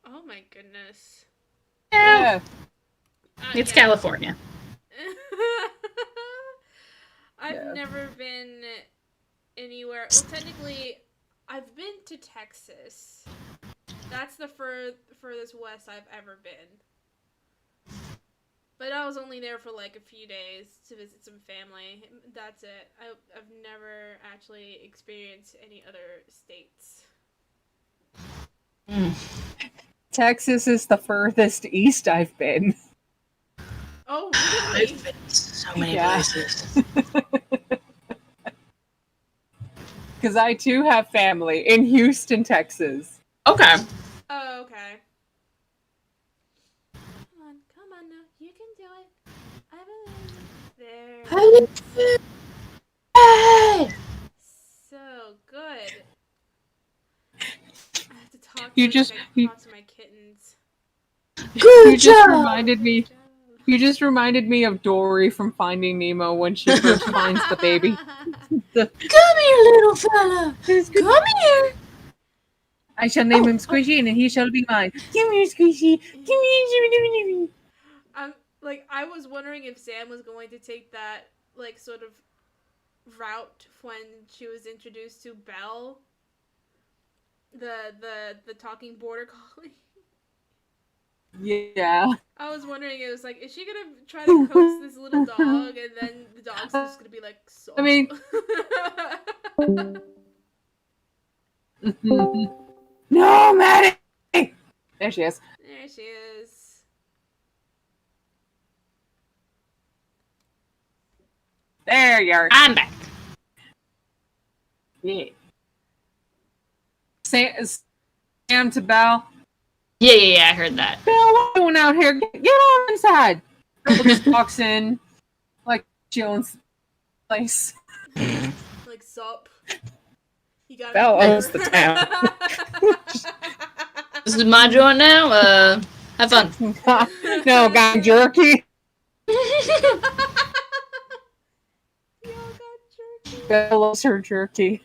Oh my goodness. Yeah. It's Yeah. California. I've Yeah. never been anywhere. Well, technically, I've been to Texas. That's the furthest west I've ever been. But I was only there for like a few days to visit some family. That's it. I've never actually experienced any other states. Texas is the furthest east I've been. Oh, really? I've been so So many Yeah. places. Because I too have family in Houston, Texas. Okay. Oh, okay. Come on now. You can do it. I believe you. There. Hey! So good. I have to talk You to just- like I you- talk to my kittens. Good You just job! reminded me. You just reminded me of Dory from Finding Nemo when she first finds the baby. Come here, little fella! Come here! I shall name him Squishy, and he shall be mine. Come here, Squishy. Come here. Like I was wondering if Sam was going to take that like sort of route when she was introduced to Belle, the talking border collie. Yeah. I was wondering, it was like, is she gonna try to coax this little dog, and then the dog's just gonna be like, so. I mean- No, Maddie! There she is. There she is. There you are. I'm back. Yeah. Sam to Belle. Yeah, I heard that. Belle, what are you doing out here? Get on inside. Belle just walks in like she owns the place. Like, sup. You got Belle owns the town. This is my joint now. Have fun. No, got jerky. Y'all got jerky. Belle loves her jerky.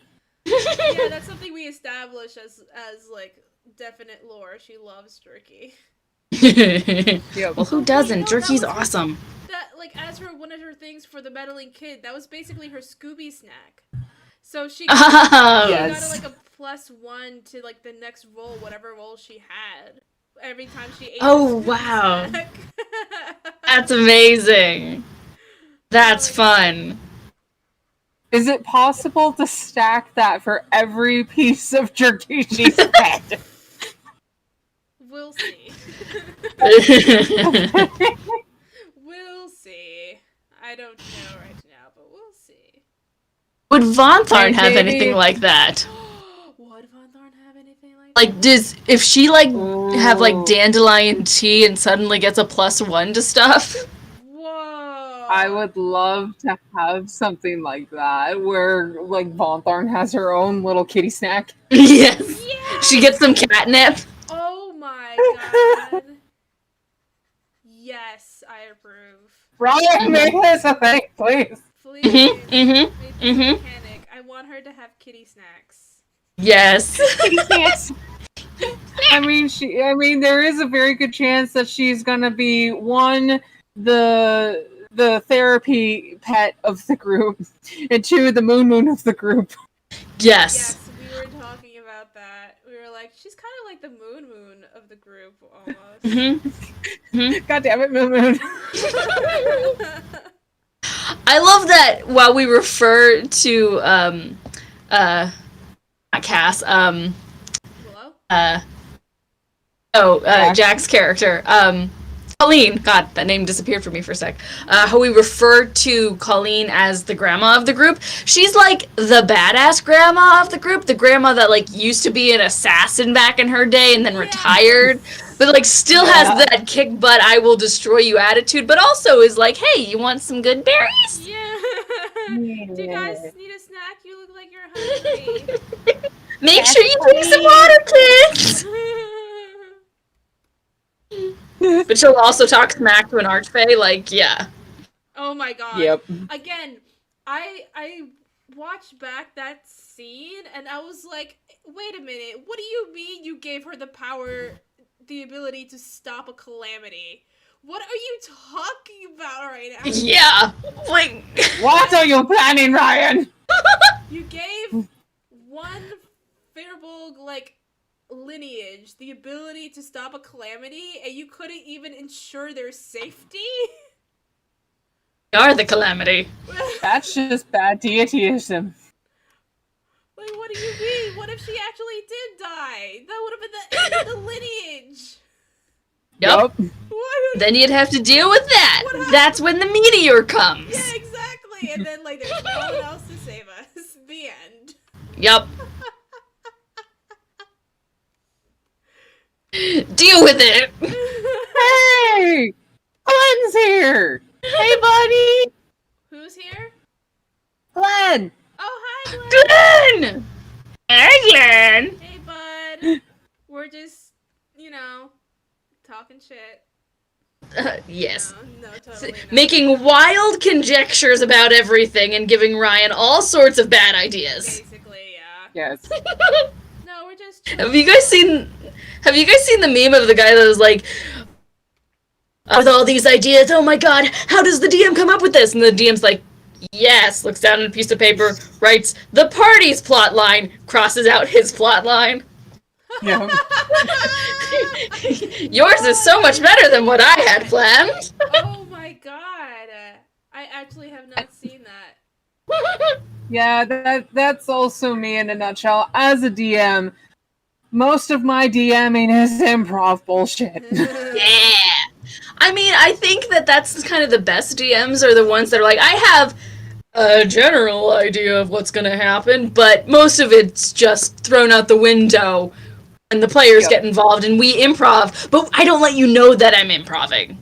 Yeah, that's something we established as like definite lore. She loves jerky. Yep. Well, who Oh, doesn't? wait, no, that Jerky's was her- awesome. That like as her one of her things for the meddling kid, that was basically her Scooby snack. So she got, Oh, she Yes. got like a +1 to like the next roll, whatever roll she had. Every time she ate. Oh, the Scooby wow. snack. That's amazing. That's fun. Is it possible to stack that for every piece of jerky she's had? We'll see. We'll see. I don't know right now, but we'll see. Would Von Tharn Hey, have baby. anything like that? Would Von Thorn have anything like Like, if she like have like Ooh. dandelion tea and suddenly gets a +1 to stuff? Whoa. I would love to have something like that, where like Von Tharn has her own little kitty snack. Yes. Yeah. She gets some catnip. Oh my god. Yes, I approve. Brian, make this a thing, please. Please. Mhm, mhm, Make this mhm. mechanic. I want her to have kitty snacks. Yes. Kitty snacks. I mean, there is a very good chance that she's gonna be the therapy pet of the group, and 2, the moon of the group. Yes. Yes, we were talking about that. We were like, she's kind of like the moon of the group, almost. Mhm. God damn it, Moon. I love that while we refer to not Cass, Hello? Jack's character, Colleen. God, that name disappeared from me for a sec. How we refer to Colleen as the grandma of the group. She's like the badass grandma of the group, the grandma that like used to be an assassin back in her day and then Yeah. retired, but like still Yeah. has that kick butt I will destroy you attitude, but also is like, hey, you want some good berries? Yeah. Do you guys need a snack? You look like you're hungry. Make sure you drink some water, kids. But she'll also talk smack to an archfey, like, yeah. Oh my god. Yep. Again, I watched back that scene and I was like, wait a minute, what do you mean you gave her the ability to stop a calamity? What are you talking about right now? Yeah. Like, What are you planning, Ryan? You gave one Firbolg, like, lineage the ability to stop a calamity and you couldn't even ensure their safety? we are the calamity. That's just bad deityism. Like, what do you mean? What if she actually did die? That would have been the end of the lineage. Yep. What then you'd have to deal with that. What happened? That's when the meteor comes. Yeah, exactly. And then, like, there's no one else to save us. The end. Yup. Deal with it. Hey! Glenn's here! Hey, buddy! Who's here? Glenn! Oh, hi, Glenn. Glenn! Hey, Glenn! Hey, bud. We're just, talking shit. Yes. No, totally not. Making wild conjectures about everything and giving Ryan all sorts of bad ideas. Basically, yeah. Yes. No, we're just. Have you guys seen the meme of the guy that was like, with all these ideas, oh my god, how does the DM come up with this? And the DM's like, yes, looks down at a piece of paper, writes the party's plot line, crosses out his plot line. Yeah. Yours is so much better than what I had planned. Oh my god. I actually have not seen that. Yeah, that's also me in a nutshell. As a DM, most of my DMing is improv bullshit. Yeah. I mean, I think that's kind of the best DMs are the ones that are like, I have a general idea of what's going to happen, but most of it's just thrown out the window and the players get involved and we improv, but I don't let you know that I'm improving.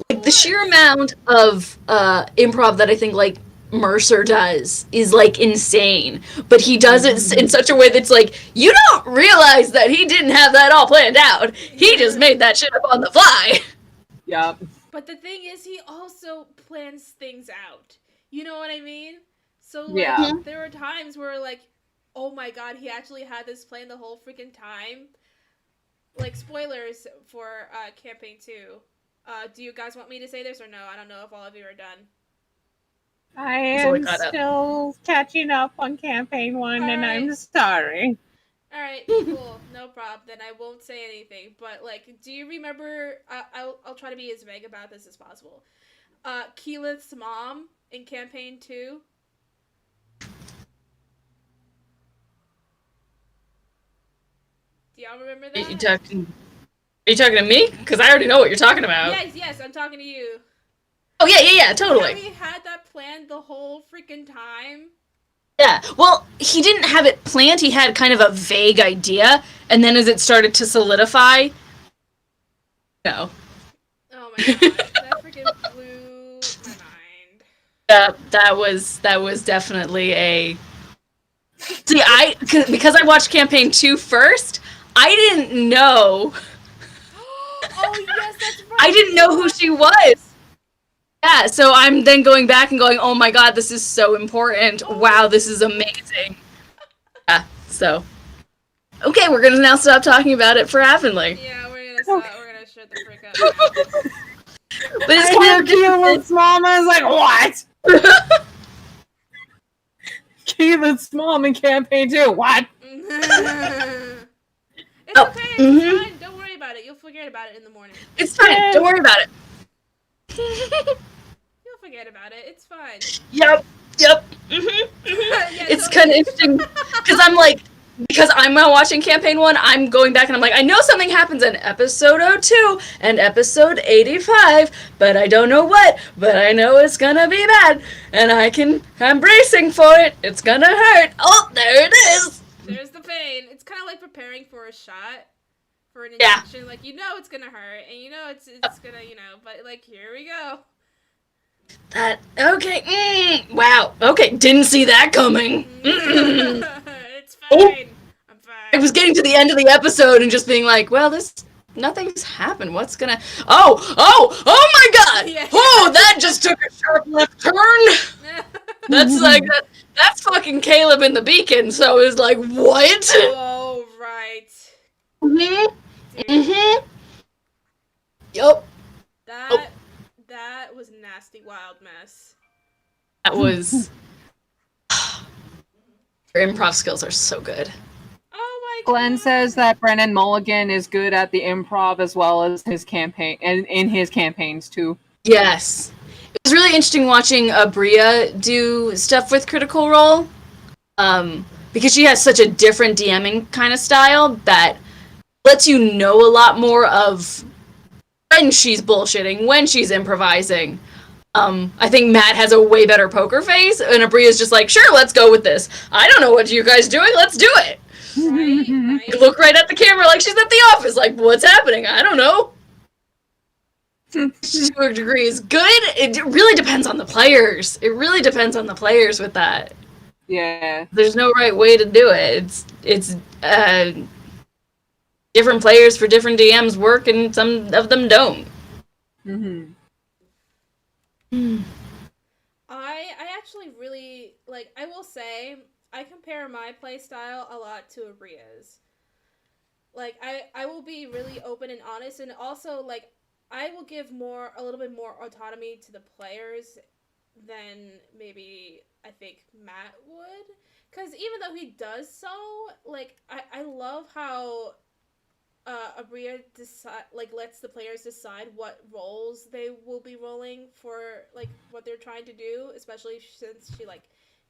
Like, the sheer amount of improv that I think, like, Mercer does is, like, insane. But he does it in such a way that's like, you don't realize that he didn't have that all planned out. He just made that shit up on the fly. Yep. But the thing is, he also plans things out. You know what I mean? So, like, Yeah. there were times where, like, oh my god, he actually had this planned the whole freaking time. Like, spoilers for Campaign 2. Do you guys want me to say this or no? I don't know if all of you are done. I So we am caught up. still catching up on campaign 1, and Alright. I'm sorry. Alright, cool. No problem. Then I won't say anything. But, like, do you remember... I'll try to be as vague about this as possible. Keyleth's mom in Campaign 2? Do y'all remember that? Are you talking to me? Because I already know what you're talking about. Yes, I'm talking to you. Oh, yeah, totally. Have we had that planned the whole freaking time? Yeah, well, he didn't have it planned, he had kind of a vague idea, and then as it started to solidify, no. Oh my gosh, that freaking blew my mind. That was definitely a... See, because I watched Campaign 2 first, I didn't know... Oh yes, that's right. I didn't know who she was! Yeah, so I'm then going back and going, oh my god, this is so important. Oh. Wow, this is amazing. Yeah, so. Okay, we're gonna now stop talking about it for Avonlea. Yeah, we're gonna stop. We're gonna shut the frick up. But it's I kind hear of Keelan's mom, I was like, what? Keelan's mom in campaign 2. What? It's Oh, okay. It's fine. Don't worry about it. You'll forget about it in the morning. It's fine, don't worry about it. You'll forget about it. It's fine. Yep. Yeah, It's totally. kind of interesting because I'm now watching Campaign 1, I'm going back and I'm like, I know something happens in episode 02 and episode 85, but I don't know what, but I know it's gonna be bad, and I'm bracing for it, it's gonna hurt. Oh, there it is! There's the pain. It's kind of like preparing for a shot, for an Yeah. injection. Like, you know it's gonna hurt, and you know it's gonna, but like, here we go. Okay, wow, okay, didn't see that coming. It's fine. Oh. I'm I fine. was getting to the end of the episode and just being like, well, nothing's happened, what's gonna, oh my god! Yeah. Oh, that just took a sharp left turn! That's like, that's fucking Caleb in the beacon, so it was like, what? Oh, right. Dude, Yup. That was a nasty, wild mess. That was... Your improv skills are so good. Oh my god. Glenn says that Brennan Mulligan is good at the improv as well as his campaign and in his campaigns too. Yes. It was really interesting watching Bria do stuff with Critical Role, because she has such a different DMing kind of style that lets you know a lot more of when she's bullshitting, when she's improvising. I think Matt has a way better poker face, and Abria's just like, sure, let's go with this. I don't know what you guys doing, let's do it. Right. Look right at the camera like she's at the office, like, what's happening? I don't know. To a degree is good. It really depends on the players. It really depends on the players with that. Yeah. There's no right way to do it. It's different players for different DMs work, and some of them don't. Mm-hmm. I actually really like. I will say I compare my play style a lot to Abria's. Like I will be really open and honest, and also like I will give a little bit more autonomy to the players than maybe I think Matt would. Because even though he does so, like I love how Abria lets the players decide what roles they will be rolling for like what they're trying to do, especially since she like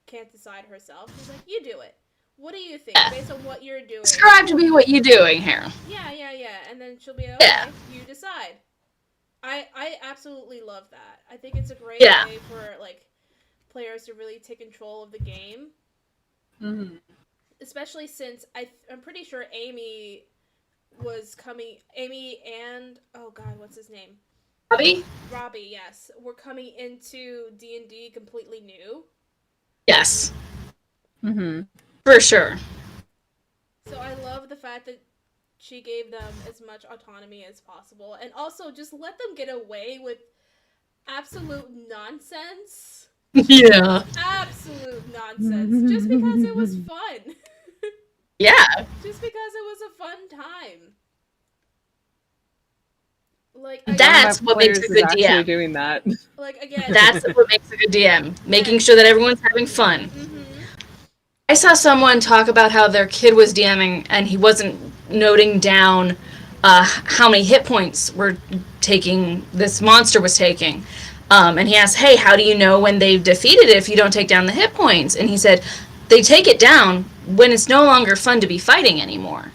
can't decide herself. She's like, you do it. What do you think based on what you're doing? Describe to me what you're doing here. Yeah. And then she'll be okay, you decide. I absolutely love that. I think it's a great way for like players to really take control of the game. Mm-hmm. Especially since I'm pretty sure Amy and oh god, what's his name? Robbie, yes. We're coming into D&D completely new. Yes. Mm-hmm. For sure. So I love the fact that she gave them as much autonomy as possible, and also just let them get away with absolute nonsense. Yeah. Absolute nonsense. Just because it was fun. Yeah. Just because it was a fun time. Like that's what makes a good DM. Doing that. Like again. That's what makes a good DM. Making sure that everyone's having fun. Mm-hmm. I saw someone talk about how their kid was DMing and he wasn't noting down how many hit points this monster was taking. And he asked, hey, how do you know when they've defeated it if you don't take down the hit points? And he said, they take it down when it's no longer fun to be fighting anymore.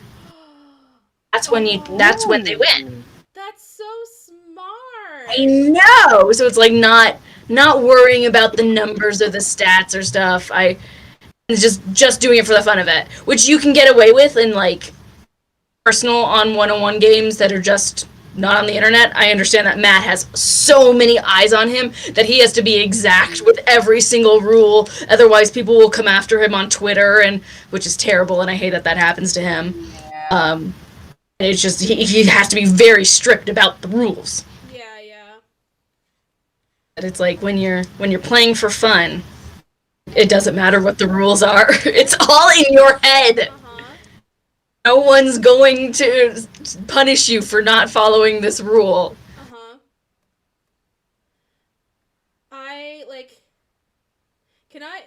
That's when they win. That's so smart. I know. So it's like not worrying about the numbers or the stats or stuff. It's just doing it for the fun of it, which you can get away with in like personal on one-on-one games that are just not on the internet. I understand that Matt has so many eyes on him that he has to be exact with every single rule, otherwise people will come after him on Twitter, and which is terrible, and I hate that happens to him. Yeah. It's just he has to be very strict about the rules. Yeah. But it's like when you're playing for fun, it doesn't matter what the rules are. It's all in your head. Uh-huh. No one's going to punish you for not following this rule. Uh-huh.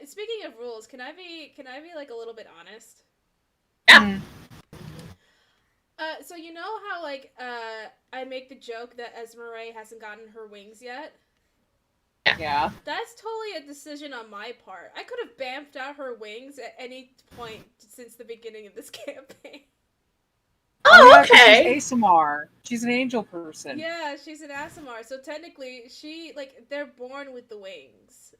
Speaking of rules, can I be like a little bit honest? Yeah. So you know how like I make the joke that Esmeralda hasn't gotten her wings yet? Yeah. That's totally a decision on my part. I could have bamfed out her wings at any point since the beginning of this campaign. Oh, okay. She's ASMR. She's an angel person. Yeah, she's an ASMR. So technically, they're born with the wings.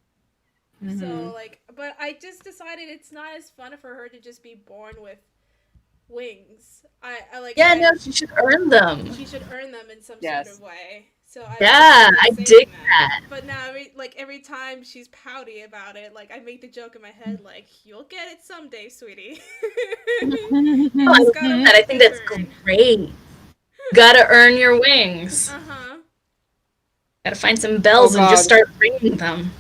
Mm-hmm. So like, but I just decided it's not as fun for her to just be born with wings. I like. Yeah, no, she should earn them. She should earn them in some Yes. sort of way. So I dig that. But now, every time she's pouty about it, like I make the joke in my head, like you'll get it someday, sweetie. I think that's great. You gotta earn your wings. Uh-huh. Gotta find some bells and just start ringing them.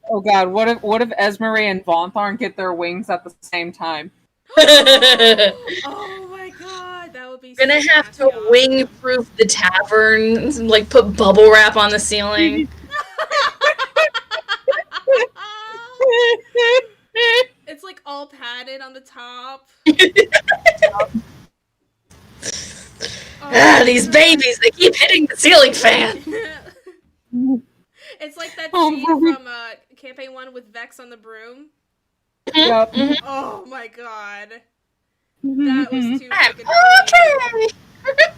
Oh god, what if Esmeralda and Vonthorn get their wings at the same time? Oh my god, that would be We're gonna have to wing-proof the tavern, like put bubble wrap on the ceiling. It's like all padded on the top. These babies, they keep hitting the ceiling fan. It's like that scene from Campaign 1 with Vex on the broom. Yep. Oh my god. That was too fucking funny. Okay.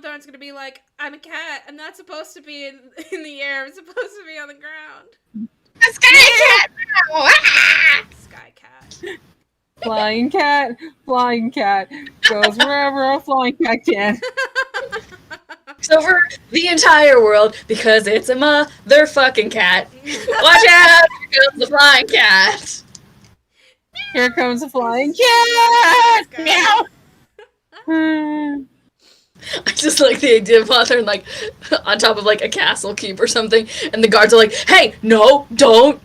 Thorn's gonna be like, I'm a cat. I'm not supposed to be in the air. I'm supposed to be on the ground. A sky cat now! Ah! Sky cat. Flying cat goes wherever a flying cat can. It's over the entire world because it's a motherfucking cat. Watch out! Here comes the flying cat. Here comes a flying cat. Sky. Meow. I just like the idea of Hawthorne like on top of like a castle keep or something, and the guards are like, "Hey, no, don't!"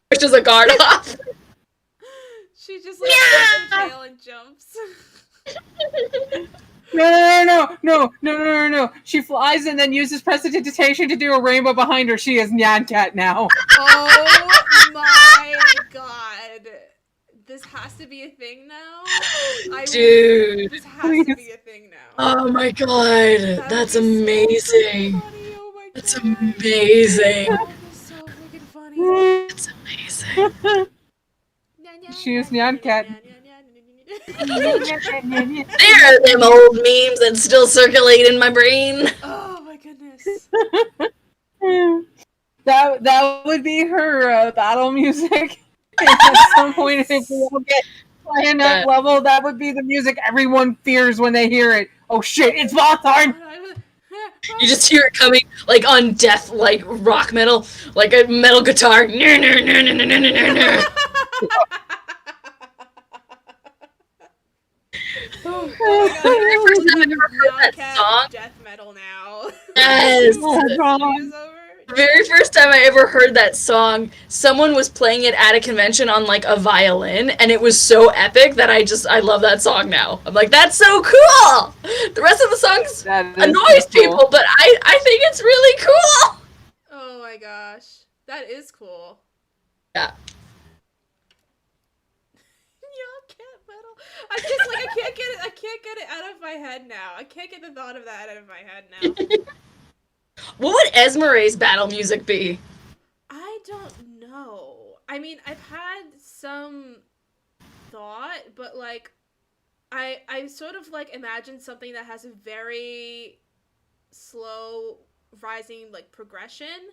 Pushes a guard off. She just like flips her tail and jumps. No. She flies and then uses prestidigitation to do a rainbow behind her. She is Nyan Cat now. Oh my god. This has to be a thing now? Dude. This has to be a thing now. Oh my god, that's amazing. Funny. Oh my That's god. amazing. That is so freaking funny. That's amazing. She is Nyan Cat. There are them old memes that still circulate in my brain. Oh my goodness. That would be her battle music. At some point, if we all get high enough level, that would be the music everyone fears when they hear it. Oh shit, it's Hawthorne! You just hear it coming like on death, like rock metal, like a metal guitar. Oh my god. The first time I ever heard that song. Death metal now. Yes. It's over. The very first time I ever heard that song, someone was playing it at a convention on like a violin, and it was so epic that I love that song now. I'm like, that's so cool! The rest of the songs annoys people, but I think it's really cool! Oh my gosh. That is cool. Yeah. Cat metal. I can't get it out of my head now. I can't get the thought of that out of my head now. What would Esmeralda's battle music be? I don't know. I mean, I've had some thought, but like I sort of like imagine something that has a very slow rising like progression,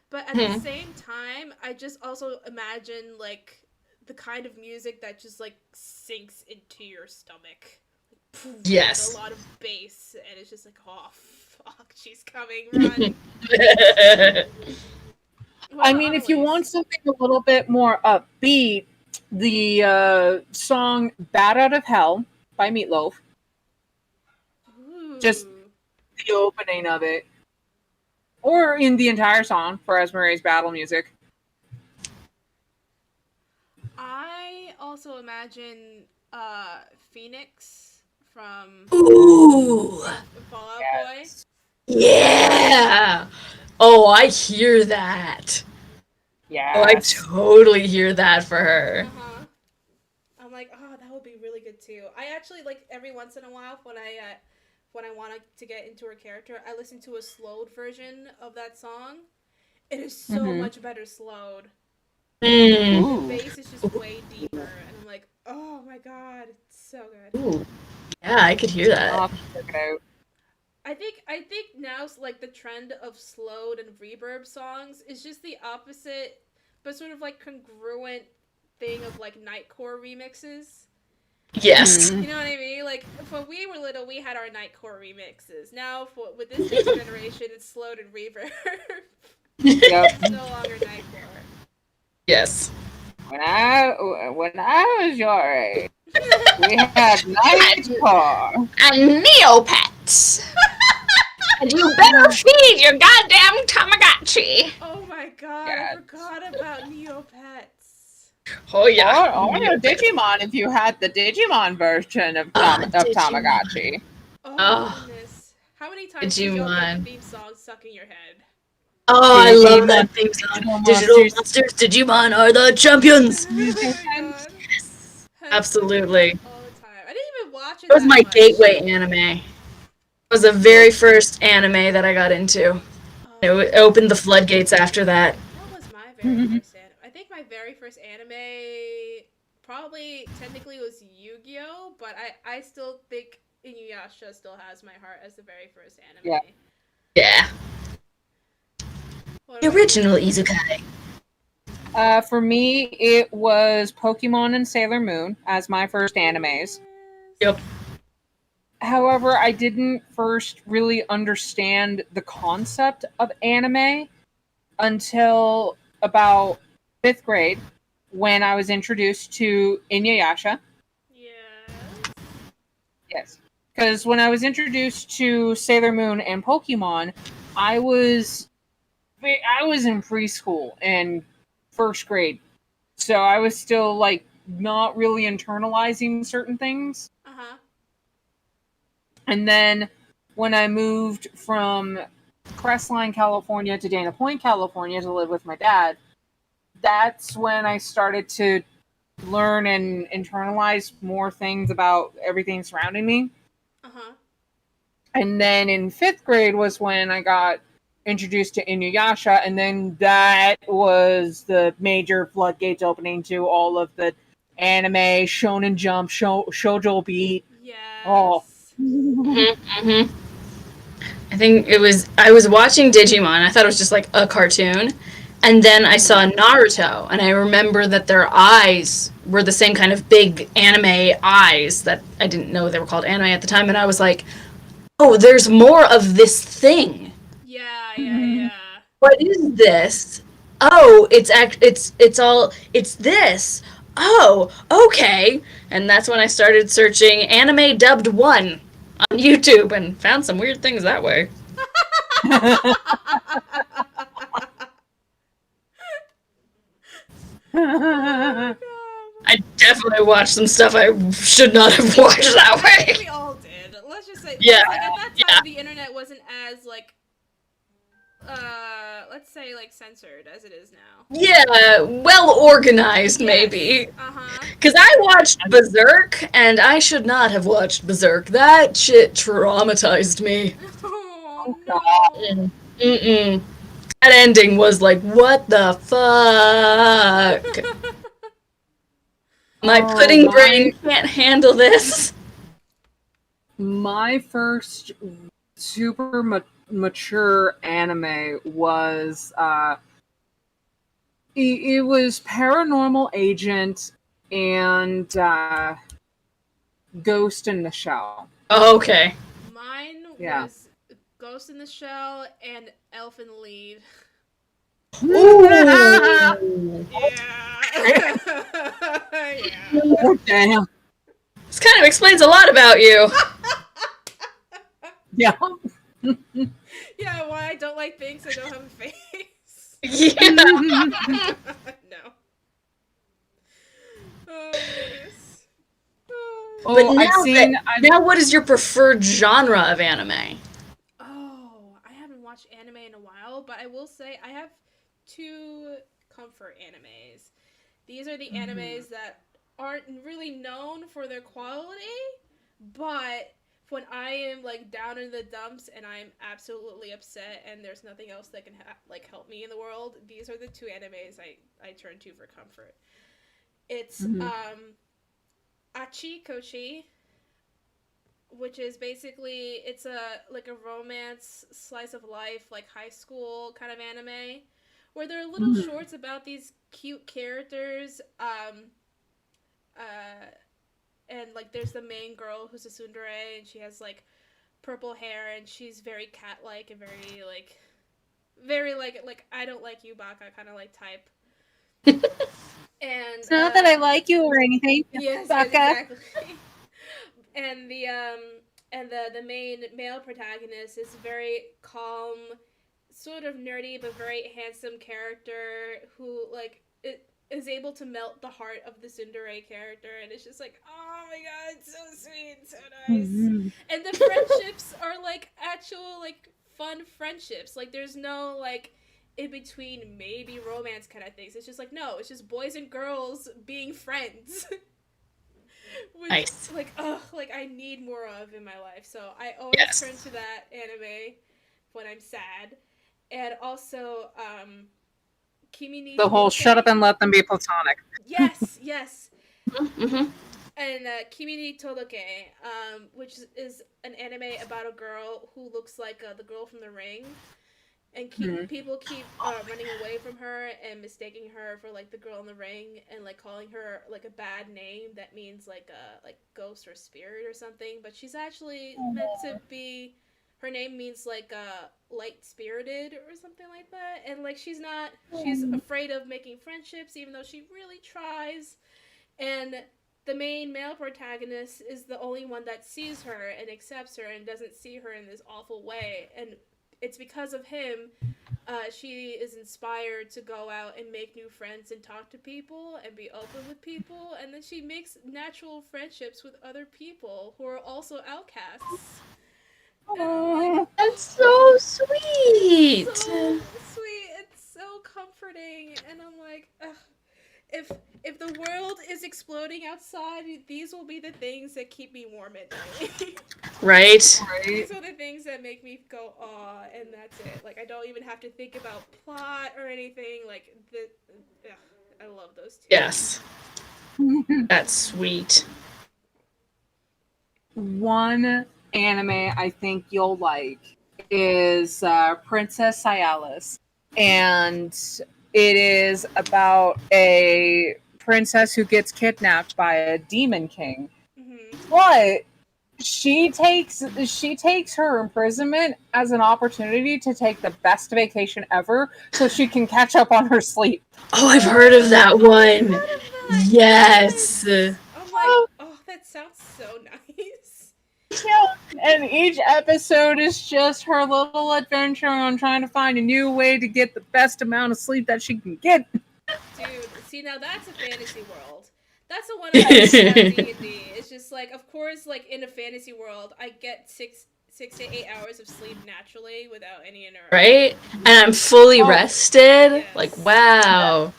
but at the same time, I just also imagine like the kind of music that just like sinks into your stomach. Like, poof, Yes. with a lot of bass, and it's just like, oh fuck, she's coming, run. I mean, if you want something a little bit more upbeat, the song "Bat Out of Hell" by Meatloaf. Ooh. Just the opening of it, or in the entire song for Esmeralda's battle music. I also imagine Phoenix from Ooh. Fall Out Boy. Yeah. Oh, I hear that. Yeah. Oh, I totally hear that for her. I'm like, oh, that would be really good too. I actually like every once in a while when I want to get into her character, I listen to a slowed version of that song. It is so much better slowed. The bass is just way deeper, and I'm like, oh my god, it's so good. Ooh. Yeah, I could hear that. I'll check it out. I think now like the trend of slowed and reverb songs is just the opposite, but sort of like congruent thing of like nightcore remixes. Yes. You know what I mean? Like when we were little, we had our nightcore remixes. Now with this next generation, it's slowed and reverb. Yep. It's no longer nightcore. Yes. When I was your age, we had Nightcore And Neopets. And you better feed your goddamn Tamagotchi. Oh my god, Yes. I forgot about Neopets. Oh yeah. or your Digimon if you had the Digimon version of Tamagotchi. Oh goodness. How many times did you get Digimon. the theme song stuck in your head? Oh, I love that theme song. Digital Monsters, Digimon are the champions. Oh my god. Absolutely. All the time. I didn't even watch it. That was that my much. gateway anime. It was the very first anime that I got into. It opened the floodgates after that. What was my very first anime? I think my very first anime probably technically was Yu-Gi-Oh, but I still think Inuyasha still has my heart as the very first anime. Yeah. Yeah. What The about you? original Izukai. For me, it was Pokemon and Sailor Moon as my first animes. Yep. However, I didn't first really understand the concept of anime until about 5th grade when I was introduced to Inuyasha. Yes. Yes. Because when I was introduced to Sailor Moon and Pokemon, I was in preschool and 1st grade. So I was still like not really internalizing certain things. Uh-huh. And then when I moved from Crestline, California to Dana Point, California to live with my dad, that's when I started to learn and internalize more things about everything surrounding me. Uh-huh. And then in 5th grade was when I got introduced to Inuyasha, and then that was the major floodgates opening to all of the anime, Shonen Jump, Shoujo Beat. Yes. Oh. Mm-hmm. I think I was watching Digimon. I thought it was just like a cartoon. And then I saw Naruto, and I remember that their eyes were the same kind of big anime eyes that I didn't know they were called anime at the time. And I was like, oh, there's more of this thing. Yeah. What is this? Oh, it's this. Oh, okay. And that's when I started searching anime dubbed 1 on YouTube and found some weird things that way. Oh, God. I definitely watched some stuff I should not have watched that I think we way. all did. Let's just say, Yeah, like, at that time, yeah. the internet wasn't as, like, let's say, like, censored as it is now. Yeah, well organized, Yes. maybe. Uh-huh. Because I watched Berserk, and I should not have watched Berserk. That shit traumatized me. Oh, God. no. Mm-mm. That ending was like, what the fuck? My pudding brain can't handle this. My first super mature anime was it was Paranormal Agent and Ghost in the Shell. Oh, okay. Mine Yeah. was Ghost in the Shell and Elf in the Lead. Ooh. Yeah. Yeah. Oh, damn. This kind of explains a lot about you. Yeah. Yeah, why I don't like things that don't have a face. Yeah. No. Oh, goodness. But Oh, now what is your preferred genre of anime? Oh, I haven't watched anime in a while, but I will say I have 2 comfort animes. These are the animes that aren't really known for their quality, but when I am like down in the dumps and I'm absolutely upset and there's nothing else that can like help me in the world, these are the 2 animes I turn to for comfort. It's Achi Kochi, which is basically it's a like a romance slice of life, like high school kind of anime, where there are little shorts about these cute characters. And like there's the main girl who's a tsundere, and she has like purple hair, and she's very cat-like and very like I don't like you, Baka kind of like type. And It's not that I like you or anything. yes, Baka. exactly. And the main male protagonist is very calm, sort of nerdy but very handsome character who like is able to melt the heart of the tsundere character, and it's just like, oh my god, it's so sweet, so nice. And the friendships are like actual like fun friendships. Like there's no like in between maybe romance kind of things. It's just like, no, it's just boys and girls being friends. Which, Nice. like, like I need more of in my life. So I always turn to that anime when I'm sad. And also, Kimi ni The whole Tousei. shut up and let them be platonic. Yes, yes. Mm-hmm. and Kimi Todoke, which is an anime about a girl who looks like the girl from The Ring, and people keep running away from her and mistaking her for like the girl in The Ring, and like calling her like a bad name that means like ghost or spirit or something. But she's actually meant to be. Her name means like light spirited or something like that, and like she's not. She's afraid of making friendships, even though she really tries. And the main male protagonist is the only one that sees her and accepts her and doesn't see her in this awful way. And it's because of him she is inspired to go out and make new friends and talk to people and be open with people. And then she makes natural friendships with other people who are also outcasts. Oh, That's so sweet. So sweet. It's so comforting. And I'm like, ugh. If the world is exploding outside, these will be the things that keep me warm at night. Right? These are the things that make me go, aw, and that's it. Like, I don't even have to think about plot or anything. Like, I love those two. Yes. That's sweet. one anime I think you'll like is Princess Cialis, and it is about a princess who gets kidnapped by a demon king. But she takes her imprisonment as an opportunity to take the best vacation ever, so she can catch up on her sleep. Oh, I've heard of that one. Yes. I'm like, oh, that sounds so nice. Yeah, and each episode is just her little adventure on trying to find a new way to get the best amount of sleep that she can get. Dude, see, now that's a fantasy world. That's the one I like about D&D. It's just like, of course, like in a fantasy world, I get 6 to 8 hours of sleep naturally without any interruption. Right? And I'm fully rested. Yes. Like, wow.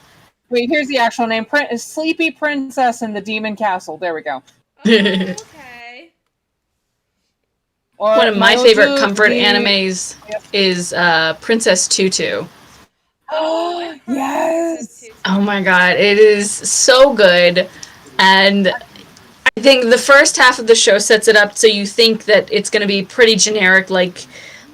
Wait, here's the actual name: Sleepy Princess in the Demon Castle. There we go. Oh, okay. Or One of my Mojo favorite comfort the- animes is Princess Tutu. Oh, yes! Oh my god, it is so good. And I think the first half of the show sets it up so you think that it's going to be pretty generic, like,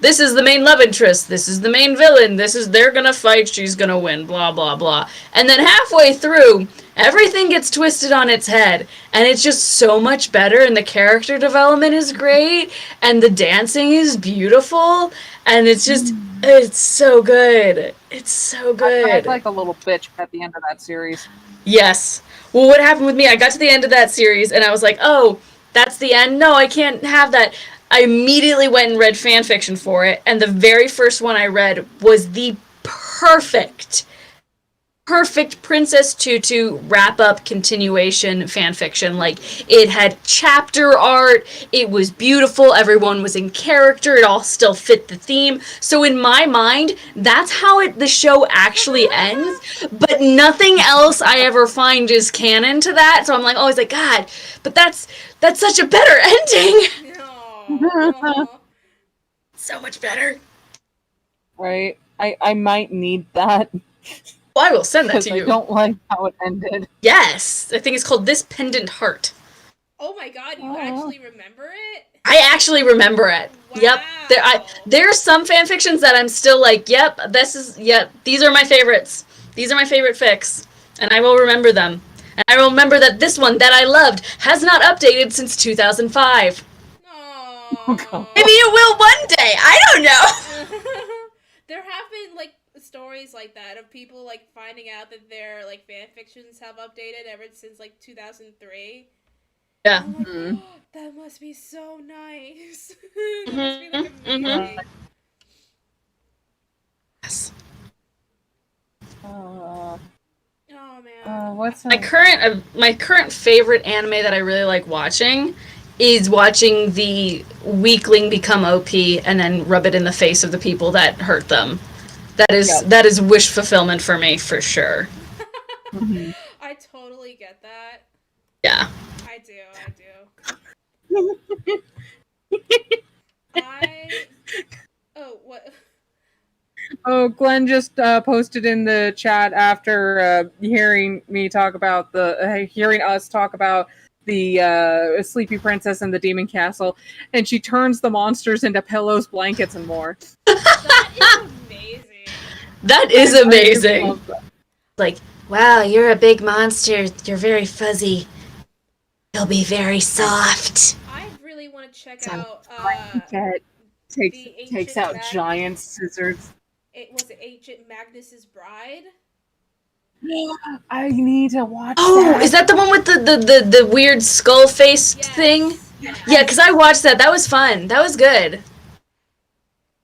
this is the main love interest, this is the main villain, they're going to fight, she's going to win, blah, blah, blah. And then halfway through, everything gets twisted on its head, and it's just so much better, and the character development is great, and the dancing is beautiful, and it's just, it's so good. It's so good. I like a little bitch at the end of that series. Yes. Well, what happened with me, I got to the end of that series, and I was like, oh, that's the end? No, I can't have that. I immediately went and read fan fiction for it, and the very first one I read was the perfect Princess Tutu wrap-up continuation fan fiction. Like, it had chapter art, it was beautiful, everyone was in character, it all still fit the theme. So in my mind, that's how the show actually ends, but nothing else I ever find is canon to that. So I'm like, always like, God, but that's such a better ending. Aww. So much better. Right? I might need that. Well, I will send that Because to I you. don't like how it ended. Yes, I think it's called This Pendant Heart. Oh my god, you actually remember it? I actually remember it. Wow. Yep. There's some fan fictions that I'm still like, yep, these are my favorites. These are my favorite fics. And I will remember them. And I will remember that this one that I loved has not updated since 2005. Aww. Maybe it will one day. I don't know. There have been like stories like that of people like finding out that their like fan fictions have updated ever since like 2003. Yeah. I'm like, oh, that must be so nice. That must be like amazing. Yes. Oh man. What's My current favorite anime that I really like watching is watching the weakling become OP and then rub it in the face of the people that hurt them. That is wish fulfillment for me, for sure. I totally get that. Yeah. I do. Oh, what? Oh, Glenn just posted in the chat after hearing us talk about the Sleepy Princess and the Demon Castle, and she turns the monsters into pillows, blankets, and more. That is amazing. That is I amazing. love that. Like, wow, you're a big monster. You're very fuzzy. You'll be very soft. I really want to check So, out. Blanket the takes ancient out Magnus- giant scissors. It was Ancient Magnus's Bride. I need to watch Oh, that. is that the one with the weird skull faced Yes. thing? Yes. Yeah, because I watched that. That was fun. That was good.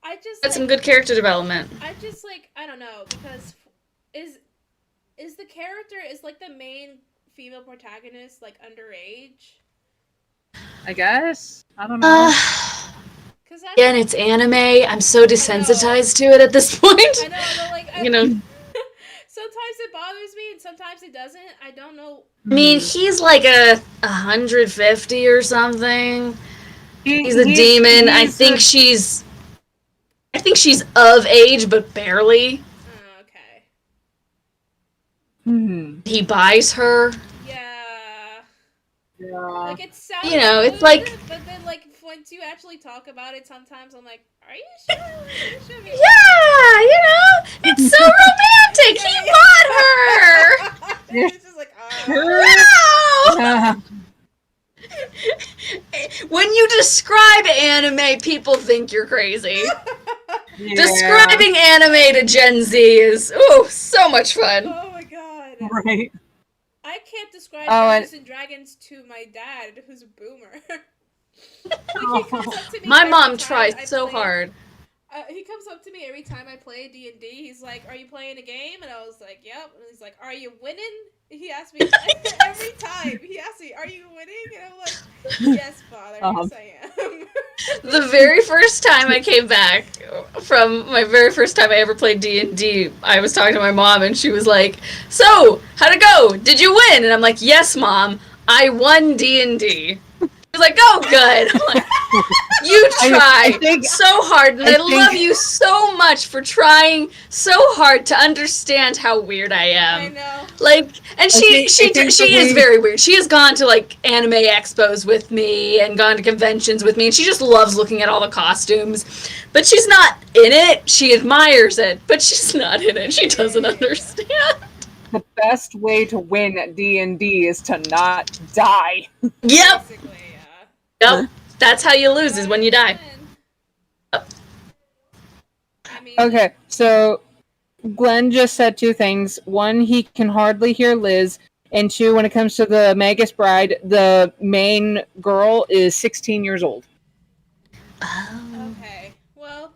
I just Had some good character development. I just like I don't know because is the character is like the main female protagonist like underage? I guess. I don't know. Because that's Again, it's anime. I'm so desensitized to it at this point. I know, but like You know, sometimes it bothers me and sometimes it doesn't. I don't know. I mean, he's like a 150 or something. He's a demon. I think she's of age, but barely. Oh, okay. He buys her. Yeah. Yeah. Like it sounds. You know, it's good, like- But then, like, once you actually talk about it, sometimes I'm like, "Are you sure? Are you sure?" Yeah, you know, it's so romantic. He bought her. It's just like, oh. Wow. When you describe anime, people think you're crazy. Yeah. Describing anime to Gen Z is so much fun. Oh my god. Right. I can't describe Oh, and- Dungeons and Dragons to my dad, who's a boomer. Like, he comes up to me My every mom time tries I so play- hard. He comes up to me every time I play D&D. He's like, "Are you playing a game?" And I was like, "Yep." And he's like, "Are you winning?" He asked me every time. He asked me, "Are you winning?" And I'm like, "Yes, father. Yes, I am." The very first time I came back from my very first time I ever played D&D, I was talking to my mom and she was like, "So, how'd it go? Did you win?" And I'm like, "Yes, Mom, I won D&D." She was like, "Oh, good." I'm like, you try I think- so hard, and I I think- love you so much for trying so hard to understand how weird I am. I know. Like, and she think the is way- very weird. She has gone to like anime expos with me and gone to conventions with me, and she just loves looking at all the costumes. But she's not in it. She admires it, but she's not in it. She doesn't understand. The best way to win at D&D is to not die. Yep. Basically, yeah. Yep. That's how you lose, is when you die. Yep. I mean, Okay, so Glenn just said two things. One, he can hardly hear Liz. And two, when it comes to the Magus Bride, the main girl is 16 years old. okay. Well,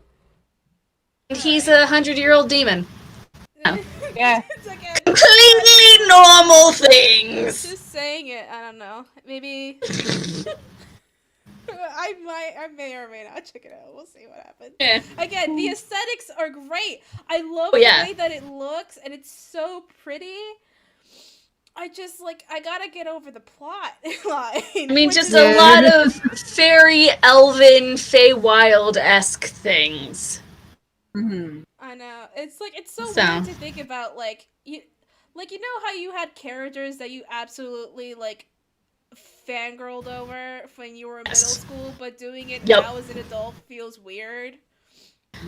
He's a 100-year-old demon. Yeah. it's again. Completely normal things. Just saying it. I don't know. Maybe. I may or may not check it out. We'll see what happens. Yeah. Again, the aesthetics are great. I love Oh, yeah. the way that it looks, and it's so pretty. I just I gotta get over the plot line. I mean, which just is- a lot of fairy, elven, Feywild-esque things. Mm-hmm. I know. It's it's so So. weird to think about you know how you had characters that you absolutely fangirled over when you were in middle Yes. school, but doing it Yep. now as an adult feels weird.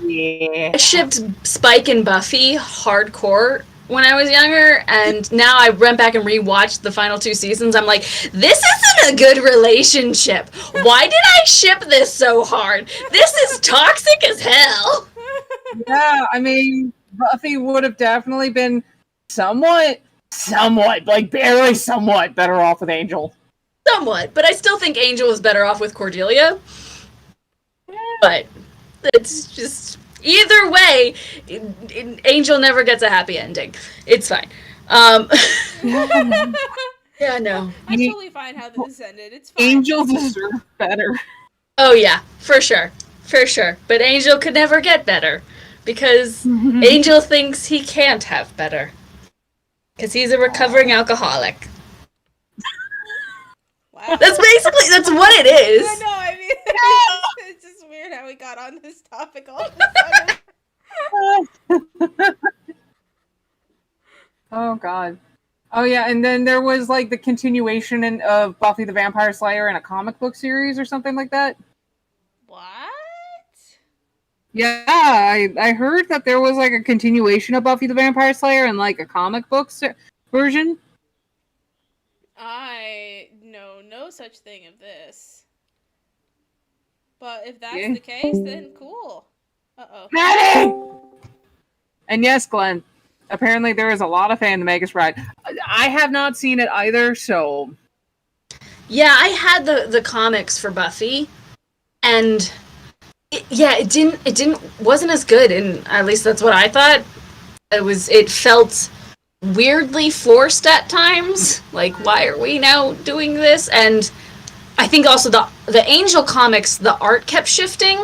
Yeah. I shipped Spike and Buffy hardcore when I was younger, and now I went back and rewatched the final 2 seasons. I'm like, this isn't a good relationship. Why did I ship this so hard? This is toxic as hell. Yeah, I mean, Buffy would have definitely been somewhat, like barely somewhat better off with Angel. Somewhat, but I still think Angel is better off with Cordelia. But it's just either way, Angel never gets a happy ending. It's fine. Yeah, no. I'm totally fine how this ended. It's fine. Angel deserves better. Oh yeah, for sure. For sure. But Angel could never get better. Because Angel thinks he can't have better. Because he's a recovering alcoholic. Wow. That's what it I is. know, I mean, it's just weird how we got on this topic all of a sudden. Oh God. Oh yeah, and then there was like the continuation of Buffy the Vampire Slayer in a comic book series or something like that. What? Yeah, I heard that there was like a continuation of Buffy the Vampire Slayer in like a comic book version. I know no such thing of this. But if that's Yeah. the case, then cool. Uh-oh. Maddie! And yes, Glenn, apparently there is a lot of fan to Magus Ride. I have not seen it either, so... Yeah, I had the comics for Buffy, and it wasn't as good, and at least that's what I thought. It felt weirdly forced at times. Like, why are we now doing this? And I think also the Angel comics, the art kept shifting,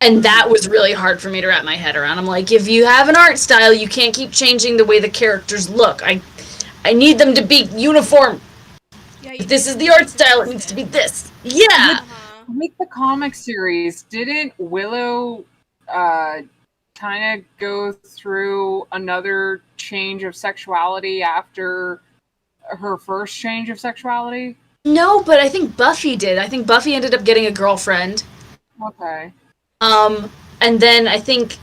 and that was really hard for me to wrap my head around. I'm like, if you have an art style, you can't keep changing the way the characters look. I need them to be uniform. Yeah, If this is the art style, it needs to be this. Yeah. Uh-huh. With the comic series, didn't Willow kind of go through another change of sexuality after her first change of sexuality? No, but I think Buffy did. I think Buffy ended up getting a girlfriend. Okay. And then I think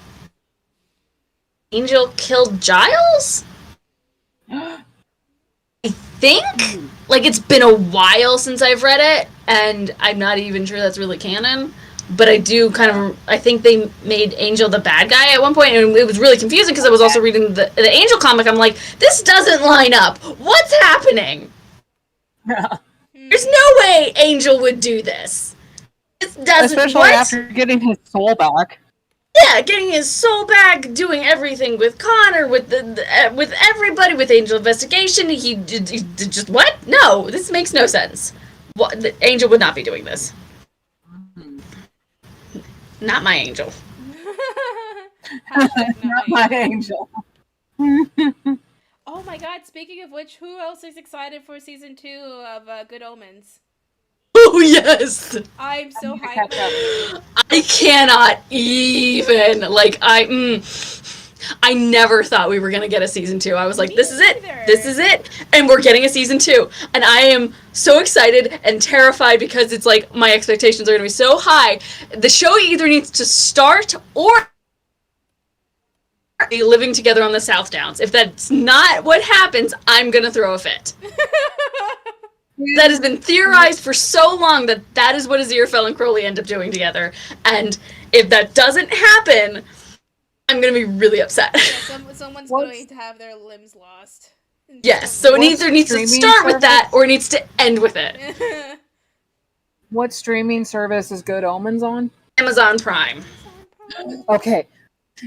Angel killed Giles? I think? Like, it's been a while since I've read it, and I'm not even sure that's really canon. But I do I think they made Angel the bad guy at one point, and it was really confusing because I was also reading the Angel comic. I'm like, this doesn't line up. What's happening? There's no way Angel would do this. This doesn't. Especially after getting his soul back. Yeah, getting his soul back, doing everything with Connor, with with everybody, with Angel Investigation. He did just what? No, this makes no sense. What? Angel would not be doing this. Not my Angel. Not my Angel. Oh my god, speaking of which, who else is excited for season 2 of Good Omens? Oh, yes! I'm so hyped. I cannot even. Like, I never thought we were going to get a season 2. I was like, this is it. This is it. And we're getting a season 2. And I am so excited and terrified because it's like my expectations are going to be so high. The show either needs to start or be living together on the South Downs. If that's not what happens, I'm going to throw a fit. That has been theorized for so long that is what Aziraphale and Crowley end up doing together. And if that doesn't happen, I'm going to be really upset. Yeah, someone's going to have their limbs lost. Yes, so it either needs to start with that or it needs to end with it. What streaming service is Good Omens on? Amazon Prime. Okay.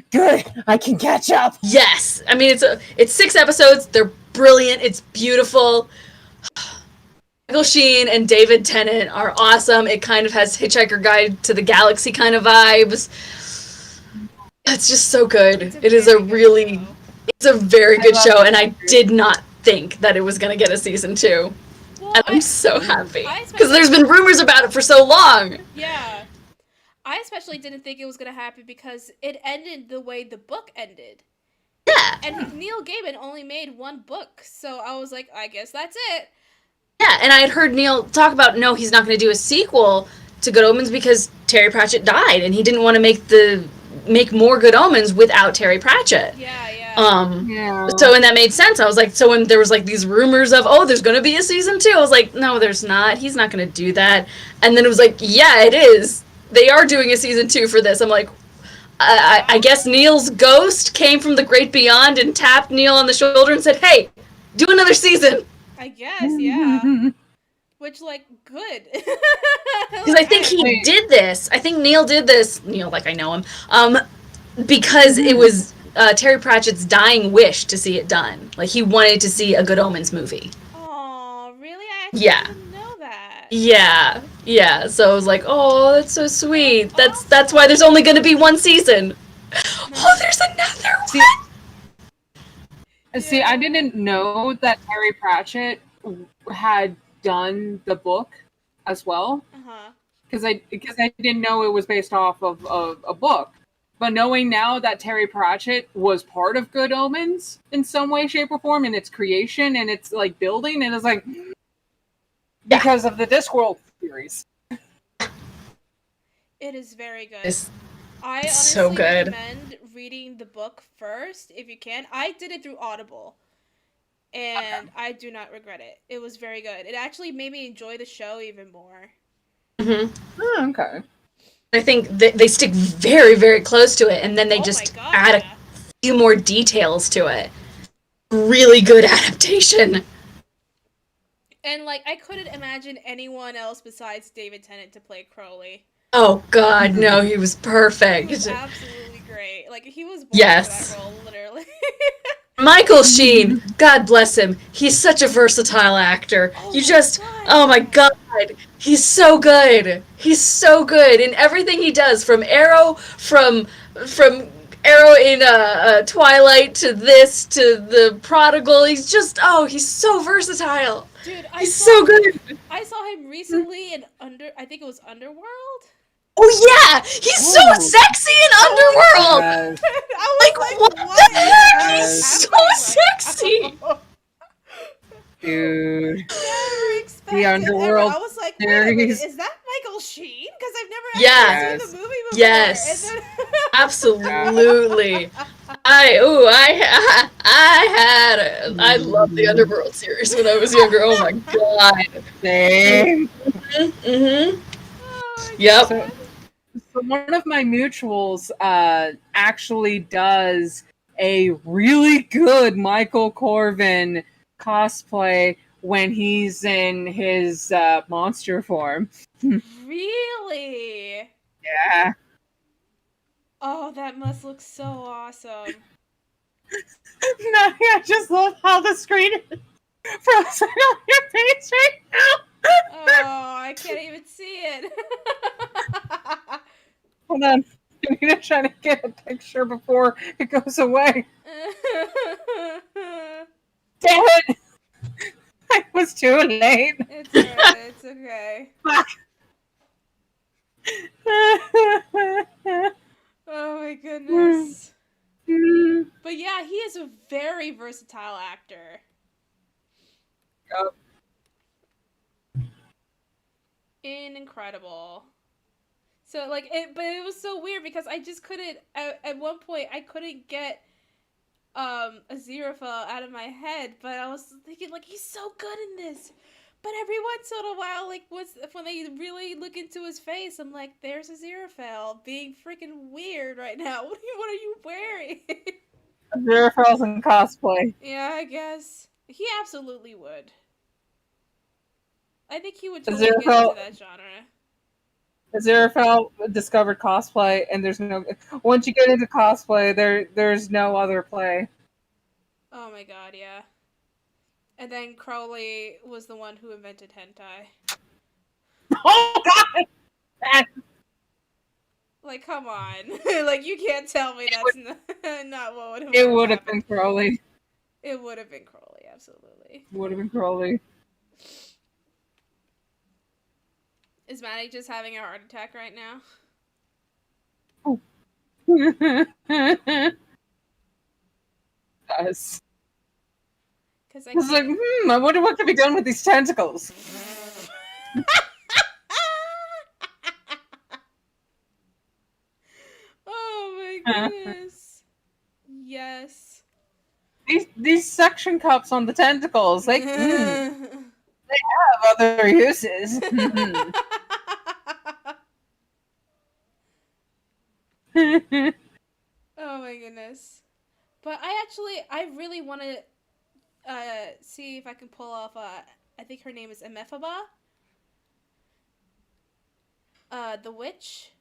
Good. I can catch up. Yes. I mean, it's 6 episodes. They're brilliant. It's beautiful. Michael Sheen and David Tennant are awesome. It kind of has Hitchhiker Guide to the Galaxy kind of vibes. It's just so good. It's a very good show, and I did not think that it was going to get a season 2. Well, And I'm so happy. especially- Because there's been rumors about it for so long. Yeah. I especially didn't think it was going to happen because it ended the way the book ended. Yeah. And Neil Gaiman only made 1 book, so I was like, I guess that's it. Yeah, and I had heard Neil talk about, no, he's not going to do a sequel to Good Omens because Terry Pratchett died, and he didn't want to make more Good Omens without Terry Pratchett. Yeah. So, and that made sense. I was like, so when there was like these rumors of, oh, there's going to be a season 2, I was like, no, there's not. He's not going to do that. And then it was like, yeah, it is. They are doing a season 2 for this. I'm like, I guess Neil's ghost came from the great beyond and tapped Neil on the shoulder and said, hey, do another season. I guess, yeah. Which, like, good. Because I think he did this. I think Neil did this. Neil, like I know him. Because it was Terry Pratchett's dying wish to see it done. Like, he wanted to see a Good Omens movie. Oh, really? I actually didn't know that. Yeah. So I was like, oh, that's so sweet. That's why there's only going to be 1 season. Oh, there's another one. See, I didn't know that Terry Pratchett had done the book as well. Uh-huh. Because I didn't know it was based off of a book. But knowing now that Terry Pratchett was part of Good Omens in some way, shape, or form in its creation and its like building, and it's like because of the Discworld series. It is very good. It's I honestly so good. recommend reading the book first if you can. I did it through Audible, and I do not regret it. It was very good. It actually made me enjoy the show even more. Oh, okay. I think they stick very, very close to it, and then they just add a few more details to it. Really good adaptation. And like, I couldn't imagine anyone else besides David Tennant to play Crowley. Oh God, no, he was perfect. He was absolutely great. Like, he was born Yes. for that role, literally. Michael Sheen, God bless him. He's such a versatile actor. Oh my God, he's so good. He's so good in everything he does, from Arrow, from Arrow in Twilight to this to the Prodigal. He's so versatile. Dude, he's so good. I saw him recently in I think it was Underworld. Oh yeah, he's so sexy in Underworld. I was what the heck? He's so sexy. Dude. Never expected. The Underworld. I was like, wait a minute, is that Michael Sheen? Because I've never actually seen the movie before. Yes. And then Absolutely. I loved the Underworld series when I was younger. Oh my God. Same. Mm-hmm. Oh, yep. So one of my mutuals actually does a really good Michael Corvin cosplay when he's in his monster form. Really? Yeah. Oh, that must look so awesome. No, I just love how the screen is frozen on your face right now. Oh, I can't even see it. Hold on. I need to try to get a picture before it goes away. Damn it! I was too late. It's alright, it's okay. Fuck. Oh my goodness. But yeah, he is a very versatile actor. Yep. Incredible. So but it was so weird because I just couldn't at one point I couldn't get Aziraphale out of my head, but I was thinking like he's so good in this. But every once in a while, like when they really look into his face, I'm like, there's Aziraphale being freaking weird right now. What are you wearing? Aziraphale's in cosplay. Yeah, I guess he absolutely would. I think he would totally get into that genre. Aziraphale discovered cosplay, and there's no. Once you get into cosplay, there's no other play. Oh my God, yeah. And then Crowley was the one who invented hentai. Oh God! Like, come on. Like, you can't tell me that's not what would have It would have been Crowley. It would have been Crowley, absolutely. Would have been Crowley. Is Maddie just having a heart attack right now? Oh. Yes. Because I was like, I wonder what can be done with these tentacles. Oh my goodness. Yes. These suction cups on the tentacles, like, they have other uses. Oh my goodness. But I really want to see if I can pull off, I think her name is Emephaba. The witch.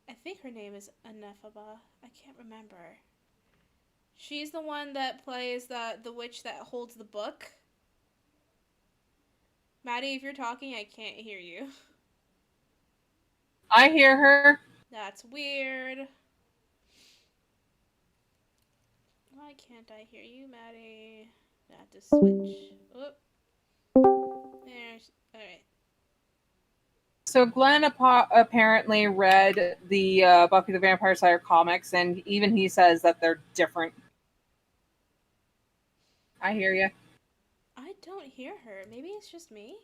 I think her name is Emephaba. I can't remember. She's the one that plays the witch that holds the book. Maddie, if you're talking, I can't hear you. I hear her. That's weird. Why can't I hear you, Maddie? I have to switch. Oop. There's. Alright. So Glenn apparently read the Buffy the Vampire Slayer comics, and even he says that they're different. I hear you. I don't hear her. Maybe it's just me?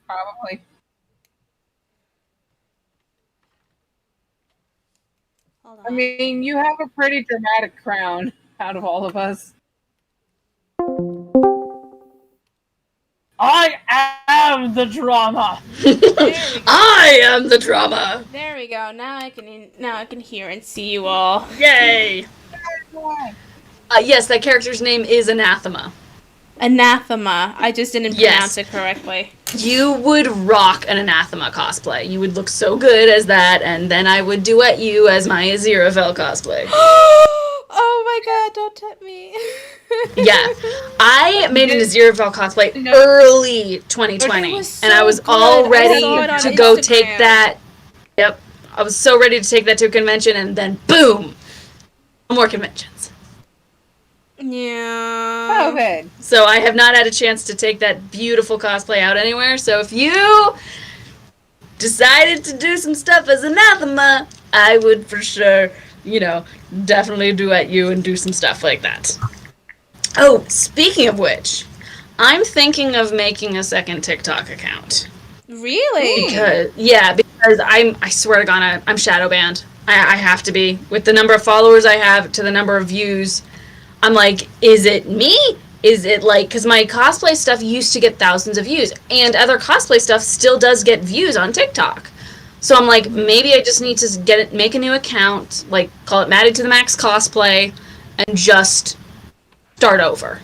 Probably. Hold I on. mean, you have a pretty dramatic crown out of all of us. I am the drama. There we go. I am the drama. There we go. Now I can hear and see you all. Yay. Yes, that character's name is Anathema. Anathema. I just didn't Yes. pronounce it correctly. You would rock an Anathema cosplay. You would look so good as that, and then I would duet you as my Aziraphale cosplay. Oh my god, don't tempt me. Yeah. I made an Aziraphale cosplay No. early 2020, It was and I so was good. all I ready saw it on to go Instagram. take that. Yep. I was so ready to take that to a convention, and then boom! More conventions. Yeah. COVID. So I have not had a chance to take that beautiful cosplay out anywhere. So if you decided to do some stuff as Anathema, I would for sure, definitely duet you and do some stuff like that. Oh, speaking of which, I'm thinking of making a second TikTok account. Really? Because I swear to God, I'm shadow banned. I have to be. With the number of followers I have to the number of views, I'm like, is it me? Is it because my cosplay stuff used to get thousands of views, and other cosplay stuff still does get views on TikTok. So I'm like, maybe I just need to make a new account, call it Madi to the Max cosplay, and just start over.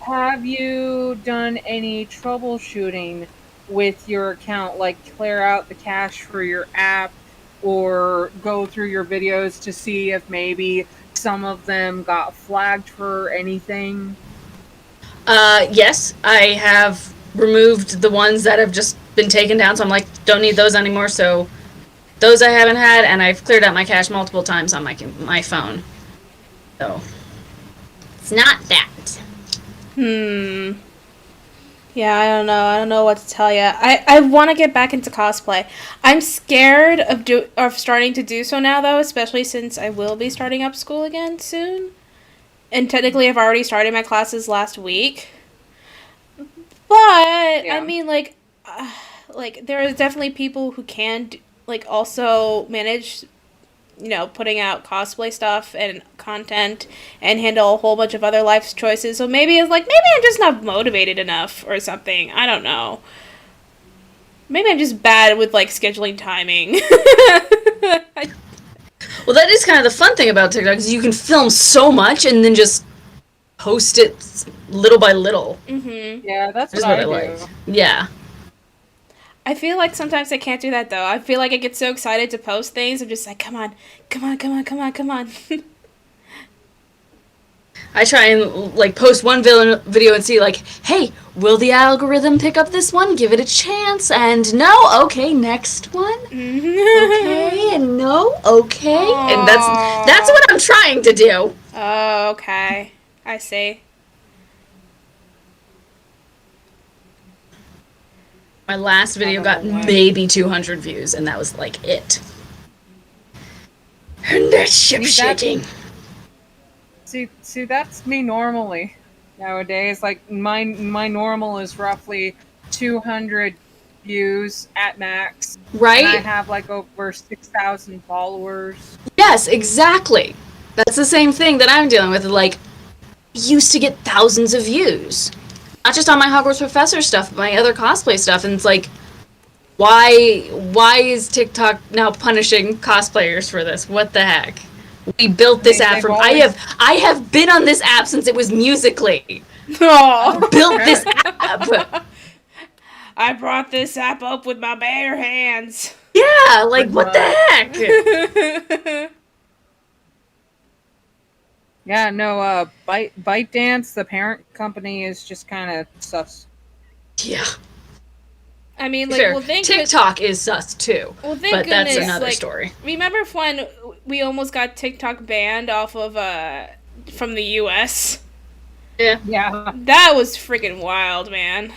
Have you done any troubleshooting with your account, like clear out the cache for your app, or go through your videos to see if maybe some of them got flagged for anything? Yes, I have removed the ones that have just been taken down, so I'm like, don't need those anymore, so those I haven't had, and I've cleared out my cache multiple times on my phone. So, it's not that. Yeah, I don't know. I don't know what to tell you. I want to get back into cosplay. I'm scared of starting to do so now, though, especially since I will be starting up school again soon. And technically, I've already started my classes last week. But Yeah. I mean, there are definitely people who can also manage, putting out cosplay stuff and content and handle a whole bunch of other life choices. So maybe I'm just not motivated enough or something. I don't know. Maybe I'm just bad with scheduling timing. Well, that is kind of the fun thing about TikTok, is you can film so much and then just post it little by little. Yeah, that's That's what what I I like. do. Yeah. I feel like sometimes I can't do that, though. I feel like I get so excited to post things. I'm just like, come on. I try and post one video and see hey, will the algorithm pick up this one? Give it a chance. And no, okay, next one. Okay, and no, okay. And that's what I'm trying to do. Oh, okay. I see. My last video got maybe 200 views, and that was it. And that's ship shaking. See, that's me normally nowadays. My normal is roughly 200 views at max. Right? And I have over 6,000 followers. Yes, exactly. That's the same thing that I'm dealing with. Used to get thousands of views. Not just on my Hogwarts Professor stuff, but my other cosplay stuff. And it's why is TikTok now punishing cosplayers for this? What the heck? We built this app from... I have been on this app since it was Musical.ly. Oh. Built this app. I brought this app up with my bare hands. Yeah, what the heck? Yeah, no, ByteDance, the parent company, is just kind of sus. Yeah. I mean, Fair. TikTok is sus too. Well, thank but goodness, that's another story. Remember when we almost got TikTok banned off of from the US? Yeah. Yeah. That was freaking wild, man.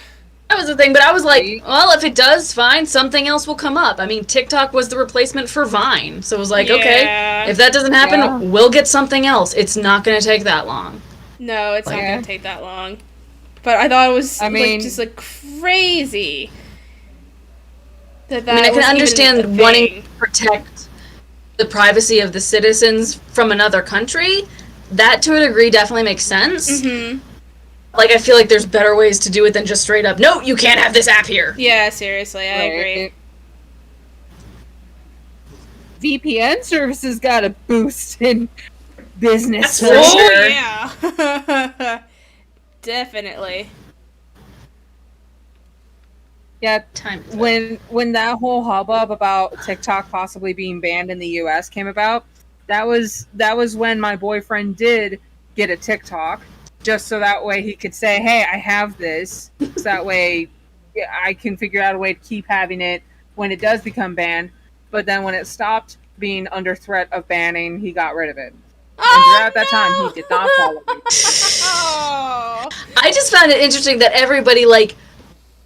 That was the thing, but I was like, Right. well, if it does, fine, something else will come up. I mean, TikTok was the replacement for Vine, so it was like, okay, Yeah. if that doesn't happen, Yeah. we'll get something else. It's not going to take that long. No, it's not Yeah. gonna take that long. But I thought it was I mean- like just like crazy. That I mean, I can was even a understand wanting thing. to protect the privacy of the citizens from another country. That, to a degree, definitely makes sense. Mhm. Like, I feel like there's better ways to do it than just straight up, no, you can't have this app here. Yeah, seriously, I agree. Right. VPN services got a boost in business. That's for Oh sure. yeah. Definitely. Yeah, Time. when that whole hubbub about TikTok possibly being banned in the US came about, that was when my boyfriend did get a TikTok, just so that way he could say, "Hey, I have this." So that way I can figure out a way to keep having it when it does become banned. But then when it stopped being under threat of banning, he got rid of it. And throughout that time, he did not follow me. Oh. I just found it interesting that everybody, like,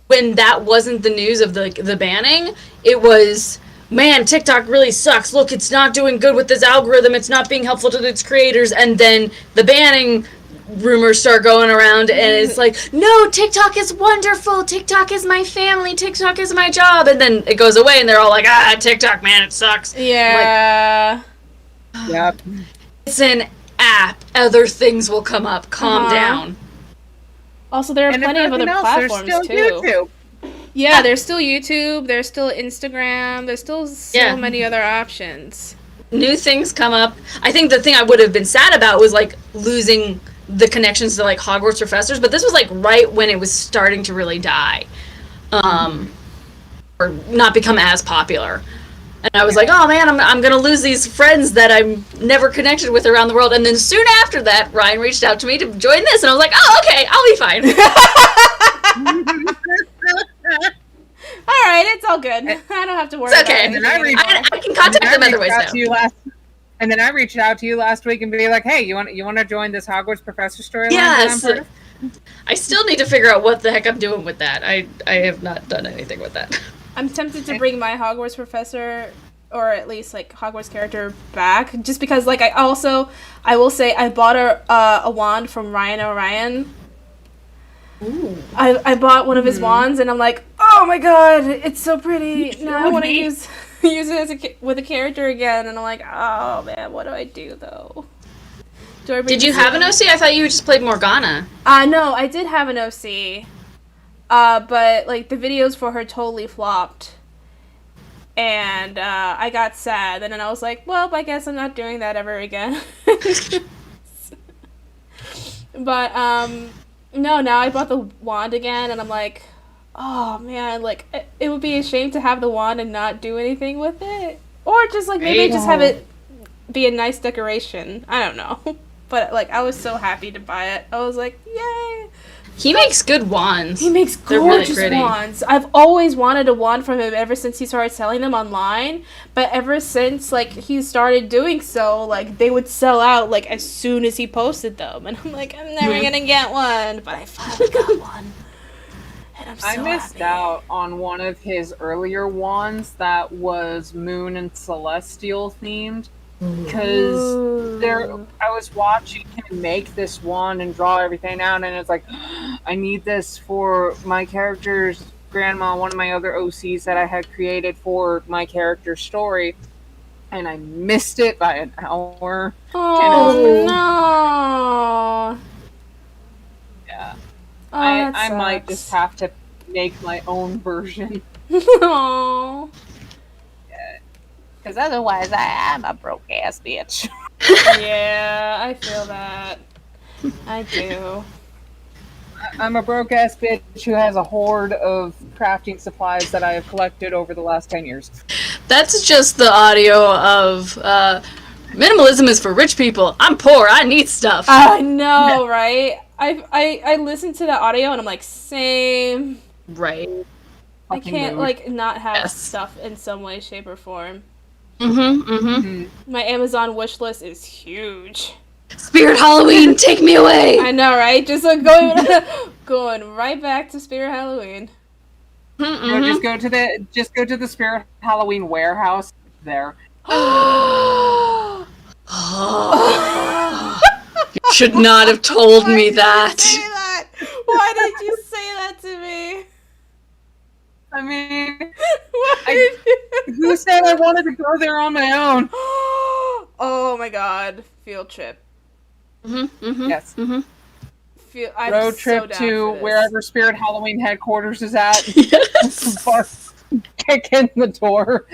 when that wasn't the news of the banning, it was, man, TikTok really sucks. Look, it's not doing good with this algorithm. It's not being helpful to its creators. And then the banning rumors start going around, and it's like, no, TikTok is wonderful. TikTok is my family. TikTok is my job. And then it goes away, and they're all like, TikTok, man, it sucks. Yeah. Yep. It's an app. Other things will come up. Calm down. Also, there are And if plenty of other nothing else, there's platforms still too. YouTube. Yeah, there's still YouTube. There's still Instagram. There's still so Yeah. many other options. New things come up. I think the thing I would have been sad about was, like, losing the connections to, like, Hogwarts professors, but this was, like, right when it was starting to really die. Or not become as popular. And I was like, oh man, I'm gonna lose these friends that I'm never connected with around the world. And then soon after that, Ryan reached out to me to join this, and I was like, oh, okay, I'll be fine. All right, it's all good. I don't have to worry It's okay. about it. And I reached- I can contact them other ways now. And then I reached out to you last week and be like, "Hey, you want to join this Hogwarts professor storyline?" Yes. that I'm part of?" I still need to figure out what the heck I'm doing with that. I have not done anything with that. I'm tempted to bring my Hogwarts professor, or at least like Hogwarts character, back, just because like I will say I bought a wand from Ryan O'Ryan. Ooh. I bought one of his wands, and I'm like, oh my god, it's so pretty. Now I want to use it with a character again, and I'm like, oh man, what do I do though? Do I bring Did you this have an in? OC? I thought you just played Morgana. No, I did have an OC. But like the videos for her totally flopped. And I got sad, and then I was like, well, I guess I'm not doing that ever again. But no, now I bought the wand again, and I'm like, oh man, like it would be a shame to have the wand and not do anything with it, or just like maybe just have it be a nice decoration. I don't know. But like I was so happy to buy it. I was like, yay! He makes good wands. He makes They're really gorgeous pretty. wands. I've always wanted a wand from him ever since he started selling them online. But ever since like he started doing so, like they would sell out like as soon as he posted them, and I'm like, I'm never gonna get one. But I finally got one, and I'm so I missed happy. out on one of his earlier wands that was moon and celestial themed, because I was watching him make this wand and draw everything out, and it's like, I need this for my character's grandma, one of my other OCs that I had created for my character's story, and I missed it by an hour. Oh no! Yeah, Oh, I that might just sucks. have to make my own version, Aw. Because otherwise, I am a broke ass bitch. Yeah, I feel that. I do. I'm a broke ass bitch who has a hoard of crafting supplies that I have collected over the last 10 years. That's just the audio of minimalism is for rich people. I'm poor. I need stuff. I know, right? I listened to the audio and I'm like, same. Right. I Fucking can't mood. like not have Yes. stuff in some way, shape, or form. Mm-hmm. Mm-hmm. My Amazon wish list is huge. Spirit Halloween, take me away. I know, right? Just like going right back to Spirit Halloween. No, just go to the Spirit Halloween warehouse there. You should not have told me that. Say that? Why did you say that to me? I mean, Why did you? who said I wanted to go there on my own? Oh my god, field trip. Yes. I'm Road so trip down to for this. wherever Spirit Halloween headquarters is at. Yes. Kick in the door.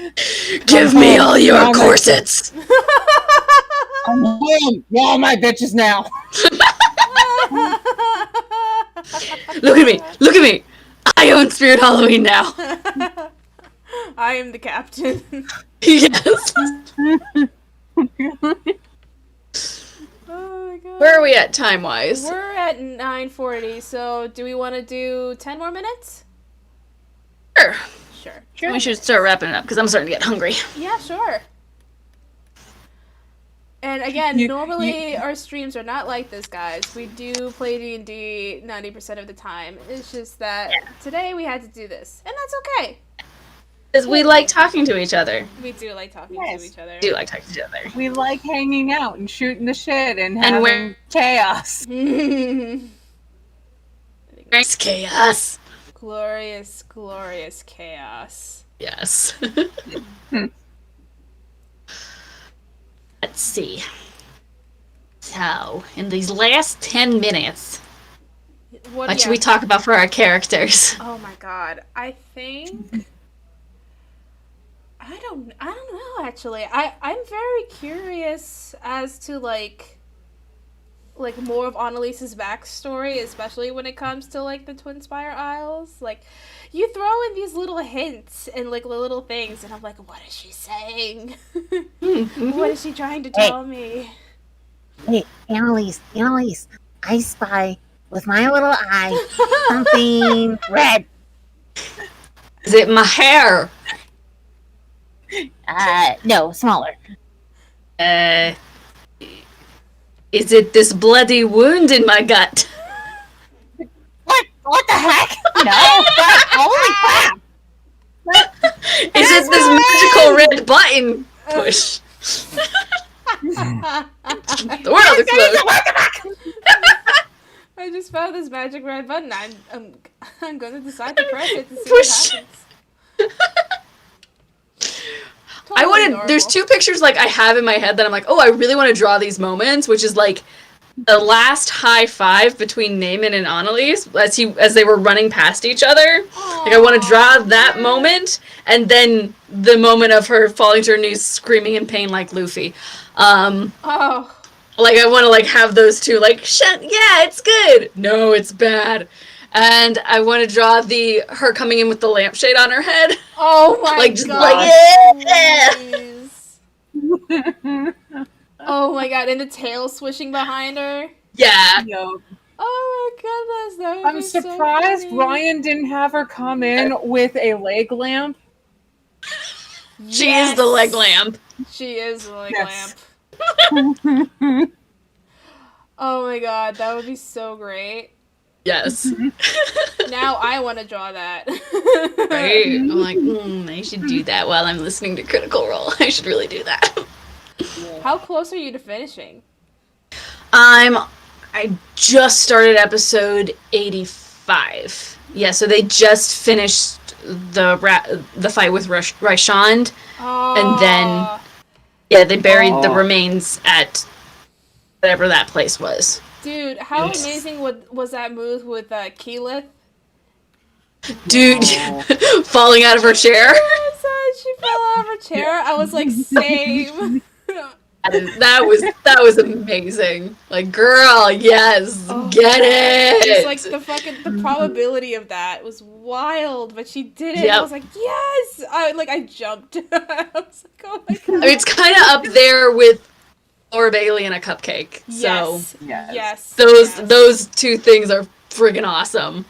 Give me all your Now my- corsets. I'm home. You're all my bitches now. Look at me. Look at me. I own Spirit Halloween now. I am the captain. Yes. Oh my god. Where are we at time-wise? We're at 9:40, so do we want to do 10 more minutes? Sure. Sure. We should start wrapping it up because I'm starting to get hungry. Yeah, sure. And again, normally our streams are not like this, guys. We do play D&D 90% of the time. It's just that today we had to do this, and that's okay. Because we like talking to each other. We do like talking Yes. to each other. Do like talking to each other. We like hanging out and shooting the shit and And having chaos. It's chaos. Glorious, glorious chaos. Yes. Let's see. So, in these last 10 minutes, what should we talk about for our characters? Oh my god. I think I don't know actually. I'm very curious as to like more of Annalise's backstory, especially when it comes to like the Twin Spire Isles. Like you throw in these little hints and like little things and I'm like, what is she saying? What is she trying to tell me? Hey, Annalise, I spy with my little eye something red. Is it my hair? No, smaller. Is it this bloody wound in my gut? What the heck? No, holy crap! Is it this magical red button? Push. The world explodes. I just found this magic red button. I'm gonna decide to press it to see Push. what happens. I wanted. Totally There's adorable. 2 pictures like I have in my head that I'm like, oh, I really want to draw these moments, which is like the last high five between Naaman and Annalise as they were running past each other. Like I want to draw that moment, and then the moment of her falling to her knees, screaming in pain like Luffy. Oh. Like I want to like have those two like shut. Yeah, it's good. No, it's bad. And I want to draw her coming in with the lampshade on her head. Oh my Like, just god. like, yeah. Please. Oh my god, and the tail swishing behind her. Yeah. Yo, Oh my goodness, that would I'm be so surprised funny. Ryan didn't have her come in with a leg lamp. She is the leg lamp. She is the leg Yes. lamp. Oh my god, that would be so great. Yes. Now I want to draw that. Right? I'm like, I should do that while I'm listening to Critical Role. I should really do that. How close are you to finishing? I just started episode 85. Yeah, so they just finished the fight with Raishand, Oh. and then they buried the remains at whatever that place was. Dude, how amazing was that move with Keyleth? Dude, falling out of her chair. She fell out of her chair. I was like, same. That was amazing. Like, girl, yes, get it. It's like the probability of that was wild, but she did it. Yep. I was like, yes. I jumped. I was like, oh my god. I mean, it's kind of up there with Laura Bailey and a cupcake. So Yes. those 2 things are friggin' awesome.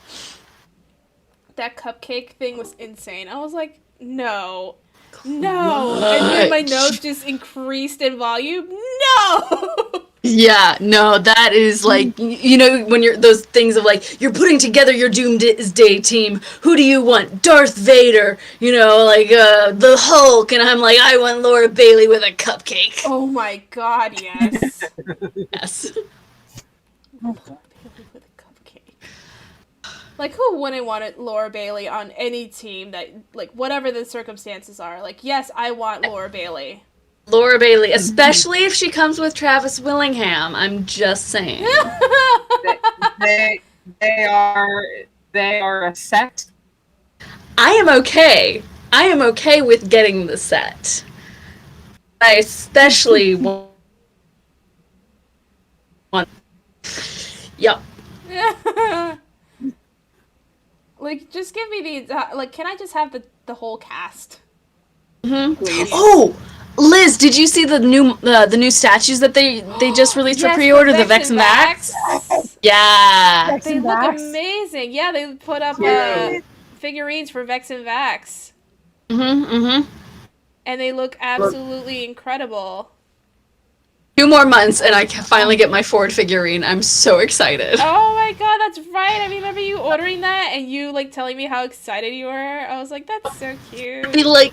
That cupcake thing was insane. I was like, no. No. And then my nose just increased in volume. No. Yeah, no, that is like, you know, when you're those things of like, you're putting together your Doomsday team. Who do you want? Darth Vader, you know, like the Hulk, and I'm like, I want Laura Bailey with a cupcake. Oh my god, yes. Yes. Laura Bailey with a cupcake. Like, who wouldn't want Laura Bailey on any team that, like, whatever the circumstances are? Like, yes, I want Laura Bailey. Laura Bailey, especially if she comes with Travis Willingham. I'm just saying. They are a set. I am okay. I am okay with getting the set. I especially want. Yep. Like, just give me the, like, can I just have the whole cast? Mm-hmm. Oh, Liz, did you see the new statues that they just released for pre-order? The Vex and Vax. Yeah. They look amazing. Yeah, they put up figurines for Vex and Vax. And they look absolutely incredible. 2 more months and I can finally get my Ford figurine. I'm so excited. Oh my god, that's right. I remember you ordering that and you like telling me how excited you were. I was like, that's so cute. Be like,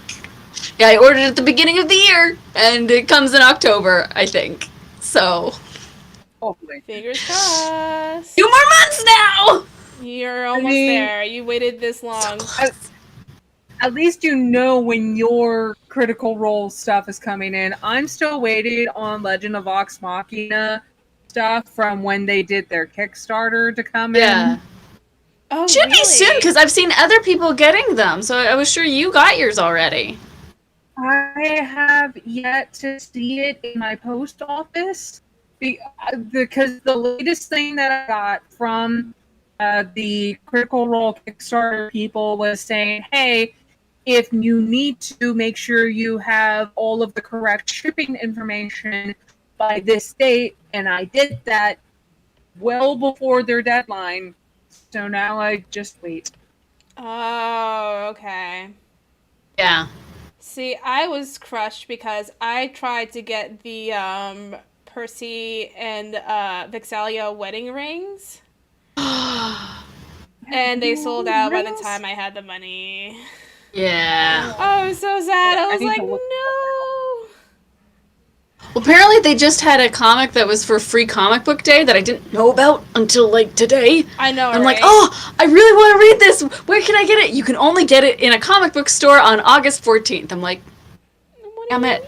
yeah, I ordered it at the beginning of the year and it comes in October, I think. So, Hopefully. Fingers crossed. 2 more months now. You're almost there. You waited this long. At least you know when your Critical Role stuff is coming in. I'm still waiting on Legend of Vox Machina stuff from when they did their Kickstarter to come in. Oh, Should really? be soon because I've seen other people getting them, so I was sure you got yours already. I have yet to see it in my post office because the latest thing that I got from the Critical Role Kickstarter people was saying, hey, if you need to make sure you have all of the correct shipping information by this date, and I did that well before their deadline, so now I just wait. Oh, okay. Yeah. See, I was crushed because I tried to get the Percy and Vexalia wedding rings. And they sold out by the time I had the money. Yeah. Oh, I was so sad. I was like, no. Well, apparently they just had a comic that was for Free Comic Book Day that I didn't know about until, like, today. I know, I'm right? like, oh, I really want to read this. Where can I get it? You can only get it in a comic book store on August 14th. I'm like, damn it.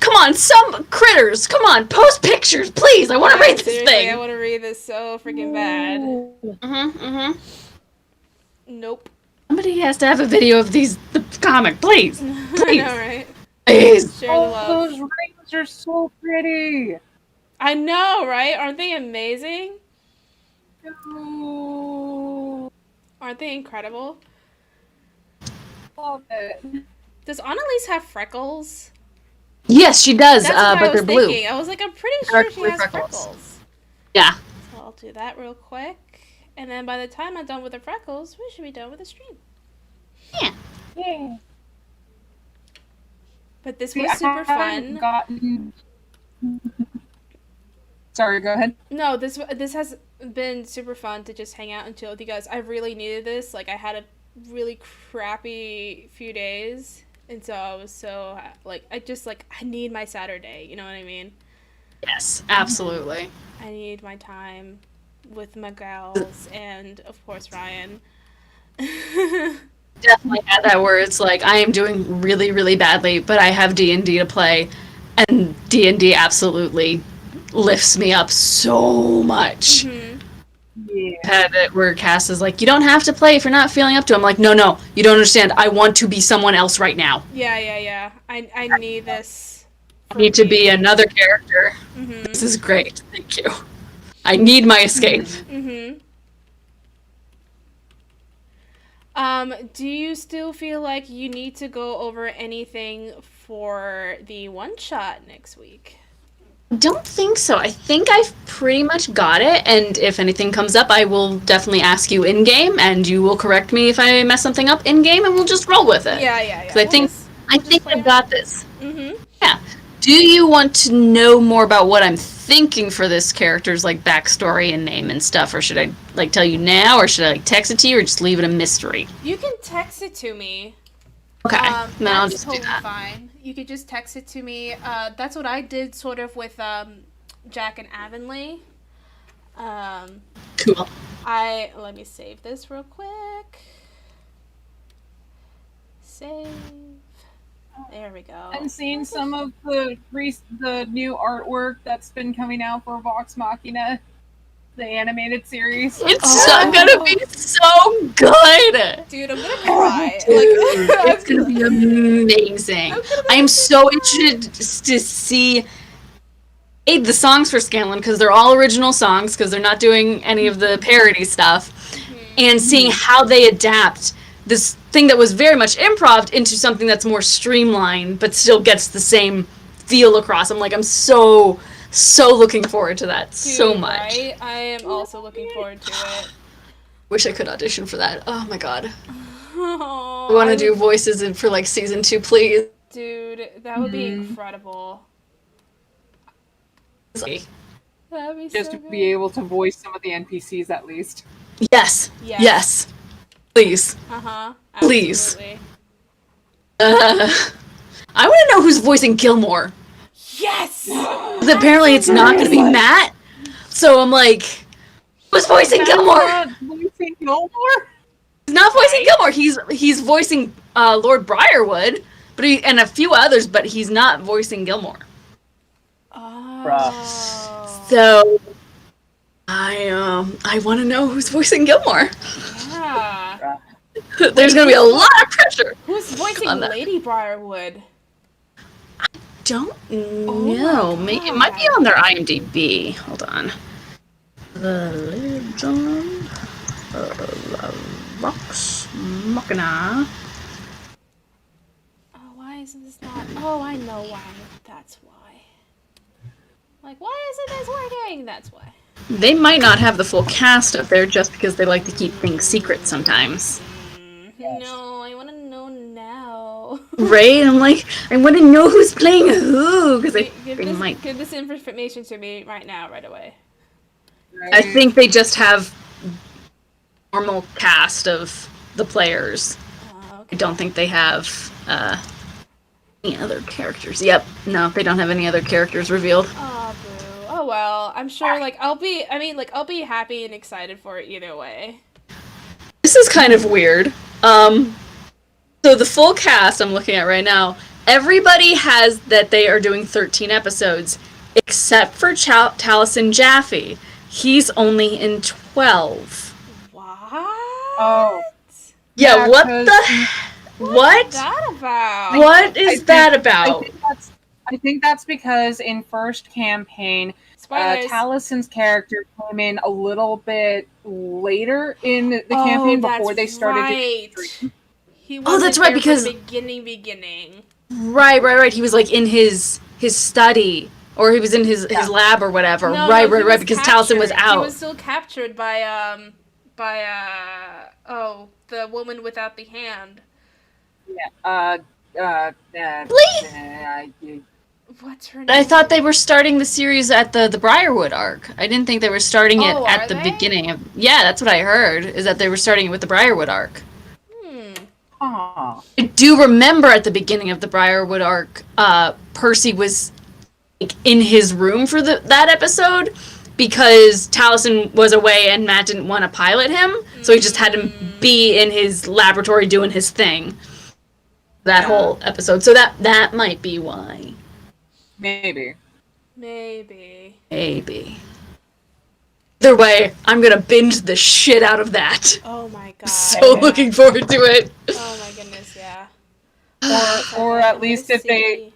Come on, some critters. Come on, post pictures, please. I want to read this Seriously, thing. I want to read this so freaking bad. Nope. Somebody has to have a video of the comic, please. Please. I know, right? Please. Share the love. Those rings are so pretty. I know, right? Aren't they amazing? Oh, Aren't they incredible? love it. Does Annalise have freckles? Yes, she does, That's what I but was they're blue. thinking. I was like, I'm pretty sure she Blue has freckles. Yeah. So I'll do that real quick. And then by the time I'm done with the freckles, we should be done with the stream. Yeah. Yeah. But this was super fun. Sorry, go ahead. No, this has been super fun to just hang out and chill with you guys. I really needed this. Like, I had a really crappy few days. And so I was so, like, I need my Saturday. You know what I mean? Yes, absolutely. I need my time with my gals and, of course, Ryan. Definitely had that where it's like, I am doing really, really badly, but I have D&D to play. And D&D absolutely lifts me up so much. Mm-hmm. Yeah. Had it where Cass is like, you don't have to play if you're not feeling up to it. I'm like, no, you don't understand. I want to be someone else right now. Yeah. I need this. I need to be another character. Mm-hmm. This is great. Thank you. I need my escape. Mm-hmm. Do you still feel like you need to go over anything for the one-shot next week? Don't think so. I think I've pretty much got it, and if anything comes up, I will definitely ask you in-game, and you will correct me if I mess something up in-game, and we'll just roll with it. Yeah. 'Cause I think I've got this. Mm-hmm. Yeah. Do you want to know more about what I'm thinking for this character's like backstory and name and stuff, or should I like tell you now, or should I like text it to you, or just leave it a mystery? You can text it to me. Okay, then I'll That's just totally do that. fine. You could just text it to me. That's what I did sort of with Jack and Avonlea. Cool. Let me save this real quick. Save. There we go. And seeing some of the new artwork that's been coming out for Vox Machina, the animated series. It's gonna be so good. Dude, I'm gonna cry. It's gonna be amazing. I am so interested to see the songs for Scanlan, because they're all original songs, because they're not doing any of the parody stuff, and seeing how they adapt this thing that was very much improv into something that's more streamlined, but still gets the same feel across. I'm so looking forward to that. Dude, so much. Right? I am also looking forward to it. Wish I could audition for that. Oh my god. Oh, I want to do voices for like season 2, please. Dude, that would be incredible. That'd be Just so to good. be able to voice some of the NPCs at least. Yes. Please. Uh-huh. Please. Absolutely. I want to know who's voicing Gilmore. Yes! Apparently it's not going to be Matt. So I'm like, who's voicing Gilmore? Voicing Gilmore? He's not voicing Gilmore. He's voicing Lord Briarwood, and a few others, but he's not voicing Gilmore. Oh. So I want to know who's voicing Gilmore. Yeah. There's going to be a lot of pressure. Who's voicing on that. Lady Briarwood? Don't know. It might be on their IMDb. Hold on. The Legend of Vox Machina. Oh, why isn't this not? Oh, I know why. That's why. Like, why isn't this working? That's why. They might not have the full cast up there just because they like to keep things secret sometimes. No, I want to know now. Right? I'm like, I want to know who's playing who, because they might. Give this information to me right now, right away. Right? I think they just have normal cast of the players. Okay. I don't think they have any other characters. Yep. No, they don't have any other characters revealed. Oh, boo. Oh well, I'm sure. I'll be happy and excited for it either way. This is kind of weird. So the full cast I'm looking at right now, everybody has that they are doing 13 episodes, except for Taliesin Jaffe. He's only in 12. What? Oh. Yeah, what 'cause the? What? What's that about? What is that about? I think that's because in first campaign, Spoilers. Taliesin's character came in a little bit later in the campaign before they started. Right. He that's wasn't right, there because- from the beginning. Right. He was like in his study, or he was in his lab or whatever. No, right. he was Because Taliesin was captured. out. He was still captured by the woman without the hand. What's her name? I thought they were starting the series at the Briarwood arc. I didn't think they were starting it Oh, at are the they? beginning of. Yeah, that's what I heard. Is that they were starting it with the Briarwood arc. Oh. I do remember at the beginning of the Briarwood arc, Percy was like, in his room for that episode because Taliesin was away and Matt didn't want to pilot him, so he just had him be in his laboratory doing his thing. That whole episode, so that might be why. Maybe. Either way, I'm gonna binge the shit out of that. Oh my god. So looking forward to it. Oh my goodness, yeah. Or at least if they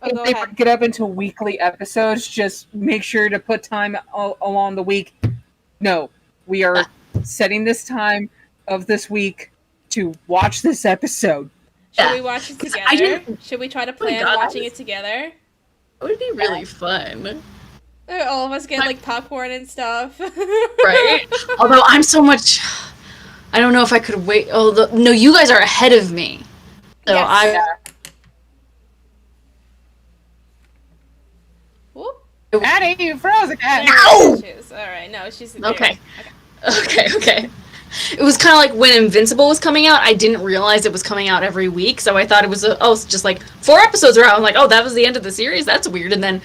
go break ahead. it up into weekly episodes, just make sure to put time along the week. No, we are setting this time of this week to watch this episode. Should we watch it I together? didn't- Should we try to plan God. watching it together? It would be really fun. All of us get like popcorn and stuff. Right? Although I'm so much... I don't know if I could wait. No, you guys are ahead of me. So Yes. Maddie, you froze again. No! Alright, no, she's Okay. Okay. It was kind of like when Invincible was coming out. I didn't realize it was coming out every week, so I thought it was it's just like 4 episodes are out. I'm like, oh, that was the end of the series. That's weird. And then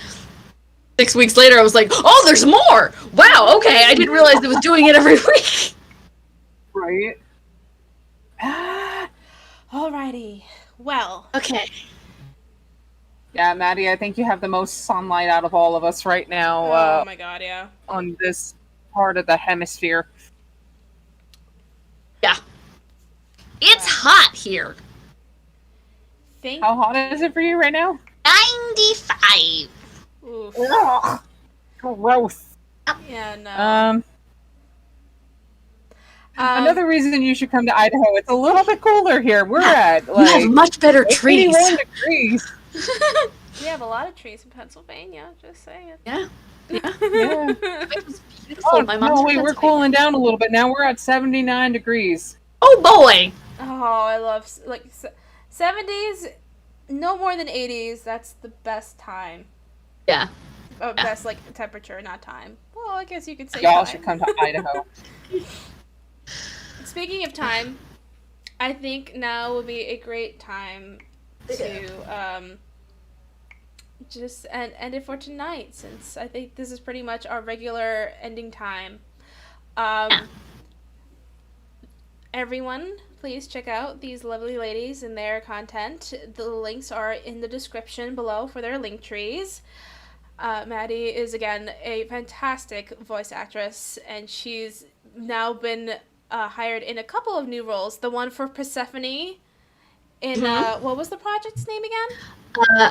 6 weeks later, I was like, oh, there's more. Wow. Okay, I didn't realize it was doing it every week. Right. Alrighty. Well. Okay. Yeah, Maddie, I think you have the most sunlight out of all of us right now. Oh my god, yeah. On this part of the hemisphere. Yeah. It's hot here. How hot is it for you right now? 95. Oof. Ugh. Gross. Yeah, no. Another reason you should come to Idaho. It's a little bit cooler here. We're at We have much better trees. 81 degrees. We have a lot of trees in Pennsylvania, just saying. Yeah. Yeah. Beautiful. Oh, no, wait, we're cooling down a little bit. Now we're at 79 degrees. Oh boy. Oh, I love 70s, no more than 80s. That's the best time. Yeah. Best temperature, not time. Well, I guess you could say Y'all time. should come to Idaho. Speaking of time, I think now would be a great time to just end it for tonight, since I think this is pretty much our regular ending time. Everyone, please check out these lovely ladies and their content. The links are in the description below for their link trees. Madi is, again, a fantastic voice actress, and she's now been hired in a couple of new roles. The one for Persephone in, what was the project's name again?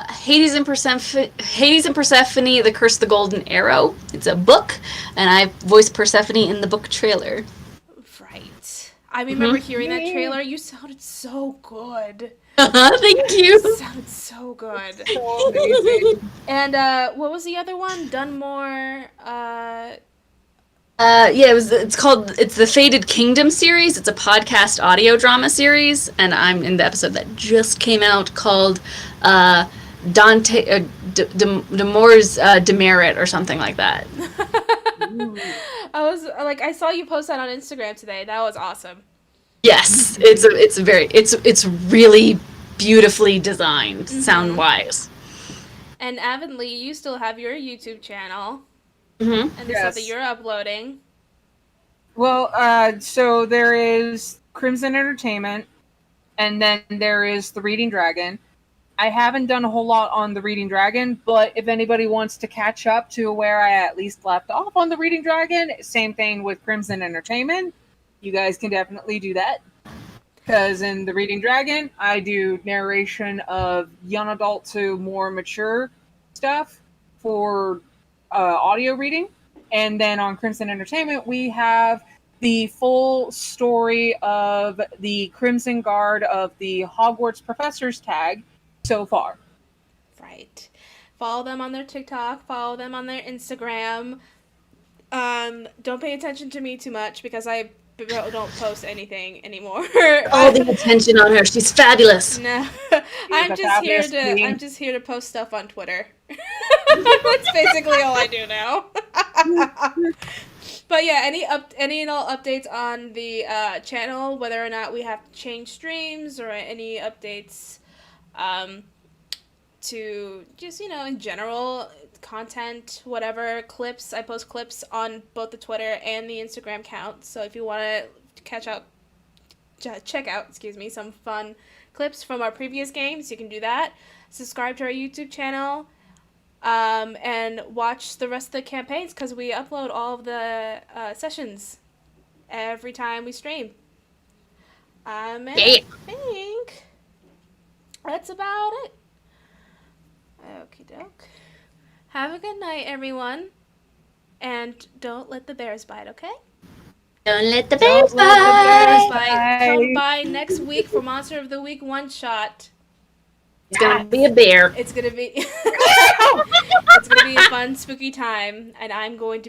Hades and Persephone, The Curse of the Golden Arrow. It's a book, and I voiced Persephone in the book trailer. Right. I remember hearing that trailer. You sounded so good. Thank you. You sounded so good. So amazing. And what was the other one? Dunmore. It's the Fated Kingdom series. It's a podcast audio drama series, and I'm in the episode that just came out called Dante Demore's Demerit or something like that. I saw you post that on Instagram today. That was awesome. Yes, it's really beautifully designed, sound wise. And Avonlea, you still have your YouTube channel. Mm-hmm. And the stuff that you're uploading. Well, so there is Crimson Entertainment, and then there is The Reading Dragon. I haven't done a whole lot on The Reading Dragon, but if anybody wants to catch up to where I at least left off on The Reading Dragon, same thing with Crimson Entertainment, you guys can definitely do that. Because in The Reading Dragon, I do narration of young adult to more mature stuff for audio reading. And then on Crimson Entertainment, we have the full story of the Crimson Guard of the Hogwarts Professor's tag so far. Right. Follow them on their TikTok. Follow them on their Instagram. Don't pay attention to me too much because I don't post anything anymore. All the attention on her. She's fabulous. No, I'm just here to post stuff on Twitter. That's basically all I do now. But yeah, any and all updates on the channel, whether or not we have to change streams or any updates to just, in general, content, whatever, clips. I post clips on both the Twitter and the Instagram account. So if you want to check out some fun clips from our previous games, you can do that. Subscribe to our YouTube channel, and watch the rest of the campaigns, because we upload all of the sessions every time we stream. I think that's about it. Okie doke. Have a good night, everyone. And don't let the bears bite, okay? Don't let the bears Don't let the bears bite. bite. Come by next week for Monster of the Week one-shot. It's gonna be a bear. It's gonna be it's gonna be a fun, spooky time, and I'm going to